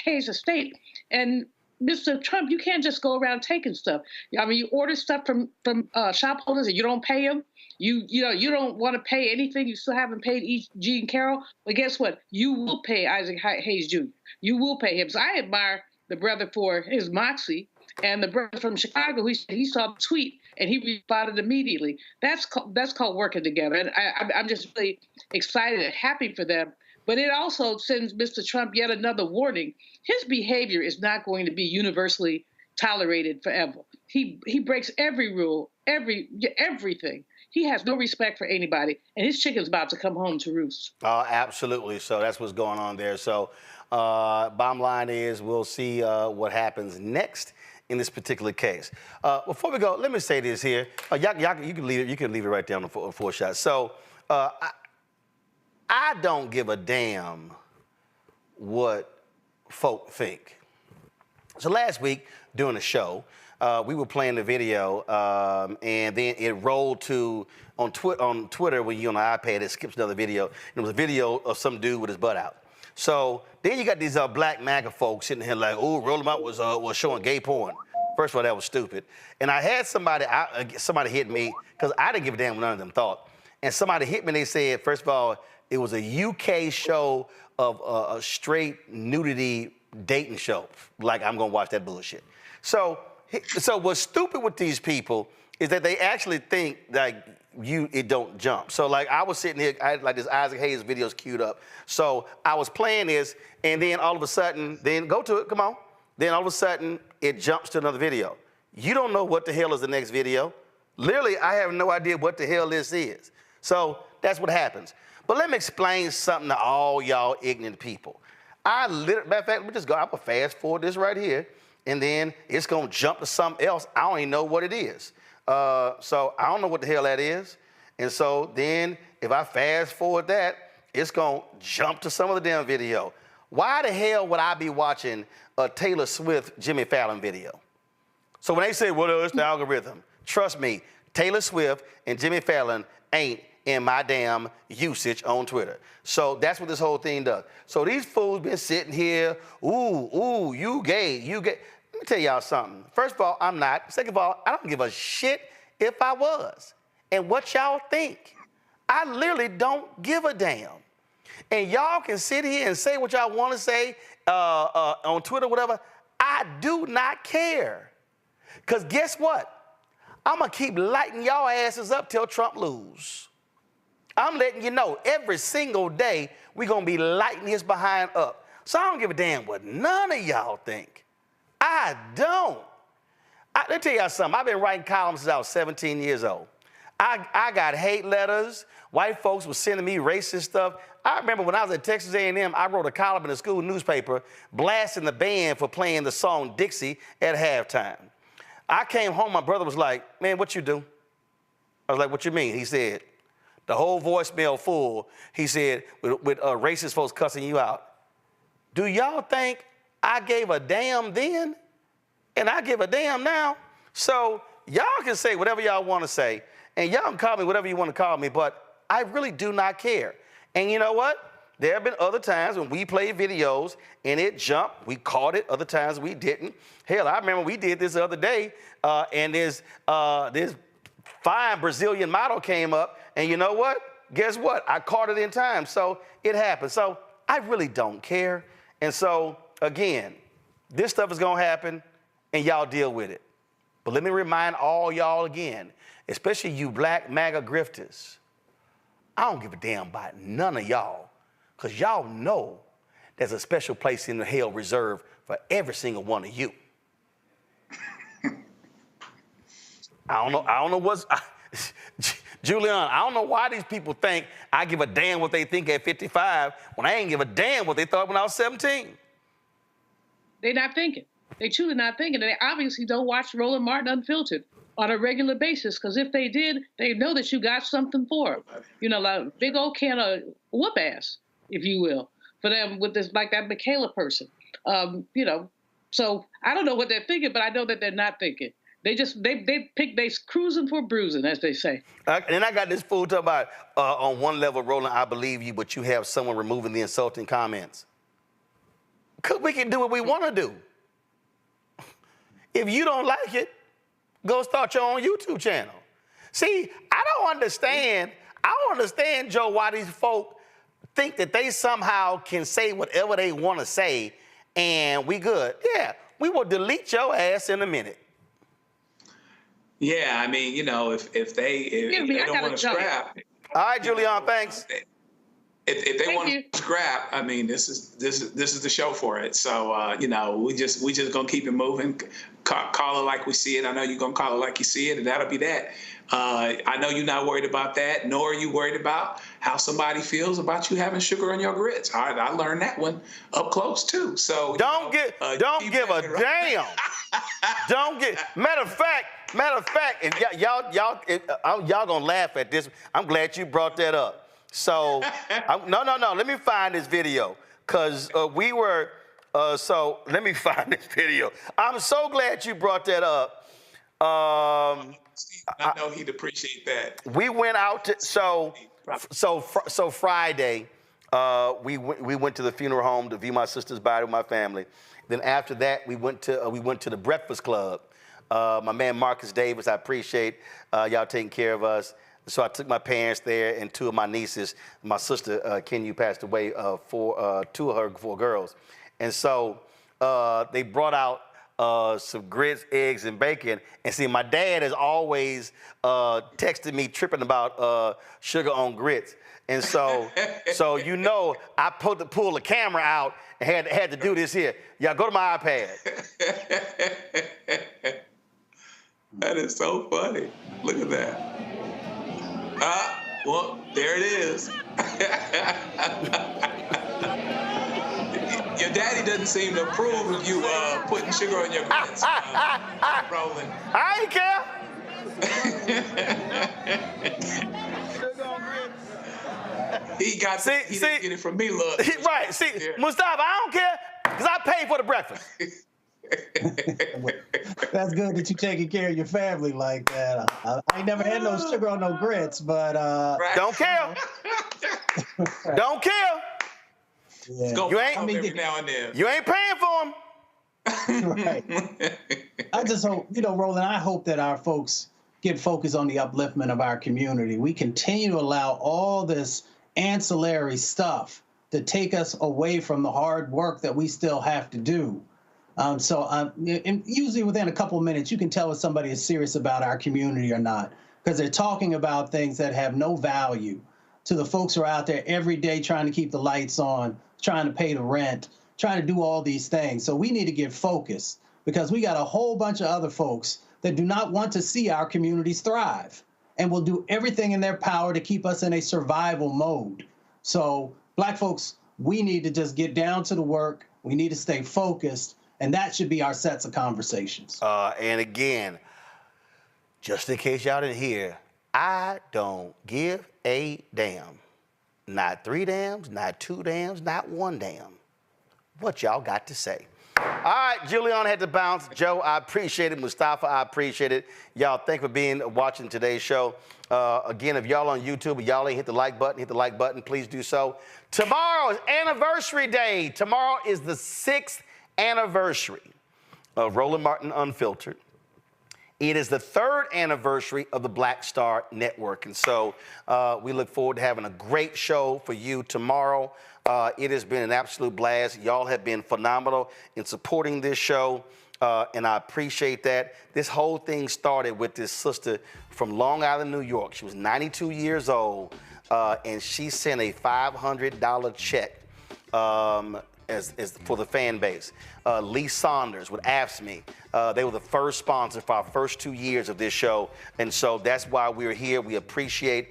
Hayes' estate. And Mr. Trump, you can't just go around taking stuff. I mean, you order stuff from shop holders and you don't pay them. You don't want to pay anything. You still haven't paid Jean Carroll. But guess what? You will pay Isaac Hayes Jr. You will pay him. So I admire the brother for his moxie. And the brother from Chicago, he saw the tweet and he responded immediately. That's called working together. And I'm just really excited and happy for them. But it also sends Mr. Trump yet another warning. His behavior is not going to be universally tolerated forever. He breaks every rule, everything. He has no respect for anybody, and his chicken's about to come home to roost. Absolutely. So that's what's going on there. So bottom line is we'll see what happens next in this particular case. Before we go, let me say this here. Y'all, you can leave it right there on the four shot. So I don't give a damn what folk think. So last week during the show, we were playing the video, and then it rolled to on Twitter when you're on the iPad, it skips another video. And it was a video of some dude with his butt out. So then you got these black MAGA folks sitting here like, oh, Roll 'em Out was showing gay porn. First of all, that was stupid. And I had somebody hit me because I didn't give a damn what none of them thought. And somebody hit me and they said, first of all, it was a UK show of a straight nudity dating show. Like, I'm gonna watch that bullshit. So what's stupid with these people is that they actually think like it don't jump. So like I was sitting here, I had like this Isaac Hayes videos queued up. So I was playing this, and then all of a sudden, then go to it, come on. Then all of a sudden, it jumps to another video. You don't know what the hell is the next video. Literally, I have no idea what the hell this is. So that's what happens. But let me explain something to all y'all ignorant people. Matter of fact, let me just go, I'm gonna fast forward this right here, and then it's gonna jump to something else. I don't even know what it is. So I don't know what the hell that is. And so then if I fast forward that, it's gonna jump to some other damn video. Why the hell would I be watching a Taylor Swift Jimmy Fallon video? So when they say, well, it's the algorithm, trust me, Taylor Swift and Jimmy Fallon ain't in my damn usage on Twitter. So that's what this whole thing does. So these fools been sitting here, ooh, you gay. Let me tell y'all something. First of all, I'm not. Second of all, I don't give a shit if I was. And what y'all think. I literally don't give a damn. And y'all can sit here and say what y'all want to say on Twitter, whatever. I do not care. Because guess what? I'm going to keep lighting y'all asses up till Trump lose. I'm letting you know every single day we're going to be lighting his behind up. So I don't give a damn what none of y'all think. I don't. Let me tell y'all something. I've been writing columns since I was 17 years old. I got hate letters. White folks were sending me racist stuff. I remember when I was at Texas A&M, I wrote a column in the school newspaper blasting the band for playing the song Dixie at halftime. I came home, my brother was like, man, what you do? I was like, what you mean? He said, the whole voicemail full. He said, with racist folks cussing you out. Do y'all think I gave a damn then? And I give a damn now? So y'all can say whatever y'all want to say, and y'all can call me whatever you want to call me, but I really do not care. And you know what? There have been other times when we played videos and it jumped. We caught it. Other times we didn't. Hell, I remember we did this the other day, and this fine Brazilian model came up, and you know what? Guess what? I caught it in time, so it happened. So I really don't care. And so, again, this stuff is going to happen, and y'all deal with it. But let me remind all y'all again, especially you black MAGA grifters, I don't give a damn about none of y'all, because y'all know there's a special place in the hell reserved for every single one of you. I don't know what's, Julian, I don't know why these people think I give a damn what they think at 55 when I ain't give a damn what they thought when I was 17. They're not thinking. They truly not thinking. And they obviously don't watch Roland Martin Unfiltered on a regular basis, because if they did, they know that you got something for them. You know, like a big old can of whoop ass, if you will, for them with this, like that Michaela person. You know, so I don't know what they're thinking, but I know that they're not thinking. They cruising for bruising, as they say. And I got this fool talking about, on one level, Roland, I believe you, but you have someone removing the insulting comments. Because we can do what we want to do. If you don't like it, go start your own YouTube channel. See, I don't understand, Joe, why these folk think that they somehow can say whatever they want to say and we good. Yeah, we will delete your ass in a minute. Yeah, I mean, you know, if they don't want to scrap. All right, Julian, thanks. If they want to scrap, I mean, this is the show for it. So you know, we just gonna keep it moving. Call it like we see it. I know you're gonna call it like you see it, and that'll be that. I know you're not worried about that, nor are you worried about how somebody feels about you having sugar on your grits. I learned that one up close too. So don't give a damn. Matter of fact, and y'all gonna laugh at this. I'm glad you brought that up. So, no. Let me find this video, because so let me find this video. I'm so glad you brought that up. I know he'd appreciate that. We went out to, so Friday, we went to the funeral home to view my sister's body with my family. Then after that, we went to the Breakfast Club. My man Marcus Davis, I appreciate y'all taking care of us. So I took my parents there and two of my nieces. My sister, Ken, passed away, two of her 4 girls. And so they brought out some grits, eggs, and bacon. And see, my dad has always texted me tripping about sugar on grits. And so, you know, I pull the camera out and had to do this here. Y'all go to my iPad. That is so funny. Look at that. Well, there it is. Your daddy doesn't seem to approve of you putting sugar on your grits, Roland. I ain't care. He didn't get it from me, look. Right, see, Mustafa, I don't care, because I paid for the breakfast. That's good that you taking care of your family like that. I ain't never had no sugar on no grits, but don't care. Don't care. Yeah. You ain't every now and then. You ain't paying for them. Right. I just hope, Roland, I hope that our folks get focused on the upliftment of our community. We continue to allow all this ancillary stuff to take us away from the hard work that we still have to do. And usually within a couple of minutes, you can tell if somebody is serious about our community or not, because they're talking about things that have no value to the folks who are out there every day trying to keep the lights on, trying to pay the rent, trying to do all these things. So we need to get focused, because we got a whole bunch of other folks that do not want to see our communities thrive. and will do everything in their power to keep us in a survival mode. So Black folks, we need to just get down to the work. We need to stay focused, and that should be our sets of conversations. And again, just in case y'all didn't hear, I don't give a damn. Not 3 dams, not 2 dams, not 1 dam. What y'all got to say? All right, Juliana had to bounce. Joe, I appreciate it. Mustafa, I appreciate it. Y'all, thank you for watching today's show. Again, if y'all on YouTube, y'all ain't hit the like button, please do so. Tomorrow is anniversary day. Tomorrow is the 6th anniversary of Roland Martin Unfiltered. It is the 3rd anniversary of the Black Star Network. And so we look forward to having a great show for you tomorrow. It has been an absolute blast. Y'all have been phenomenal in supporting this show, and I appreciate that. This whole thing started with this sister from Long Island, New York. She was 92 years old, and she sent a $500 check as for the fan base. Lee Saunders with AFSCME. They were the first sponsor for our first 2 years of this show, and so that's why we're here. We appreciate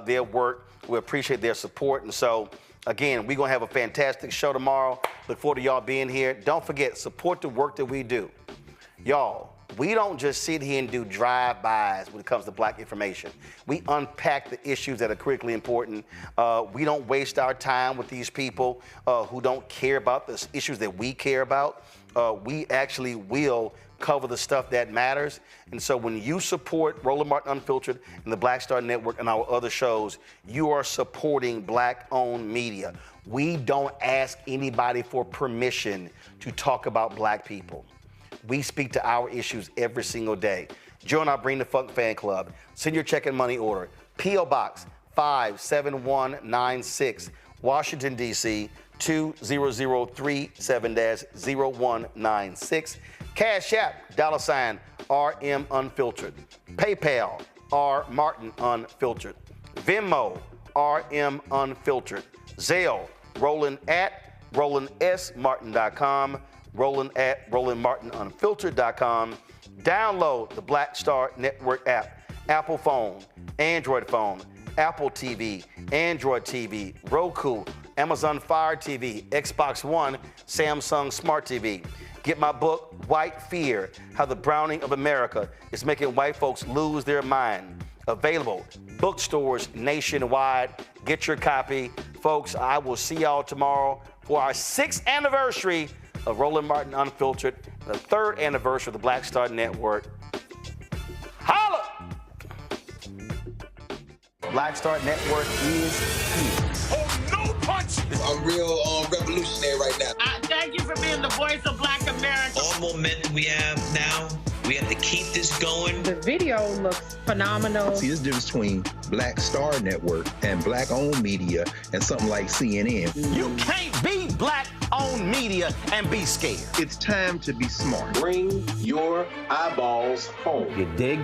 their work. We appreciate their support, and so again, we're going to have a fantastic show tomorrow. Look forward to y'all being here. Don't forget, support the work that we do. Y'all, we don't just sit here and do drive-bys when it comes to Black information. We unpack the issues that are critically important. We don't waste our time with these people who don't care about the issues that we care about. We actually will cover the stuff that matters. And so when you support Roland Martin Unfiltered and the Black Star Network and our other shows, you are supporting Black-owned media. We don't ask anybody for permission to talk about Black people. We speak to our issues every single day. Join our Bring the Funk fan club. Send your check and money order. P.O. Box 57196, Washington, D.C. 20037-0196. Cash App, $RM Unfiltered. PayPal, R Martin Unfiltered. Venmo, RM Unfiltered. Zelle, Roland at RolandSMartin.com. Roland at RolandMartinUnfiltered.com. Download the Black Star Network app. Apple phone, Android phone, Apple TV, Android TV, Roku, Amazon Fire TV, Xbox One, Samsung Smart TV. Get my book, White Fear, How the Browning of America is Making White Folks Lose Their Mind. Available bookstores nationwide. Get your copy. Folks, I will see y'all tomorrow for our 6th anniversary of Roland Martin Unfiltered, the 3rd anniversary of the Black Star Network. Holla! Black Star Network is here. Oh, no punch! I'm real revolutionary right now. Thank you for being the voice of Black America. All momentum we have now, we have to keep this going. The video looks phenomenal. See, there's a difference between Black Star Network and Black-owned media and something like CNN. You can't be Black-owned media and be scared. It's time to be smart. Bring your eyeballs home. You dig?